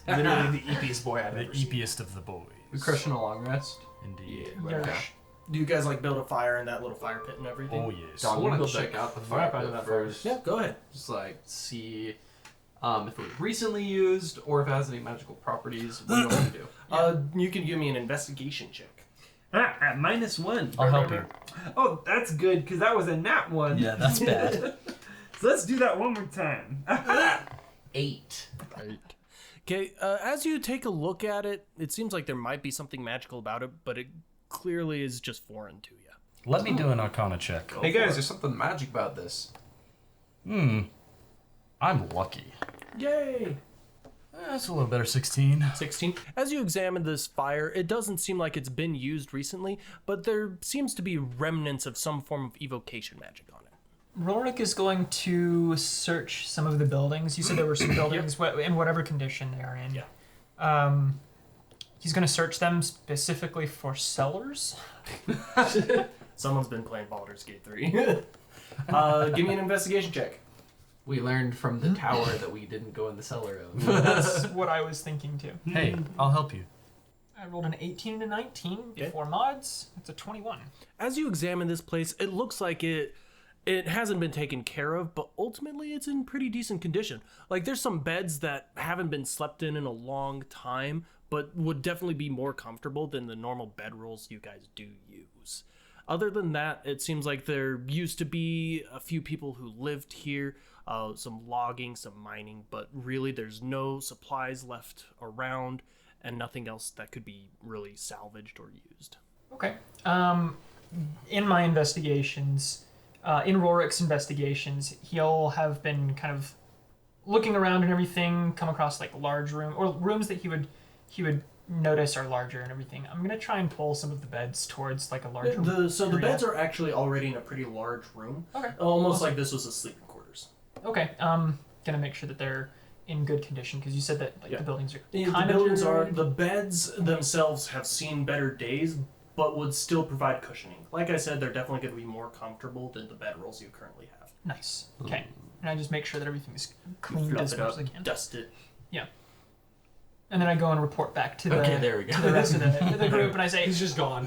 [SPEAKER 3] Literally the EPest boy I've
[SPEAKER 5] The
[SPEAKER 3] ever seen.
[SPEAKER 5] epiest of the boys.
[SPEAKER 6] We crushing a long rest.
[SPEAKER 5] Indeed.
[SPEAKER 2] Yersh.
[SPEAKER 1] Do you guys like build a fire in that little fire pit and everything?
[SPEAKER 5] Oh, yes.
[SPEAKER 6] I want
[SPEAKER 3] build
[SPEAKER 6] to check
[SPEAKER 3] that
[SPEAKER 6] out the
[SPEAKER 3] fire
[SPEAKER 6] fire
[SPEAKER 3] pit
[SPEAKER 6] pit
[SPEAKER 3] that
[SPEAKER 6] first.
[SPEAKER 1] Yeah, go ahead.
[SPEAKER 6] Just like see if it was recently used or if it has any magical properties. What do you want to do?
[SPEAKER 1] You can give me an investigation check.
[SPEAKER 8] At -1.
[SPEAKER 5] I'll help you.
[SPEAKER 8] Oh, that's good, because that was a nat 1.
[SPEAKER 5] Yeah, that's bad.
[SPEAKER 8] So let's do that one more time.
[SPEAKER 6] 8.
[SPEAKER 1] Okay, as you take a look at it, it seems like there might be something magical about it, but it clearly is just foreign to you.
[SPEAKER 5] Let me do an Arcana check.
[SPEAKER 6] Hey guys, there's something magic about this.
[SPEAKER 5] I'm lucky.
[SPEAKER 1] Yay!
[SPEAKER 5] That's a little better. 16.
[SPEAKER 1] 16. As you examine this fire, it doesn't seem like it's been used recently, but there seems to be remnants of some form of evocation magic on it.
[SPEAKER 2] Rorik is going to search some of the buildings. You said there were some buildings in whatever condition they are in.
[SPEAKER 1] Yeah.
[SPEAKER 2] He's going to search them specifically for cellars.
[SPEAKER 1] Someone's been playing Baldur's Gate 3. Give me an investigation check.
[SPEAKER 6] We learned from the tower that we didn't go in the cellar of.
[SPEAKER 2] That's what I was thinking too.
[SPEAKER 5] Hey, I'll help you.
[SPEAKER 2] I rolled an 18 and a 19
[SPEAKER 1] Okay.
[SPEAKER 2] before mods. It's a 21.
[SPEAKER 1] As you examine this place, it looks like it hasn't been taken care of, but ultimately it's in pretty decent condition. Like there's some beds that haven't been slept in a long time, but would definitely be more comfortable than the normal bedrolls you guys do use. Other than that, it seems like there used to be a few people who lived here, some logging, some mining, but really there's no supplies left around and nothing else that could be really salvaged or used.
[SPEAKER 2] Okay. In my investigations, in Rorik's investigations, he'll have been kind of looking around and everything, come across like large rooms that he would notice are larger and everything. I'm gonna try and pull some of the beds towards like a larger room.
[SPEAKER 1] So the beds are actually already in a pretty large room.
[SPEAKER 2] Okay.
[SPEAKER 1] Almost like this was a sleeping quarters.
[SPEAKER 2] Okay. Gonna make sure that they're in good condition because you said that like the buildings are
[SPEAKER 1] The
[SPEAKER 2] kind of
[SPEAKER 1] buildings are
[SPEAKER 2] deteriorated.
[SPEAKER 1] the beds themselves have seen better days, but would still provide cushioning. Like I said, they're definitely going to be more comfortable than the bedrolls you currently have.
[SPEAKER 2] Nice. Okay. And I just make sure that everything is cleaned
[SPEAKER 1] Fluff
[SPEAKER 2] as
[SPEAKER 1] it
[SPEAKER 2] much
[SPEAKER 1] up,
[SPEAKER 2] as I can.
[SPEAKER 1] dust it.
[SPEAKER 2] And then I go and report back to the
[SPEAKER 6] Okay, there we go.
[SPEAKER 2] to the rest of the group, and I say,
[SPEAKER 3] He's just gone.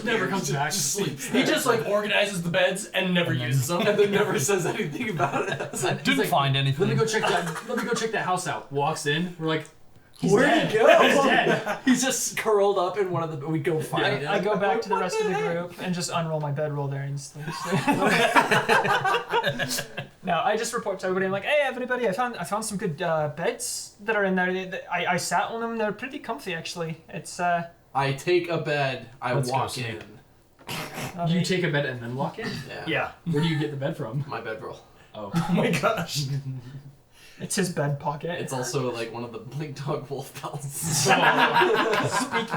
[SPEAKER 1] Never
[SPEAKER 3] comes back.
[SPEAKER 1] Just sleeps. He just like organizes the beds and never uses them.
[SPEAKER 6] And then never says anything about it.
[SPEAKER 5] Didn't find anything.
[SPEAKER 3] Let me go check that. Let me go check that house out. Walks in. We're like, he's
[SPEAKER 6] Where'd
[SPEAKER 3] dead.
[SPEAKER 6] he go?
[SPEAKER 3] He's dead.
[SPEAKER 6] He's just curled up in one of the. We go find him.
[SPEAKER 2] I go back to the rest of the group and just unroll my bedroll there and sleep. No, I just report to everybody. I'm like, hey, everybody, I found some good beds that are in there. I sat on them. They're pretty comfy, actually. It's
[SPEAKER 6] I take a bed. I
[SPEAKER 5] Let's go
[SPEAKER 6] walk
[SPEAKER 5] sleep.
[SPEAKER 6] in.
[SPEAKER 3] You take a bed and then walk in.
[SPEAKER 1] Yeah.
[SPEAKER 3] Where do you get the bed from?
[SPEAKER 6] My bedroll.
[SPEAKER 3] Oh.
[SPEAKER 1] Oh my gosh.
[SPEAKER 2] It's his bed pocket.
[SPEAKER 6] It's also like one of the Blink Dog Wolf belts.
[SPEAKER 2] Speaking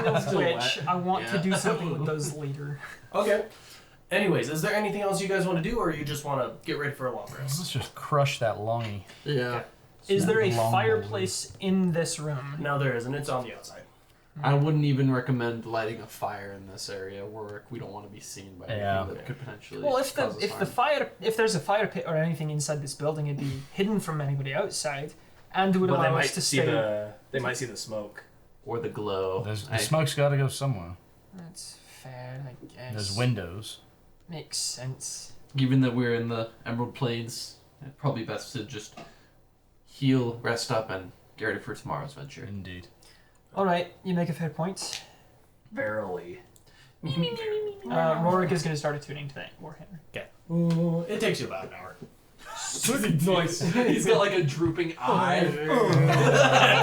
[SPEAKER 2] of
[SPEAKER 3] Still
[SPEAKER 2] which,
[SPEAKER 3] wet.
[SPEAKER 2] I want to
[SPEAKER 6] Yeah.
[SPEAKER 2] do something with those later.
[SPEAKER 1] Okay. Anyways, is there anything else you guys want to do, or you just want to get ready for a long rest?
[SPEAKER 5] Let's just crush that longy.
[SPEAKER 6] Yeah.
[SPEAKER 2] Is there a
[SPEAKER 5] Long
[SPEAKER 2] fireplace in this room?
[SPEAKER 1] No, there isn't. It's on the outside.
[SPEAKER 6] I wouldn't even recommend lighting a fire in this area. We don't want to be seen by
[SPEAKER 5] Yeah.
[SPEAKER 6] anything that could potentially.
[SPEAKER 2] Well, if
[SPEAKER 6] cause us harm.
[SPEAKER 2] if there's a fire pit or anything inside this building, it'd be hidden from anybody outside, and would
[SPEAKER 3] But they
[SPEAKER 2] allow
[SPEAKER 3] might
[SPEAKER 2] us to
[SPEAKER 3] see
[SPEAKER 2] stay.
[SPEAKER 3] they might see the smoke.
[SPEAKER 6] Or the glow.
[SPEAKER 5] The
[SPEAKER 6] I-
[SPEAKER 5] smoke's got to go somewhere.
[SPEAKER 2] That's fair, I guess.
[SPEAKER 5] There's windows.
[SPEAKER 2] Makes sense.
[SPEAKER 6] Given that we're in the Emerald Plains, it's probably best to just heal, rest up, and get ready for tomorrow's venture.
[SPEAKER 5] Indeed.
[SPEAKER 2] All right, you make a fair point.
[SPEAKER 3] Verily.
[SPEAKER 2] Rorik is going to start attuning to that warhammer.
[SPEAKER 1] It takes you about an hour.
[SPEAKER 3] Nice.
[SPEAKER 6] He's got like a drooping eye.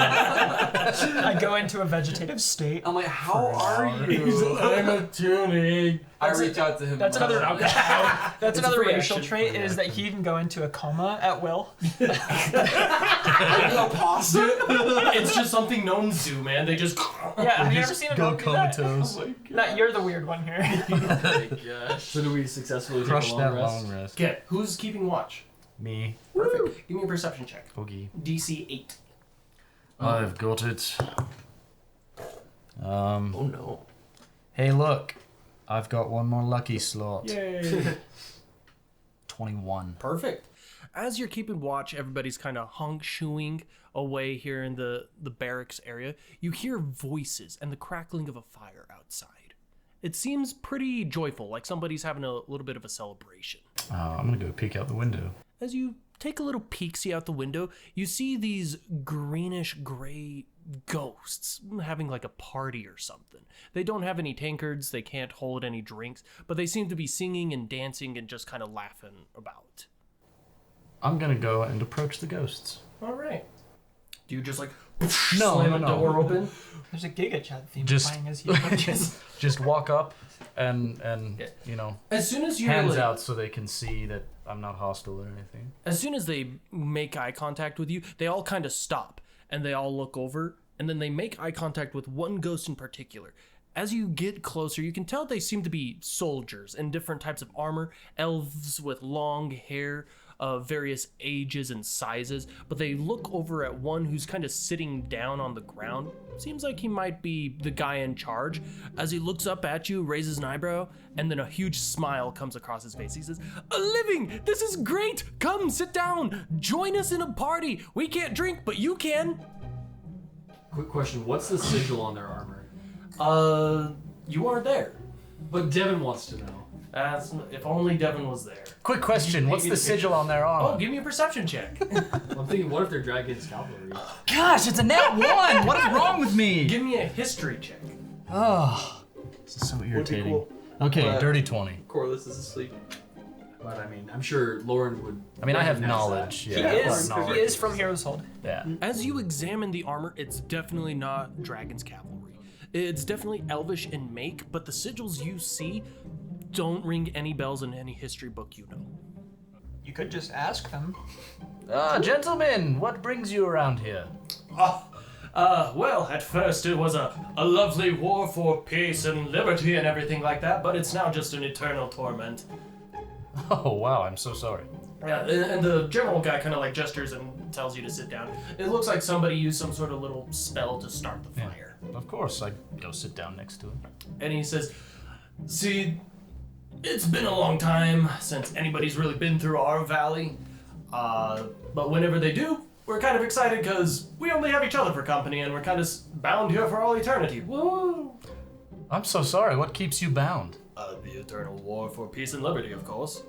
[SPEAKER 2] I go into a vegetative state.
[SPEAKER 6] I'm like, how are you?
[SPEAKER 1] I'm attuning.
[SPEAKER 6] I reach out to him.
[SPEAKER 2] That's
[SPEAKER 6] and
[SPEAKER 2] another.
[SPEAKER 6] I'm like,
[SPEAKER 2] That's
[SPEAKER 1] It's a
[SPEAKER 2] another
[SPEAKER 1] free
[SPEAKER 2] racial
[SPEAKER 1] action.
[SPEAKER 2] trait is that he can go into a coma at will.
[SPEAKER 6] "Are you a possum?"
[SPEAKER 1] It's just something gnomes do, man. They just.
[SPEAKER 2] Yeah, have you ever seen a
[SPEAKER 5] Go
[SPEAKER 2] gnome do that?
[SPEAKER 5] comatose.
[SPEAKER 2] No, you're the weird one here.
[SPEAKER 6] Oh my gosh.
[SPEAKER 3] So do we successfully
[SPEAKER 5] Crush
[SPEAKER 3] take a
[SPEAKER 5] that
[SPEAKER 3] long rest?
[SPEAKER 5] long rest.
[SPEAKER 1] Okay, who's keeping watch?
[SPEAKER 5] Me.
[SPEAKER 1] Perfect. Give me a perception check.
[SPEAKER 5] Boogie.
[SPEAKER 1] DC 8.
[SPEAKER 5] I've got it.
[SPEAKER 6] Oh no.
[SPEAKER 5] Hey, look. I've got one more lucky slot.
[SPEAKER 1] Yay.
[SPEAKER 5] 21.
[SPEAKER 1] Perfect. As you're keeping watch, everybody's kind of honk-shooing away here in the barracks area. You hear voices and the crackling of a fire outside. It seems pretty joyful, like somebody's having a little bit of a celebration.
[SPEAKER 5] I'm going to go peek out the window.
[SPEAKER 1] As you take a little peek-see out the window, you see these greenish-gray ghosts having like a party or something. They don't have any tankards, they can't hold any drinks, but they seem to be singing and dancing and just kind of laughing about.
[SPEAKER 5] I'm going to go and approach the ghosts.
[SPEAKER 1] All right. Do you just like
[SPEAKER 5] No,
[SPEAKER 1] slam
[SPEAKER 5] no,
[SPEAKER 1] a
[SPEAKER 5] no.
[SPEAKER 1] door open?
[SPEAKER 2] There's a Giga Chat theme
[SPEAKER 5] Just-
[SPEAKER 2] playing as he approaches.
[SPEAKER 5] Just walk up and you know,
[SPEAKER 1] As soon as you
[SPEAKER 5] hands
[SPEAKER 1] like,
[SPEAKER 5] out so they can see that I'm not hostile or anything.
[SPEAKER 1] as soon as they make eye contact with you, they all kind of stop and they all look over, and then they make eye contact with one ghost in particular. As you get closer, you can tell they seem to be soldiers in different types of armor, elves with long hair of various ages and sizes, but they look over at one who's kind of sitting down on the ground. Seems like he might be the guy in charge. As he looks up at you, raises an eyebrow, and then a huge smile comes across his face. He says, "A living! This is great! Come, sit down! Join us in a party! We can't drink, but you can!"
[SPEAKER 3] Quick question: what's the sigil on their armor?
[SPEAKER 1] You are there.
[SPEAKER 3] But Devin wants to know.
[SPEAKER 1] If only Devin was there.
[SPEAKER 5] Quick question, what's the sigil on their armor?
[SPEAKER 1] Oh, give me a perception check.
[SPEAKER 3] I'm thinking, what if they're Dragon's cavalry?
[SPEAKER 5] Gosh, it's a net 1! What is wrong with me?
[SPEAKER 1] Give me a history check.
[SPEAKER 5] Oh, this is so irritating.
[SPEAKER 4] cool.
[SPEAKER 5] Okay,
[SPEAKER 4] But-
[SPEAKER 5] dirty 20.
[SPEAKER 4] Corliss is asleep.
[SPEAKER 3] But I mean, I'm sure Lauren would.
[SPEAKER 5] I mean, I have
[SPEAKER 3] recognize
[SPEAKER 5] knowledge.
[SPEAKER 3] that.
[SPEAKER 5] Yeah,
[SPEAKER 2] He is from Heroes Hold.
[SPEAKER 5] Yeah.
[SPEAKER 1] As you examine the armor, it's definitely not Dragon's cavalry. It's definitely elvish in make, but the sigils you see don't ring any bells in any history book you know.
[SPEAKER 2] You could just ask them.
[SPEAKER 5] Gentlemen, what brings you around here?
[SPEAKER 1] Well, at first it was a lovely war for peace and liberty and everything like that, but it's now just an eternal torment.
[SPEAKER 5] Oh, wow, I'm so sorry.
[SPEAKER 1] Yeah, and the general guy kind of like gestures and tells you to sit down. It looks like somebody used some sort of little spell to start the fire.
[SPEAKER 5] Of course, I'd go sit down next to him.
[SPEAKER 1] And he says, "See, it's been a long time since anybody's really been through our valley. But whenever they do, we're kind of excited because we only have each other for company and we're kind of bound here for all eternity. Woo!
[SPEAKER 5] I'm so sorry, what keeps you bound?
[SPEAKER 1] The eternal war for peace and liberty, of course.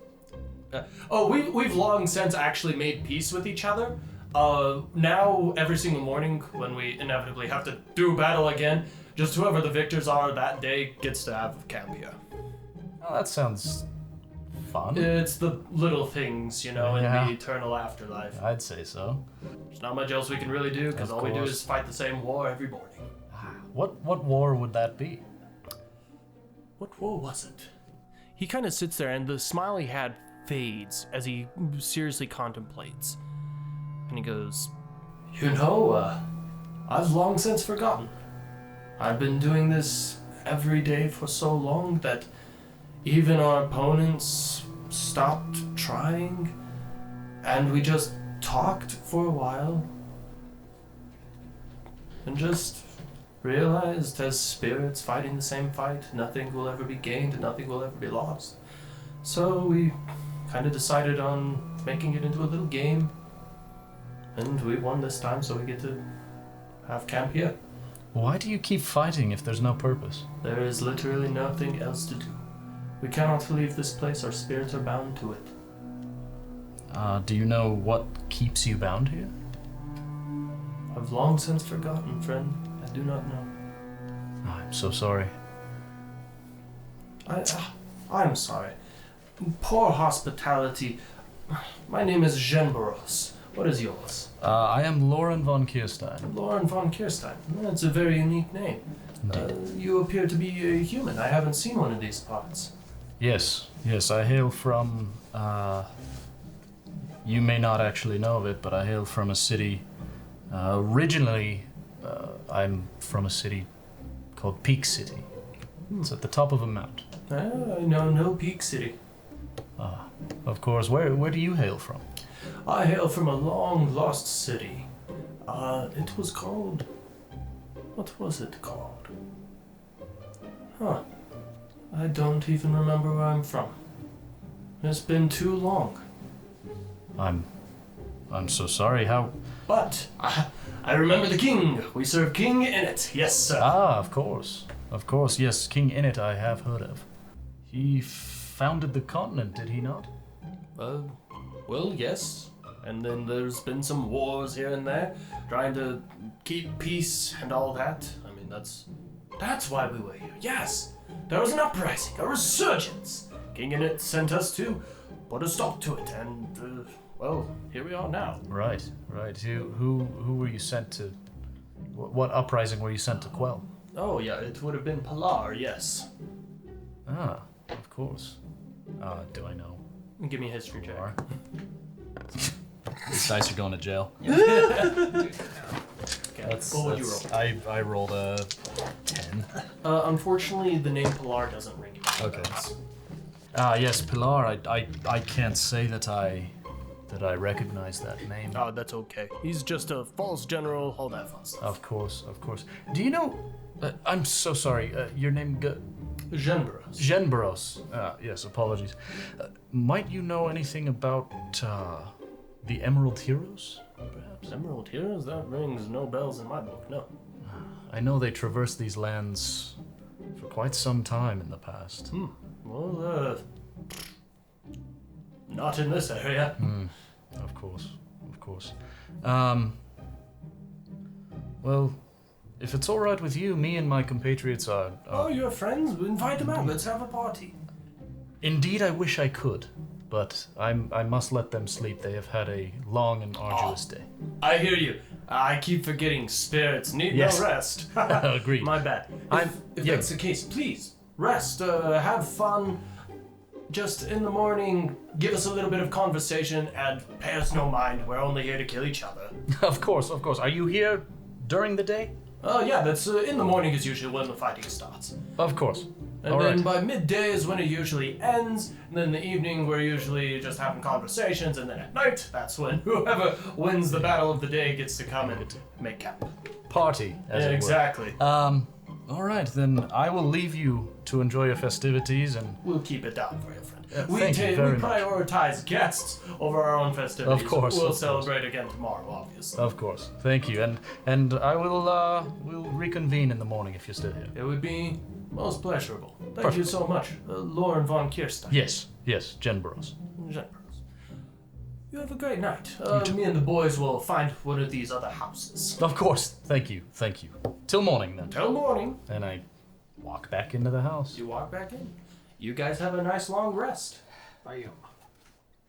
[SPEAKER 1] We've long since actually made peace with each other. Now, every single morning when we inevitably have to do battle again, just whoever the victors are that day gets to have Campia.
[SPEAKER 5] Oh, that sounds fun.
[SPEAKER 1] It's the little things, in
[SPEAKER 5] Yeah.
[SPEAKER 1] the eternal afterlife.
[SPEAKER 5] I'd say so.
[SPEAKER 1] There's not much else we can really do, because
[SPEAKER 5] Of
[SPEAKER 1] all we do
[SPEAKER 5] course.
[SPEAKER 1] is fight the same war every morning.
[SPEAKER 5] What war would that be?
[SPEAKER 1] What war was it? He kind of sits there, and the smile he had fades as he seriously contemplates. And he goes, I've long since forgotten. I've been doing this every day for so long that even our opponents stopped trying, and we just talked for a while, and just realized as spirits fighting the same fight, nothing will ever be gained and nothing will ever be lost. So we kind of decided on making it into a little game, and we won this time, so we get to have camp here.
[SPEAKER 5] Why do you keep fighting if there's no purpose?
[SPEAKER 1] There is literally nothing else to do. We cannot leave this place, our spirits are bound to it.
[SPEAKER 5] Do you know what keeps you bound here?
[SPEAKER 1] I've long since forgotten, friend. I do not know.
[SPEAKER 5] Oh, I'm so sorry.
[SPEAKER 1] I'm sorry. Poor hospitality. My name is Genboros. What is yours?
[SPEAKER 5] I am Lauren von Kierstein.
[SPEAKER 1] Lauren von Kierstein. That's a very unique name. You appear to be a human. I haven't seen one in these parts.
[SPEAKER 5] Yes, I hail from, you may not actually know of it, but I hail from a city, originally, I'm from a city called Peak City. It's at the top of a mountain.
[SPEAKER 1] I know no Peak City.
[SPEAKER 5] Of course, where do you hail from?
[SPEAKER 1] I hail from a long-lost city. It was called... What was it called? Huh. I don't even remember where I'm from. It's been too long.
[SPEAKER 5] I'm so sorry, how...
[SPEAKER 1] But I remember the king. We serve King in it. Yes, sir.
[SPEAKER 5] Of course, yes, King Init I have heard of. He founded the continent, did he not?
[SPEAKER 1] Well, yes. And then there's been some wars here and there, trying to keep peace and all that. I mean, that's why we were here. Yes, there was an uprising, a resurgence. King Init sent us to put a stop to it, and well, here we are now.
[SPEAKER 5] Right. Who were you sent to? What uprising were you sent to quell?
[SPEAKER 1] Oh yeah, it would have been Pilar. Yes.
[SPEAKER 5] Of course. Do I know?
[SPEAKER 1] Give me a history check.
[SPEAKER 5] These dice are going to jail.
[SPEAKER 1] What would you roll?
[SPEAKER 5] I rolled a 10.
[SPEAKER 1] Unfortunately, the name Pilar doesn't ring any
[SPEAKER 5] Okay.
[SPEAKER 1] bells.
[SPEAKER 5] Yes, Pilar. I can't say that I recognize that name.
[SPEAKER 1] Oh, that's okay. He's just a false general, all that fun stuff.
[SPEAKER 5] Of course. Do you know? I'm so sorry. Your name?
[SPEAKER 1] Genberos.
[SPEAKER 5] Genberos. Yes. Apologies. Might you know anything about the Emerald Heroes? Perhaps.
[SPEAKER 1] Emerald Heroes? That rings no bells in my book, no.
[SPEAKER 5] I know they traversed these lands for quite some time in the past.
[SPEAKER 1] Well, not in this area.
[SPEAKER 5] Of course. Well, if it's all right with you, me and my compatriots are.
[SPEAKER 1] Oh, your friends? Invite them out. Let's have a party.
[SPEAKER 5] Indeed, I wish I could, but I must let them sleep. They have had a long and arduous day.
[SPEAKER 1] I hear you. I keep forgetting spirits need
[SPEAKER 5] Yes.
[SPEAKER 1] no rest.
[SPEAKER 5] Agreed.
[SPEAKER 1] My bad. If
[SPEAKER 5] yeah.
[SPEAKER 1] that's the case, please rest. Have fun. Just in the morning, give us a little bit of conversation and pay us no mind. We're only here to kill each other.
[SPEAKER 5] Of course. Are you here during the day?
[SPEAKER 1] Yeah, that's in the morning is usually when the fighting starts.
[SPEAKER 5] Of course.
[SPEAKER 1] And
[SPEAKER 5] All
[SPEAKER 1] then
[SPEAKER 5] right.
[SPEAKER 1] by midday is when it usually ends. And then in the evening, we're usually just having conversations. And then at night, that's when whoever wins the battle of the day gets to come and make camp.
[SPEAKER 5] Party, as it were.
[SPEAKER 1] Exactly.
[SPEAKER 5] All right, then I will leave you to enjoy your festivities and.
[SPEAKER 1] We'll keep it down for you, friend.
[SPEAKER 5] Thank you very
[SPEAKER 1] we
[SPEAKER 5] much.
[SPEAKER 1] prioritize guests over our own festivities.
[SPEAKER 5] Of course,
[SPEAKER 1] We'll
[SPEAKER 5] of course.
[SPEAKER 1] celebrate again tomorrow, obviously.
[SPEAKER 5] Of course. Thank you, and I will we'll reconvene in the morning if you're still here.
[SPEAKER 1] It would be most pleasurable. Thank you
[SPEAKER 5] Perfect.
[SPEAKER 1] so much, Lauren von Kirstein.
[SPEAKER 5] Yes, Jen Burrows.
[SPEAKER 1] Generals. You have a great night. Me and the boys will find one of these other houses.
[SPEAKER 5] Of course. Thank you. Till morning then.
[SPEAKER 1] Till morning.
[SPEAKER 5] And I walk back into the house.
[SPEAKER 1] You walk back in. You guys have a nice long rest.
[SPEAKER 3] Bam.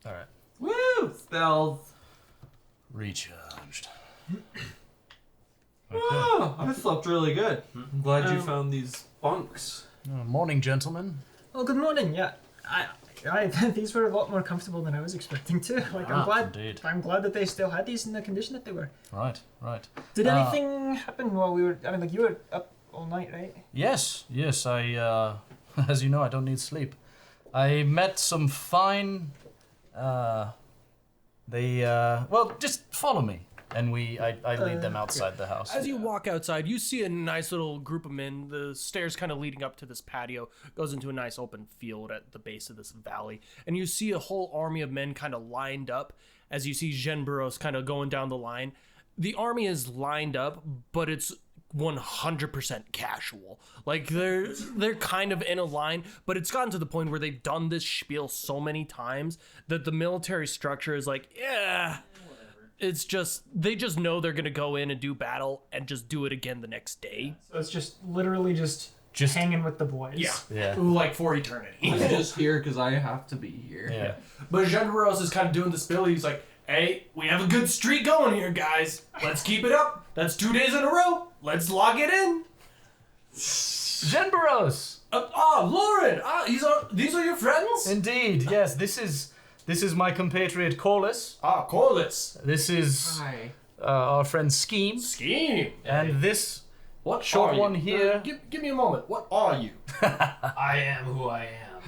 [SPEAKER 5] All right.
[SPEAKER 4] Woo! Spells.
[SPEAKER 5] Recharged.
[SPEAKER 4] Oh, I slept really good. I'm glad you found these bunks.
[SPEAKER 5] Morning, gentlemen.
[SPEAKER 2] Oh, good morning. Yeah, I these were a lot more comfortable than I was expecting to. Like,
[SPEAKER 5] Indeed.
[SPEAKER 2] I'm glad that they still had these in the condition that they were.
[SPEAKER 5] Right.
[SPEAKER 2] Did anything happen while we were? I mean, like, you were up all night, right?
[SPEAKER 5] Yes. I as you know, I don't need sleep. I met some fine. Well, just follow me, and I lead them outside the house.
[SPEAKER 1] As you walk outside, you see a nice little group of men. The stairs kind of leading up to this patio goes into a nice open field at the base of this valley. And you see a whole army of men kind of lined up as you see Jen Burrows kind of going down the line. The army is lined up, but it's 100% casual. Like they're kind of in a line, but it's gotten to the point where they've done this spiel so many times that the military structure is like, yeah, it's just they just know they're gonna go in and do battle and just do it again the next day.
[SPEAKER 2] So it's just literally just hanging with the boys.
[SPEAKER 5] Yeah.
[SPEAKER 1] Like for eternity.
[SPEAKER 7] I'm just here because I have to be here.
[SPEAKER 5] Yeah.
[SPEAKER 1] But Jean Rose is kind of doing the spill. He's like, hey, we have a good streak going here, guys. Let's keep it up. That's 2 days in a row. Let's lock it in.
[SPEAKER 5] Jen Burrows.
[SPEAKER 1] Lauren. These are your friends?
[SPEAKER 5] Indeed. Yes. This is my compatriot Corliss.
[SPEAKER 1] Corliss.
[SPEAKER 5] This is
[SPEAKER 7] Hi.
[SPEAKER 5] our friend Scheme.
[SPEAKER 1] Scheme.
[SPEAKER 5] And this
[SPEAKER 1] What
[SPEAKER 5] short
[SPEAKER 1] are you?
[SPEAKER 5] one here.
[SPEAKER 1] Give me a moment. What are you?
[SPEAKER 3] I am who I am.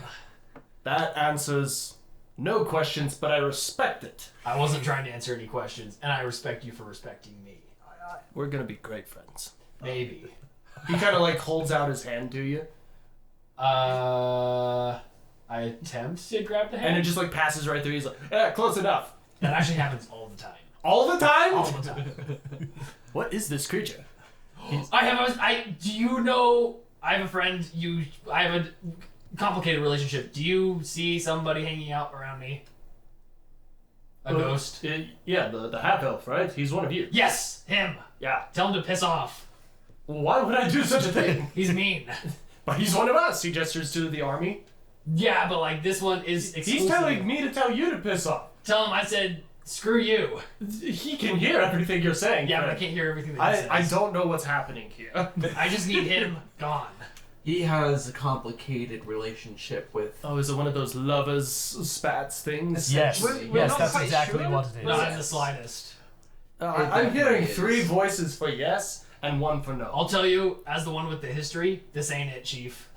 [SPEAKER 1] That answers no questions, but I respect it.
[SPEAKER 3] I wasn't trying to answer any questions, and I respect you for respecting me.
[SPEAKER 1] We're gonna be great friends.
[SPEAKER 3] Maybe.
[SPEAKER 1] He kind of like holds out his hand to you,
[SPEAKER 3] I attempt to grab the hand.
[SPEAKER 1] and it just like passes right through. He's like, yeah, close enough.
[SPEAKER 3] That actually happens all the time.
[SPEAKER 1] All the time?
[SPEAKER 3] All the time.
[SPEAKER 1] What is this creature?
[SPEAKER 3] Do you know, I have a friend, I have a complicated relationship. Do you see somebody hanging out around me? A ghost?
[SPEAKER 1] Yeah, the half elf, right? He's one of you.
[SPEAKER 3] Yes, him.
[SPEAKER 1] Yeah.
[SPEAKER 3] Tell him to piss off.
[SPEAKER 1] Why would I do such a thing?
[SPEAKER 3] He's mean.
[SPEAKER 1] But he's one of us. He gestures to the army.
[SPEAKER 3] Yeah, but like this one is exclusive.
[SPEAKER 1] He's telling me to tell you to piss off.
[SPEAKER 3] Tell him I said, screw you.
[SPEAKER 1] He can hear everything you're saying.
[SPEAKER 3] Yeah, but I
[SPEAKER 1] Fred.
[SPEAKER 3] can't hear everything that he says.
[SPEAKER 1] I don't know what's happening here.
[SPEAKER 3] I just need him gone.
[SPEAKER 7] He has a complicated relationship with.
[SPEAKER 1] Oh, is it one of those lovers spats things?
[SPEAKER 5] Yes,
[SPEAKER 2] We're
[SPEAKER 5] yes,
[SPEAKER 2] not
[SPEAKER 5] that's
[SPEAKER 2] quite
[SPEAKER 5] exactly
[SPEAKER 2] sure.
[SPEAKER 5] what it is.
[SPEAKER 3] Not in the slightest.
[SPEAKER 1] I'm hearing
[SPEAKER 7] is.
[SPEAKER 1] 3 voices for yes and 1 for no.
[SPEAKER 3] I'll tell you, as the one with the history, this ain't it, Chief.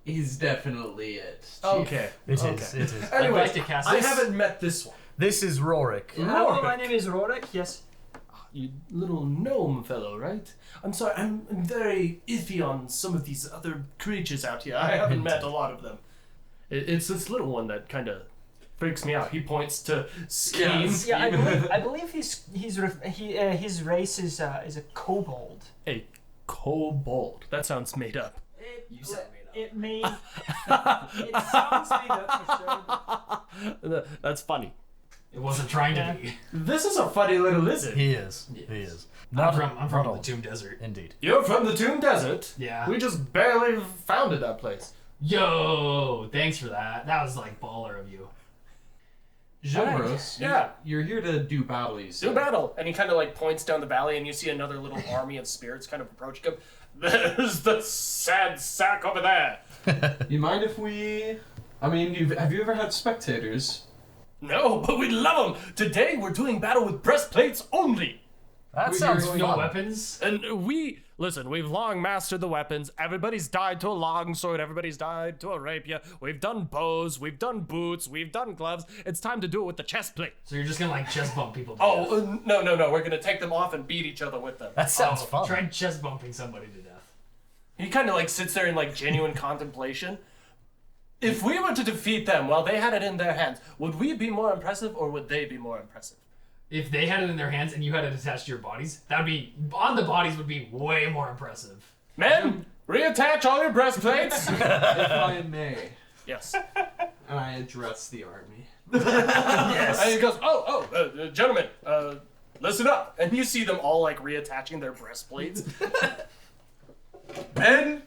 [SPEAKER 7] He's definitely it. Chief.
[SPEAKER 1] Okay.
[SPEAKER 5] It is.
[SPEAKER 1] Okay.
[SPEAKER 5] It is.
[SPEAKER 3] I'd
[SPEAKER 1] Anyway,
[SPEAKER 3] like to cast
[SPEAKER 1] I
[SPEAKER 3] this.
[SPEAKER 1] haven't met this one.
[SPEAKER 5] This is Rorik.
[SPEAKER 2] Hello, my name is Rorik. Yes.
[SPEAKER 1] You little gnome fellow, right? I'm sorry, I'm very iffy on some of these other creatures out here. I haven't met a lot of them. It's this little one that kind of freaks me out. He points to Scheme.
[SPEAKER 2] Yeah, I believe his race is a kobold.
[SPEAKER 1] A kobold. That sounds made up.
[SPEAKER 3] You said made up.
[SPEAKER 2] It may. It sounds made up for sure.
[SPEAKER 1] That's funny.
[SPEAKER 3] It wasn't trying to be.
[SPEAKER 1] This is a funny little lizard.
[SPEAKER 5] He is. He is.
[SPEAKER 3] I'm from
[SPEAKER 5] not
[SPEAKER 3] the
[SPEAKER 5] all.
[SPEAKER 3] Tomb Desert.
[SPEAKER 5] Indeed.
[SPEAKER 1] You're from the Tomb Desert.
[SPEAKER 3] Yeah.
[SPEAKER 1] We just barely founded that place.
[SPEAKER 3] Yo, thanks for that. That was like baller of you.
[SPEAKER 7] Jebros,
[SPEAKER 1] Yeah.
[SPEAKER 7] you're here to do battle, you
[SPEAKER 1] Do
[SPEAKER 7] said.
[SPEAKER 1] battle. And he kind of like points down the valley, and you see another little army of spirits kind of approaching him. There's the sad sack over there.
[SPEAKER 7] You mind if we... I mean, have you ever had spectators?
[SPEAKER 1] No, but we love them. Today we're doing battle with breastplates only.
[SPEAKER 5] That sounds
[SPEAKER 3] No
[SPEAKER 5] fun.
[SPEAKER 3] weapons.
[SPEAKER 1] And we've long mastered the weapons. Everybody's died to a longsword. Everybody's died to a rapier. We've done bows. We've done boots. We've done gloves. It's time to do it with the chest plate.
[SPEAKER 3] So you're just gonna like chest bump people. To
[SPEAKER 1] Oh,
[SPEAKER 3] death.
[SPEAKER 1] no. We're going to take them off and beat each other with them.
[SPEAKER 5] That sounds
[SPEAKER 3] Oh,
[SPEAKER 5] fun.
[SPEAKER 3] Try chest bumping somebody to death.
[SPEAKER 1] He kind of like sits there in like genuine contemplation. If we were to defeat them while they had it in their hands, would we be more impressive or would they be more impressive?
[SPEAKER 3] If they had it in their hands and you had it attached to your bodies, that'd be on the bodies would be way more impressive.
[SPEAKER 1] Men, reattach all your breastplates.
[SPEAKER 7] If I may.
[SPEAKER 1] Yes.
[SPEAKER 7] And I address the army.
[SPEAKER 1] And he goes, gentlemen, listen up. And you see them all like reattaching their breastplates.
[SPEAKER 9] Ben,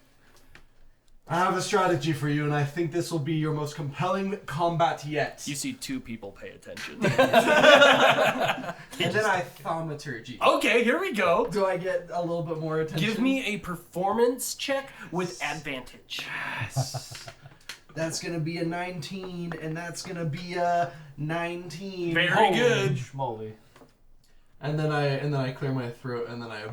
[SPEAKER 9] I have a strategy for you, and I think this will be your most compelling combat yet.
[SPEAKER 1] You see 2 people pay attention.
[SPEAKER 9] And then I thaumaturgy.
[SPEAKER 1] Okay, here we go.
[SPEAKER 9] Do I get a little bit more attention?
[SPEAKER 1] Give me a performance check with advantage.
[SPEAKER 9] That's gonna be a 19, and that's gonna be a 19.
[SPEAKER 1] Very good.
[SPEAKER 3] Moly.
[SPEAKER 7] And then I clear my throat, and then I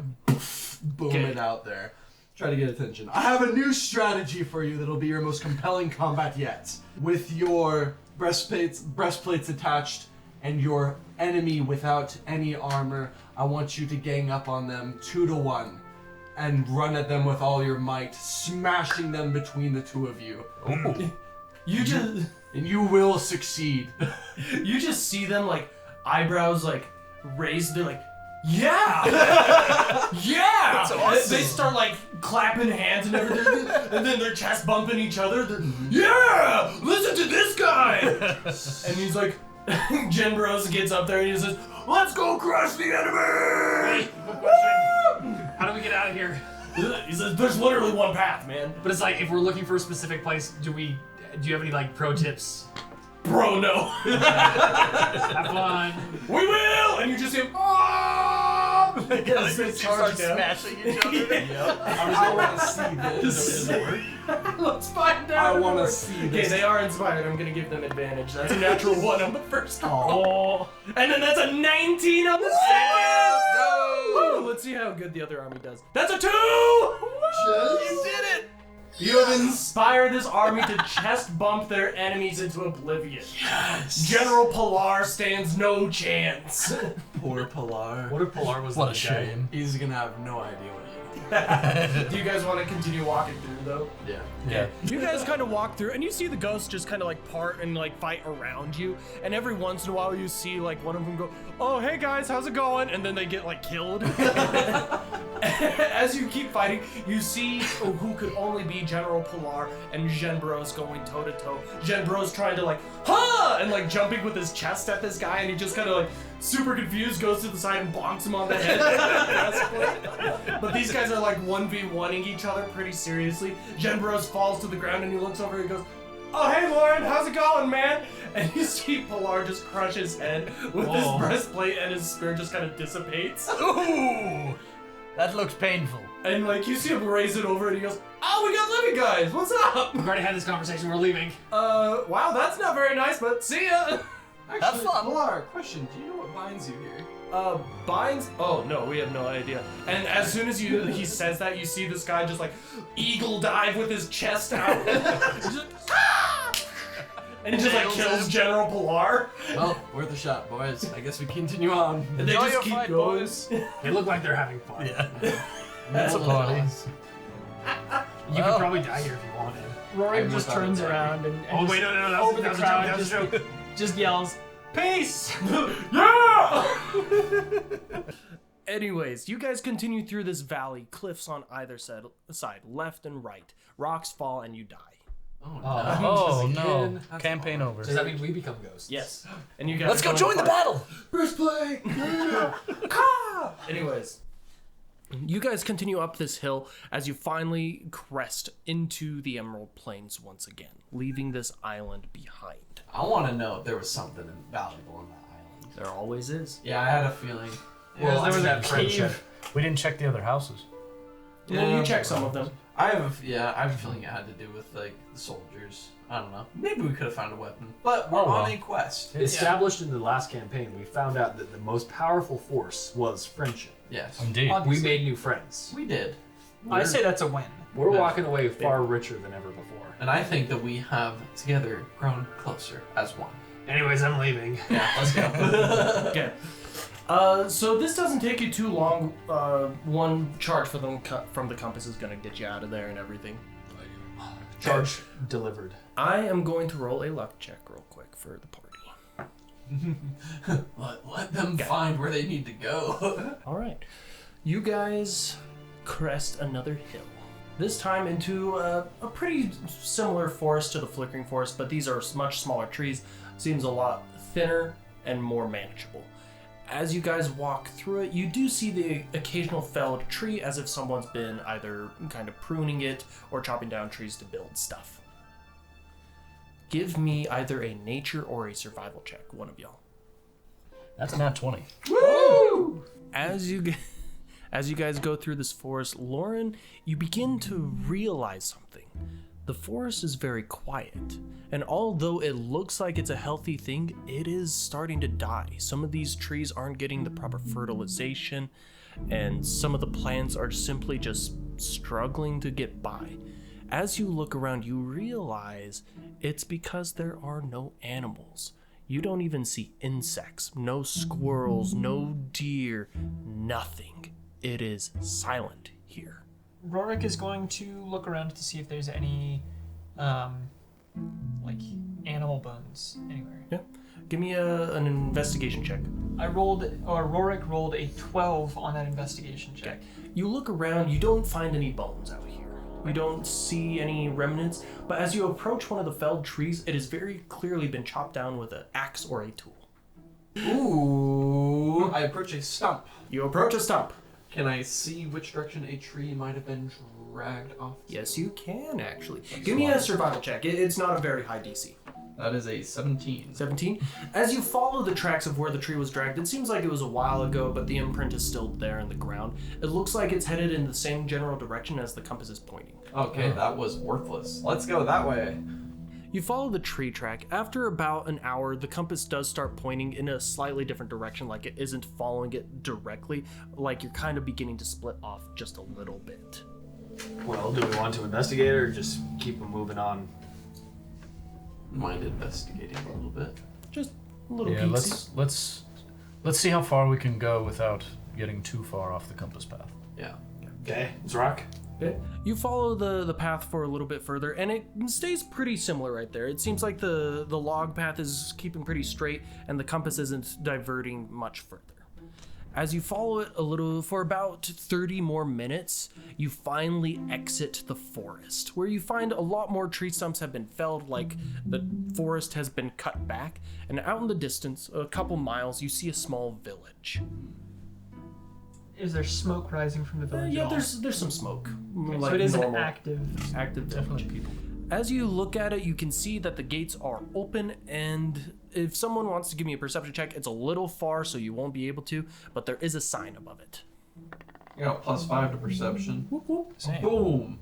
[SPEAKER 7] boom
[SPEAKER 1] Okay.
[SPEAKER 7] it out there. Try to get attention.
[SPEAKER 9] I have a new strategy for you that'll be your most compelling combat yet. With your breastplates attached, and your enemy without any armor, I want you to gang up on them 2-1. And run at them with all your might, smashing them between the 2 of you.
[SPEAKER 1] You just
[SPEAKER 9] And you will succeed.
[SPEAKER 1] you just see them like eyebrows like raised. They're like, yeah, yeah. That's awesome. They start like clapping hands and everything, and then they're chest bumping each other. They're, yeah, listen to this guy. And he's like, Jen Bros gets up there and he says, let's go crush the enemy.
[SPEAKER 3] How do we get out of here?
[SPEAKER 1] He says, there's literally one path, man.
[SPEAKER 3] But it's like if we're looking for a specific place, do you have any like pro tips?
[SPEAKER 1] Bro, no.
[SPEAKER 3] Have fun.
[SPEAKER 1] We will! And you just hear, oh!
[SPEAKER 5] Because they start smashing each other.
[SPEAKER 9] I want to see this.
[SPEAKER 1] Let's find out.
[SPEAKER 9] I want to see
[SPEAKER 1] Okay,
[SPEAKER 9] this.
[SPEAKER 1] they are inspired. I'm gonna give them advantage. That's a natural 1 on the first roll. And then that's a 19 on the second. Woo! Let's see how good the other army does. That's a 2! You did it! You have inspired this army to chest bump their enemies into oblivion. Yes! General Pilar stands no chance.
[SPEAKER 7] Poor Pilar.
[SPEAKER 3] What if Pilar was
[SPEAKER 5] What a
[SPEAKER 3] the guy?
[SPEAKER 5] shame.
[SPEAKER 7] He's gonna have no idea what he
[SPEAKER 1] Do you guys want to continue walking through, though?
[SPEAKER 7] Yeah.
[SPEAKER 5] Yeah.
[SPEAKER 1] You guys kind of walk through, and you see the ghosts just kind of like part and like fight around you. And every once in a while, you see like one of them go, "Oh, hey guys, how's it going?" And then they get like killed. As you keep fighting, you see who could only be General Pilar and Genbros going toe to toe. Genbros trying to like, "Ha!" and like jumping with his chest at this guy, and he just kind of like super confused goes to the side and bonks him on the head. But these guys are like 1v1ing each other pretty seriously. Genbros falls to the ground and he looks over and he goes, "Oh, hey Lauren, how's it going, man?" And you see Pilar just crush his head with his breastplate and his spear just kind of dissipates.
[SPEAKER 5] Ooh! That looks painful.
[SPEAKER 1] And like you see him raise it over and he goes, "Oh, we got living guys. What's up?"
[SPEAKER 3] We've already had this conversation. We're leaving.
[SPEAKER 1] Wow, that's not very nice, but see ya.
[SPEAKER 4] Actually,
[SPEAKER 5] fun.
[SPEAKER 4] Valar, question: do you know what binds you here?
[SPEAKER 1] Binds? Oh no, we have no idea. And as soon as he says that, you see this guy just like eagle dive with his chest out. He's just, "Ah!" And he just like kills General Pilar.
[SPEAKER 4] Well, worth a shot, boys. I guess we continue on.
[SPEAKER 1] And they
[SPEAKER 5] Enjoy
[SPEAKER 1] just
[SPEAKER 5] your
[SPEAKER 1] keep
[SPEAKER 5] fight,
[SPEAKER 1] going.
[SPEAKER 5] boys.
[SPEAKER 3] They look like they're having fun.
[SPEAKER 5] Yeah. That's a party.
[SPEAKER 3] You could probably die here if you wanted.
[SPEAKER 2] Rory
[SPEAKER 4] I'm
[SPEAKER 2] just
[SPEAKER 4] without
[SPEAKER 2] turns
[SPEAKER 4] attacking.
[SPEAKER 2] around and
[SPEAKER 3] Oh
[SPEAKER 2] just
[SPEAKER 3] wait, no, that
[SPEAKER 2] over
[SPEAKER 3] was
[SPEAKER 2] the
[SPEAKER 3] a
[SPEAKER 2] crowd
[SPEAKER 3] joke, that was a joke.
[SPEAKER 2] just yells, "Peace!"
[SPEAKER 1] Anyways, you guys continue through this valley, cliffs on either side, left and right. Rocks fall and you die.
[SPEAKER 5] Oh
[SPEAKER 3] Just
[SPEAKER 5] no.
[SPEAKER 3] again.
[SPEAKER 5] Campaign over.
[SPEAKER 3] Does that mean we become ghosts?
[SPEAKER 1] Yes. And you guys
[SPEAKER 5] Let's go
[SPEAKER 1] into
[SPEAKER 5] join the
[SPEAKER 1] fight.
[SPEAKER 5] battle.
[SPEAKER 1] Breastplate! Anyways, you guys continue up this hill as you finally crest into the Emerald Plains once again, leaving this island behind.
[SPEAKER 4] I want to know if there was something valuable on that island.
[SPEAKER 1] There always is.
[SPEAKER 4] Yeah, I had a feeling.
[SPEAKER 3] Well,
[SPEAKER 2] there was
[SPEAKER 3] that
[SPEAKER 2] a
[SPEAKER 3] friendship.
[SPEAKER 5] We didn't check the other houses.
[SPEAKER 1] Yeah, you check some of them.
[SPEAKER 4] I have a feeling it had to do with like the soldiers. I don't know. Maybe we could have found a weapon, but we're on a quest.
[SPEAKER 3] Established in the last campaign, we found out that the most powerful force was friendship.
[SPEAKER 4] Yes,
[SPEAKER 5] Indeed.
[SPEAKER 3] We made new friends.
[SPEAKER 4] we did.
[SPEAKER 2] I say that's a win.
[SPEAKER 3] We're walking away far richer than ever before.
[SPEAKER 4] And I think that we have together grown closer as one.
[SPEAKER 3] Anyways, I'm leaving.
[SPEAKER 4] Yeah, let's go.
[SPEAKER 1] Okay. So this doesn't take you too long. One charge from the compass is going to get you out of there and everything.
[SPEAKER 3] Charge delivered.
[SPEAKER 1] I am going to roll a luck check real quick for the party.
[SPEAKER 4] Let them find where they need to go.
[SPEAKER 1] All right. You guys crest another hill. This time into a pretty similar forest to the flickering forest, but these are much smaller trees. Seems a lot thinner and more manageable. As you guys walk through it, you do see the occasional felled tree as if someone's been either kind of pruning it or chopping down trees to build stuff. Give me either a nature or a survival check, one of y'all.
[SPEAKER 5] That's a nat 20.
[SPEAKER 1] As you guys go through this forest, Lauren, you begin to realize something. The forest is very quiet, and although it looks like it's a healthy thing, it is starting to die. Some of these trees aren't getting the proper fertilization, and some of the plants are simply just struggling to get by. As you look around, you realize it's because there are no animals. You don't even see insects, no squirrels, no deer, nothing. It is silent here.
[SPEAKER 2] Rorik is going to look around to see if there's any, like, animal bones anywhere.
[SPEAKER 1] Yeah. Give me an investigation check.
[SPEAKER 2] Rorik rolled a 12 on that investigation check.
[SPEAKER 1] Okay. You look around, you don't find any bones out here. You don't see any remnants, but as you approach one of the felled trees, it has very clearly been chopped down with an axe or a tool.
[SPEAKER 4] Ooh, I approach a stump.
[SPEAKER 1] You approach a stump.
[SPEAKER 4] Can I see which direction a tree might have been dragged off?
[SPEAKER 1] Yes, you can actually. Give me a survival check. It's not a very high DC.
[SPEAKER 4] That is a 17.
[SPEAKER 1] 17. As you follow the tracks of where the tree was dragged, it seems like it was a while ago, but the imprint is still there in the ground. It looks like it's headed in the same general direction as the compass is pointing.
[SPEAKER 4] Okay, that was worthless. Let's go that way.
[SPEAKER 1] You follow the tree track. After about an hour, the compass does start pointing in a slightly different direction, like it isn't following it directly, like you're kind of beginning to split off just a little bit.
[SPEAKER 3] Well, do we want to investigate or just keep moving on?
[SPEAKER 4] Mind investigating a little bit.
[SPEAKER 1] Just a little
[SPEAKER 5] Yeah,
[SPEAKER 1] peeksy.
[SPEAKER 5] let's see how far we can go without getting too far off the compass path.
[SPEAKER 4] Yeah.
[SPEAKER 3] Okay, let's rock.
[SPEAKER 1] Okay. You follow the path for a little bit further, and it stays pretty similar right there. It seems like the log path is keeping pretty straight, and the compass isn't diverting much further. As you follow it a little for about 30 more minutes, you finally exit the forest, where you find a lot more tree stumps have been felled, like the forest has been cut back, and out in the distance, a couple miles, you see a small village.
[SPEAKER 2] Is there smoke rising from the village?
[SPEAKER 1] Yeah,
[SPEAKER 2] at all?
[SPEAKER 1] there's some smoke.
[SPEAKER 2] So it is an active.
[SPEAKER 1] active
[SPEAKER 5] Definitely
[SPEAKER 1] village.
[SPEAKER 5] people.
[SPEAKER 1] As you look at it, you can see that the gates are open, and if someone wants to give me a perception check, it's a little far, so you won't be able to, but there is a sign above it.
[SPEAKER 7] I got +5 to perception.
[SPEAKER 2] Same.
[SPEAKER 7] Boom.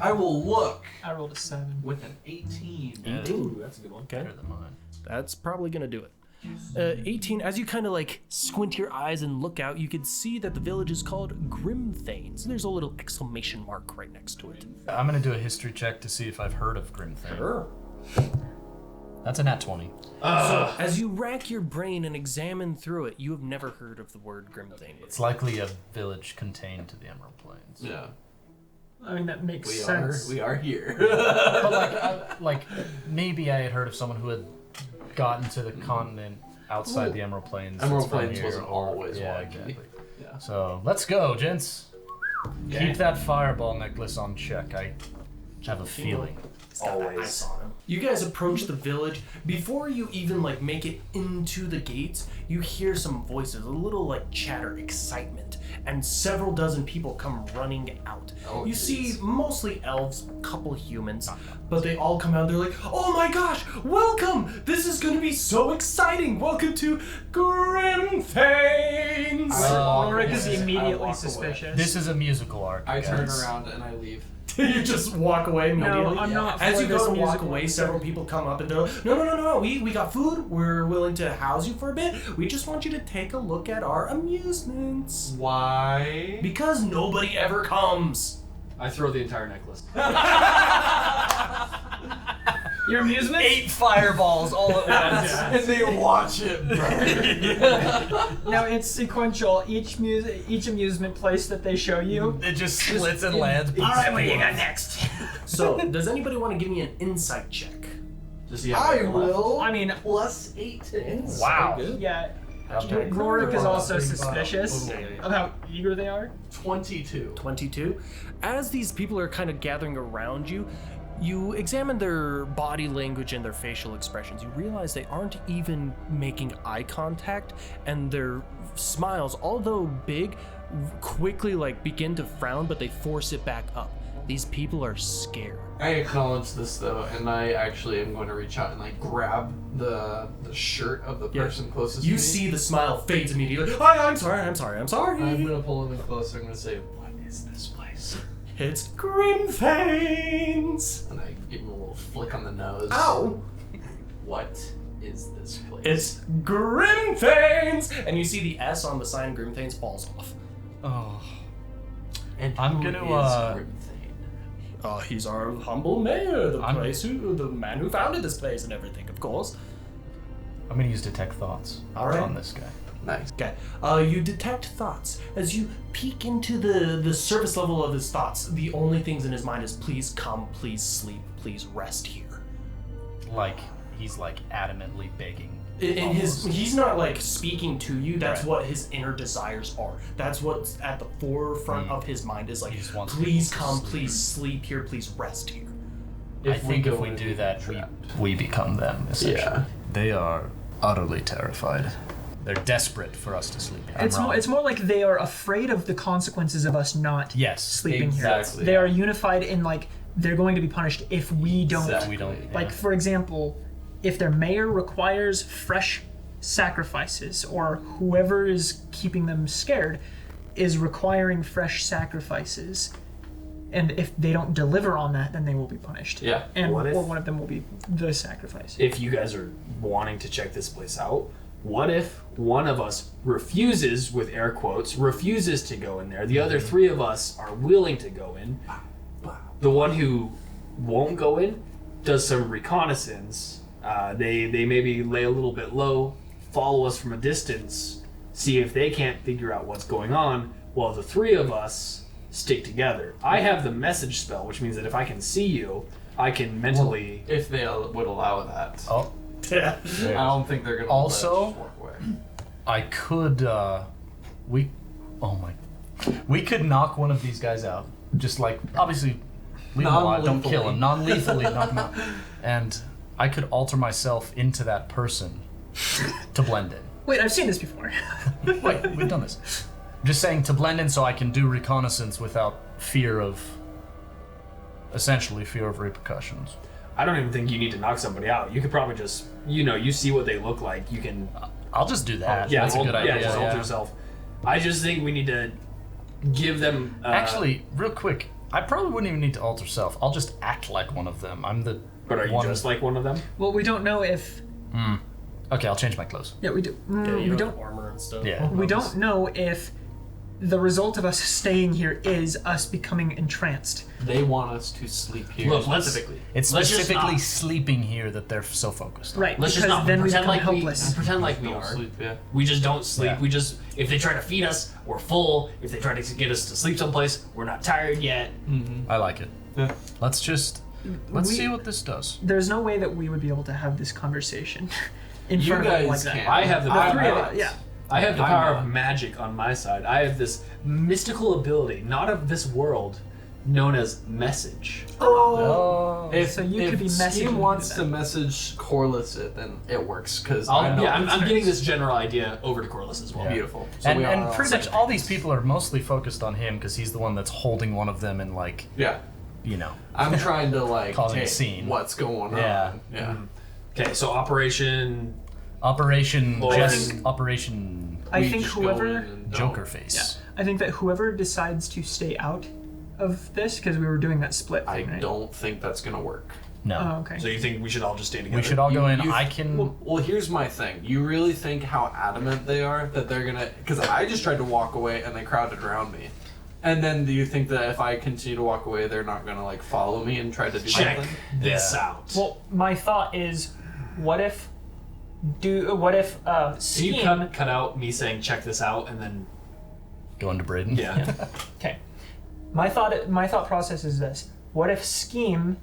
[SPEAKER 7] I will look
[SPEAKER 2] I rolled a 7.
[SPEAKER 7] with an 18.
[SPEAKER 3] Ooh, that's a good one.
[SPEAKER 1] Okay.
[SPEAKER 5] Better than mine.
[SPEAKER 1] That's probably gonna do it. 18, as you kind of like squint your eyes and look out, you can see that the village is called Grimthanes. There's a little exclamation mark right next to it.
[SPEAKER 5] I'm gonna do a history check to see if I've heard of Grimthane.
[SPEAKER 1] Sure.
[SPEAKER 5] That's a nat 20.
[SPEAKER 1] So, as you rack your brain and examine through it, you have never heard of the word Grimthane.
[SPEAKER 5] It's likely a village contained to the Emerald Plains.
[SPEAKER 7] Yeah.
[SPEAKER 2] I mean, that makes
[SPEAKER 7] We
[SPEAKER 2] sense.
[SPEAKER 7] are here.
[SPEAKER 5] But like maybe I had heard of someone who had gotten to the continent outside the Emerald Plains.
[SPEAKER 7] Emerald
[SPEAKER 5] that's from
[SPEAKER 7] Plains
[SPEAKER 5] here,
[SPEAKER 7] wasn't
[SPEAKER 5] or-
[SPEAKER 7] always
[SPEAKER 5] yeah,
[SPEAKER 7] wonky.
[SPEAKER 5] exactly.
[SPEAKER 7] Yeah.
[SPEAKER 5] So let's go, gents. Keep that fireball necklace on check. I have a feeling.
[SPEAKER 3] Always.
[SPEAKER 1] You guys approach the village. Before you even like make it into the gates, you hear some voices, a little like chatter, excitement, and several dozen people come running out.
[SPEAKER 7] Oh,
[SPEAKER 1] you see
[SPEAKER 7] jeez.
[SPEAKER 1] mostly elves, couple humans, but they all come out. They're like, "Oh my gosh, welcome! This is gonna be so exciting! Welcome to Grimthanes!"
[SPEAKER 2] Ulrich is
[SPEAKER 7] I walk
[SPEAKER 2] immediately
[SPEAKER 7] away.
[SPEAKER 2] suspicious.
[SPEAKER 5] This is a musical arc.
[SPEAKER 7] I turn
[SPEAKER 5] guys.
[SPEAKER 7] around and I leave.
[SPEAKER 1] You just walk away immediately.
[SPEAKER 2] No, I'm not.
[SPEAKER 1] As
[SPEAKER 2] for
[SPEAKER 1] you
[SPEAKER 2] this
[SPEAKER 1] go to walk
[SPEAKER 2] musical
[SPEAKER 1] away,
[SPEAKER 2] one.
[SPEAKER 1] several people come up and they're like, no, we got food. We're willing to house you for a bit. We just want you to take a look at our amusements.
[SPEAKER 7] Why?
[SPEAKER 1] Because nobody ever comes.
[SPEAKER 3] I throw the entire necklace.
[SPEAKER 2] Your amusement?
[SPEAKER 5] 8 fireballs all at once.
[SPEAKER 7] And they watch it burn.
[SPEAKER 2] No, it's sequential. Each amusement place that they show you.
[SPEAKER 5] It just splits and lands.
[SPEAKER 2] All right, what do you got next?
[SPEAKER 1] So, does anybody want to give me an insight check?
[SPEAKER 3] Just see how
[SPEAKER 7] I
[SPEAKER 3] many are left.
[SPEAKER 7] will.
[SPEAKER 2] I mean,
[SPEAKER 7] +8 to insight.
[SPEAKER 5] Wow.
[SPEAKER 2] yeah.
[SPEAKER 5] Okay.
[SPEAKER 2] Rorik is also
[SPEAKER 7] 35.
[SPEAKER 2] suspicious of how eager they are.
[SPEAKER 7] 22.
[SPEAKER 1] 22. As these people are kind of gathering around you, you examine their body language and their facial expressions. You realize they aren't even making eye contact, and their smiles, although big, quickly like begin to frown, but they force it back up. These people are scared.
[SPEAKER 7] I acknowledge this though, and I actually am going to reach out and like grab the shirt of the person closest to
[SPEAKER 1] You
[SPEAKER 7] me.
[SPEAKER 1] see the smile fades immediately. I'm sorry.
[SPEAKER 7] I'm gonna pull him in closer. I'm gonna say, "What is this place?"
[SPEAKER 1] It's Grimthanes.
[SPEAKER 7] And I give him a little flick on the nose.
[SPEAKER 1] Ow!
[SPEAKER 7] What is this place?
[SPEAKER 1] It's Grimthanes! And you see the S on the sign Grimthanes falls off.
[SPEAKER 5] Oh.
[SPEAKER 7] And
[SPEAKER 5] I'm
[SPEAKER 7] who
[SPEAKER 5] gonna,
[SPEAKER 7] is Grimthane?
[SPEAKER 1] He's our humble mayor, the
[SPEAKER 5] I'm-
[SPEAKER 1] the man who founded this place and everything, of course.
[SPEAKER 5] I'm gonna use detect thoughts
[SPEAKER 1] All right.
[SPEAKER 5] on this guy.
[SPEAKER 7] Nice.
[SPEAKER 1] Okay. You detect thoughts. As you peek into the surface level of his thoughts, the only things in his mind is please come, please sleep, please rest here.
[SPEAKER 5] Like he's like adamantly begging.
[SPEAKER 1] In his, he's not like speaking to you. That's
[SPEAKER 5] Right.
[SPEAKER 1] what his inner desires are. That's what's at the forefront of his mind is like,
[SPEAKER 5] He just wants
[SPEAKER 1] please
[SPEAKER 5] people to
[SPEAKER 1] come,
[SPEAKER 5] sleep."
[SPEAKER 1] please sleep here, please rest here.
[SPEAKER 5] I think if we do that, we become them. Essentially.
[SPEAKER 7] Yeah.
[SPEAKER 5] They are utterly terrified. They're desperate for us to sleep. I'm
[SPEAKER 2] It's
[SPEAKER 5] wrong.
[SPEAKER 2] more, it's more like they are afraid of the consequences of us not
[SPEAKER 5] Yes.
[SPEAKER 2] sleeping
[SPEAKER 7] Exactly.
[SPEAKER 2] here. They are unified in like they're going to be punished if we don't.
[SPEAKER 7] Exactly.
[SPEAKER 5] We don't.
[SPEAKER 2] Like
[SPEAKER 5] yeah.
[SPEAKER 2] for example, if their mayor requires fresh sacrifices, or whoever is keeping them scared is requiring fresh sacrifices, and if they don't deliver on that, then they will be punished.
[SPEAKER 7] Yeah.
[SPEAKER 2] And
[SPEAKER 3] What if-
[SPEAKER 2] or one of them will be the sacrifice.
[SPEAKER 3] If you guys are wanting to check this place out, what if one of us refuses, with air quotes, refuses to go in there? The other three of us are willing to go in. The one who won't go in does some reconnaissance. They maybe lay a little bit low, follow us from a distance, see if they can't figure out what's going on, while the three of us stick together. I have the message spell, which means that if I can see you, I can mentally.
[SPEAKER 7] If they would allow that.
[SPEAKER 5] Oh,
[SPEAKER 1] Yeah.
[SPEAKER 7] I don't think they're gonna
[SPEAKER 5] Also-
[SPEAKER 7] let us just walk away.
[SPEAKER 5] I could. We. Oh my. We could knock one of these guys out. Just like obviously, leave him alive. Don't kill him. Non-lethally knock him out. And I could alter myself into that person to blend in.
[SPEAKER 2] Wait, I've seen this before.
[SPEAKER 5] Wait, we've done this. I'm just saying to blend in so I can do reconnaissance without fear of. Essentially, fear of repercussions.
[SPEAKER 3] I don't even think you need to knock somebody out. You could probably just, you see what they look like. You can,
[SPEAKER 5] I'll just do that.
[SPEAKER 3] yeah,
[SPEAKER 5] That's a good idea.
[SPEAKER 3] just alter yourself. I just think we need to give them.
[SPEAKER 5] Actually, real quick, I probably wouldn't even need to alter self. I'll just act like one of them. I'm the.
[SPEAKER 3] But are you just like one of them?
[SPEAKER 2] Well, we don't know if.
[SPEAKER 5] Okay, I'll change my clothes.
[SPEAKER 2] Yeah, we do.
[SPEAKER 1] Yeah, you
[SPEAKER 2] we
[SPEAKER 1] don't
[SPEAKER 2] don't.
[SPEAKER 1] have armor and stuff.
[SPEAKER 5] Yeah.
[SPEAKER 2] We don't know if the result of us staying here is us becoming entranced.
[SPEAKER 7] They want us to sleep here
[SPEAKER 3] Look, let's-
[SPEAKER 7] specifically.
[SPEAKER 5] It's
[SPEAKER 3] Let's just
[SPEAKER 5] specifically
[SPEAKER 3] not-
[SPEAKER 5] sleeping here that they're so focused on.
[SPEAKER 2] Right.
[SPEAKER 3] Let's just
[SPEAKER 2] because
[SPEAKER 3] not
[SPEAKER 2] then we
[SPEAKER 3] pretend
[SPEAKER 2] become
[SPEAKER 3] like
[SPEAKER 2] helpless.
[SPEAKER 3] we pretend like we
[SPEAKER 7] Don't
[SPEAKER 3] are.
[SPEAKER 7] sleep, yeah.
[SPEAKER 3] We just don't sleep.
[SPEAKER 5] Yeah.
[SPEAKER 3] We just if they try to feed us, we're full. If they try to get us to sleep someplace, we're not tired yet.
[SPEAKER 5] I like it.
[SPEAKER 7] Yeah.
[SPEAKER 5] Let's see what this does.
[SPEAKER 2] There's no way that we would be able to have this conversation in
[SPEAKER 7] You
[SPEAKER 2] front of it like
[SPEAKER 7] guys
[SPEAKER 2] that.
[SPEAKER 7] can.
[SPEAKER 3] I have the
[SPEAKER 2] The
[SPEAKER 3] power.
[SPEAKER 2] three of us, yeah.
[SPEAKER 3] I have the
[SPEAKER 7] I'm
[SPEAKER 3] power
[SPEAKER 7] not.
[SPEAKER 3] of magic on my side. I have this mystical ability, not of this world, known as message.
[SPEAKER 5] Oh.
[SPEAKER 7] If,
[SPEAKER 2] So you
[SPEAKER 7] if
[SPEAKER 2] could be
[SPEAKER 7] Steam
[SPEAKER 2] messaging
[SPEAKER 7] wants
[SPEAKER 2] them.
[SPEAKER 7] to message Corliss it, then it works because I know
[SPEAKER 3] I'm
[SPEAKER 7] it's
[SPEAKER 3] getting this general idea over to Corliss as well.
[SPEAKER 5] Yeah.
[SPEAKER 7] beautiful. So
[SPEAKER 5] And,
[SPEAKER 7] we
[SPEAKER 5] and
[SPEAKER 7] are
[SPEAKER 5] pretty
[SPEAKER 7] all-
[SPEAKER 5] much all these people are mostly focused on him because he's the one that's holding one of them and like,
[SPEAKER 7] yeah.
[SPEAKER 5] you know.
[SPEAKER 7] I'm trying to like
[SPEAKER 5] Causing a
[SPEAKER 7] take
[SPEAKER 5] scene.
[SPEAKER 7] what's going on.
[SPEAKER 5] Yeah.
[SPEAKER 7] Yeah.
[SPEAKER 3] Okay, so Operation.
[SPEAKER 5] Operation
[SPEAKER 3] Lord.
[SPEAKER 5] Operation
[SPEAKER 2] I
[SPEAKER 7] We
[SPEAKER 2] think
[SPEAKER 7] just go in
[SPEAKER 2] whoever.
[SPEAKER 7] and
[SPEAKER 5] Joker
[SPEAKER 7] don't.
[SPEAKER 5] Face.
[SPEAKER 2] I think that whoever decides to stay out of this, because we were doing that split
[SPEAKER 7] I
[SPEAKER 2] thing, right?
[SPEAKER 7] don't think that's gonna work.
[SPEAKER 5] No.
[SPEAKER 2] Oh, okay.
[SPEAKER 3] So you think we should all just stay together?
[SPEAKER 5] We should all go in.
[SPEAKER 7] You-
[SPEAKER 5] I can.
[SPEAKER 7] Well, here's my thing. You really think how adamant they are that they're gonna? Because I just tried to walk away and they crowded around me. And then do you think that if I continue to walk away, they're not gonna like follow me and try to do
[SPEAKER 3] check
[SPEAKER 7] something?
[SPEAKER 3] this
[SPEAKER 5] Yeah.
[SPEAKER 3] out.
[SPEAKER 2] Well, my thought is, what if
[SPEAKER 3] Can
[SPEAKER 2] Scheme?
[SPEAKER 3] you cut out me saying check this out and then
[SPEAKER 5] Go into Braden.
[SPEAKER 3] yeah.
[SPEAKER 2] Okay. My thought process is this: what if Scheme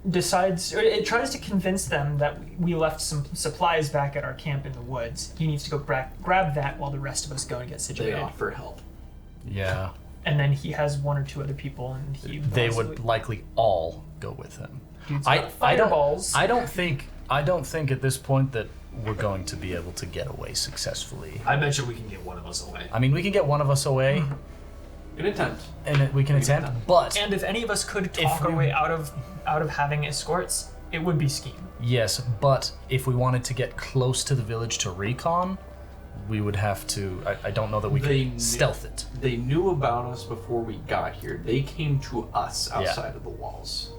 [SPEAKER 2] decides, or it tries to convince them that we left some supplies back at our camp in the woods. He needs to go grab that while the rest of us go and get
[SPEAKER 7] They
[SPEAKER 2] situated.
[SPEAKER 7] offer help.
[SPEAKER 5] Yeah.
[SPEAKER 2] And then he has one or two other people, and he
[SPEAKER 5] They
[SPEAKER 2] possibly-
[SPEAKER 5] would likely all go with him.
[SPEAKER 2] Dude's
[SPEAKER 5] I
[SPEAKER 2] got fireballs.
[SPEAKER 5] I don't think at this point that we're going to be able to get away successfully.
[SPEAKER 3] I bet you we can get one of us away.
[SPEAKER 5] I mean, we can get one of us away,
[SPEAKER 7] An attempt.
[SPEAKER 5] and we can attempt. But
[SPEAKER 2] And if any of us could talk our
[SPEAKER 5] we-
[SPEAKER 2] way out of having escorts, it would be Scheme.
[SPEAKER 5] yes, but if we wanted to get close to the village to recon, we would have to. I don't know that we
[SPEAKER 7] They
[SPEAKER 5] could stealth it.
[SPEAKER 7] They knew about us before we got here. They came to us outside of the walls.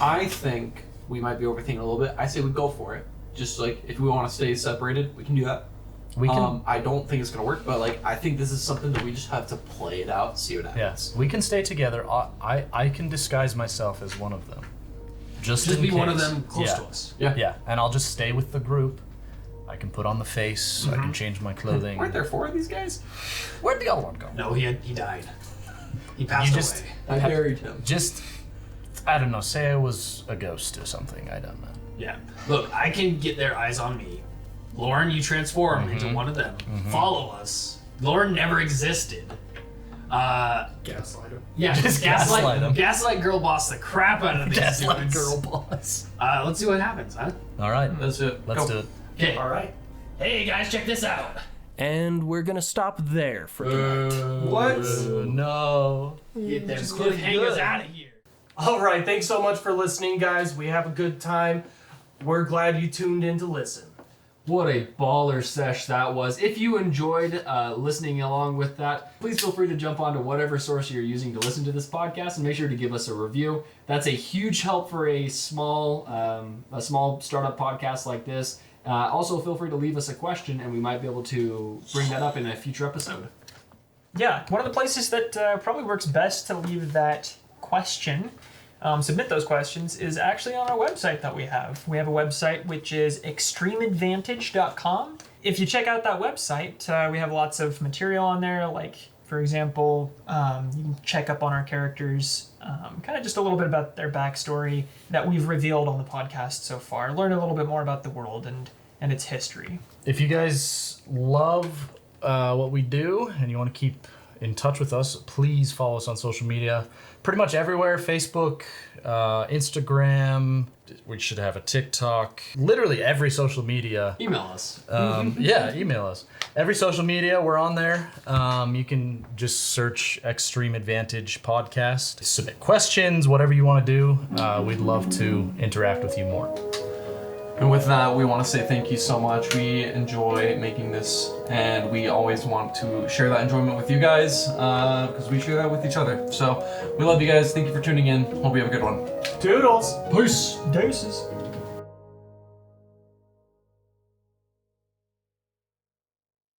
[SPEAKER 7] I think we might be overthinking a little bit. I say we go for it. Just like if we want to stay separated, we can do that.
[SPEAKER 5] We can.
[SPEAKER 7] I don't think it's gonna work, but like I think this is something that we just have to play it out, see what happens.
[SPEAKER 5] Yes, we can stay together. I can disguise myself as one of them. Just
[SPEAKER 3] Just
[SPEAKER 5] in
[SPEAKER 3] be one of
[SPEAKER 5] case.
[SPEAKER 3] them close
[SPEAKER 5] Yeah.
[SPEAKER 3] to us.
[SPEAKER 5] Yeah, and I'll just stay with the group. I can put on the face. I can change my clothing.
[SPEAKER 7] Weren't there four of these guys?
[SPEAKER 5] Where'd the other one go?
[SPEAKER 3] No, he died. He passed
[SPEAKER 5] You just-
[SPEAKER 3] away.
[SPEAKER 7] I buried him.
[SPEAKER 5] Just, I don't know. Say I was a ghost or something. I don't know.
[SPEAKER 3] Yeah. Look, I can get their eyes on me. Lauren, you transform into one of them. Follow us. Lauren never existed.
[SPEAKER 1] Gaslight him.
[SPEAKER 3] Yeah,
[SPEAKER 5] Just gaslight 'em.
[SPEAKER 3] Gaslight girl boss the crap out of these
[SPEAKER 5] Gaslight
[SPEAKER 3] dudes.
[SPEAKER 5] girl boss.
[SPEAKER 3] Let's see what happens, huh?
[SPEAKER 5] All right,
[SPEAKER 7] That's it.
[SPEAKER 5] let's
[SPEAKER 7] Go.
[SPEAKER 5] do it.
[SPEAKER 3] Okay.
[SPEAKER 1] All right.
[SPEAKER 3] Hey guys, check this out.
[SPEAKER 1] And we're gonna stop there for tonight.
[SPEAKER 7] What?
[SPEAKER 5] No.
[SPEAKER 3] Get them
[SPEAKER 7] just getting
[SPEAKER 3] cliffhangers
[SPEAKER 7] good.
[SPEAKER 3] out of here.
[SPEAKER 1] All right. Thanks so much for listening, guys. We have a good time. We're glad you tuned in to listen.
[SPEAKER 3] What a baller sesh that was. If you enjoyed listening along with that, please feel free to jump onto whatever source you're using to listen to this podcast and make sure to give us a review. That's a huge help for a small startup podcast like this. Also, feel free to leave us a question and we might be able to bring that up in a future episode.
[SPEAKER 2] Yeah, one of the places that probably works best to leave that question, submit those questions, is actually on our website that we have. We have a website which is extremeadvantage.com. If you check out that website, we have lots of material on there, like, for example, you can check up on our characters, kind of just a little bit about their backstory that we've revealed on the podcast so far, learn a little bit more about the world and its history.
[SPEAKER 5] If you guys love what we do and you want to keep in touch with us, please follow us on social media. Pretty much everywhere: Facebook, Instagram. We should have a TikTok. Literally every social media.
[SPEAKER 3] Email us.
[SPEAKER 5] Yeah, email us. Every social media, we're on there. You can just search Extreme Advantage Podcast. Submit questions, whatever you want to do. We'd love to interact with you more.
[SPEAKER 9] And with that, we want to say thank you so much. We enjoy making this, and we always want to share that enjoyment with you guys, because we share that with each other. So we love you guys. Thank you for tuning in. Hope you have a good one.
[SPEAKER 5] Toodles.
[SPEAKER 9] Peace.
[SPEAKER 2] Deuces.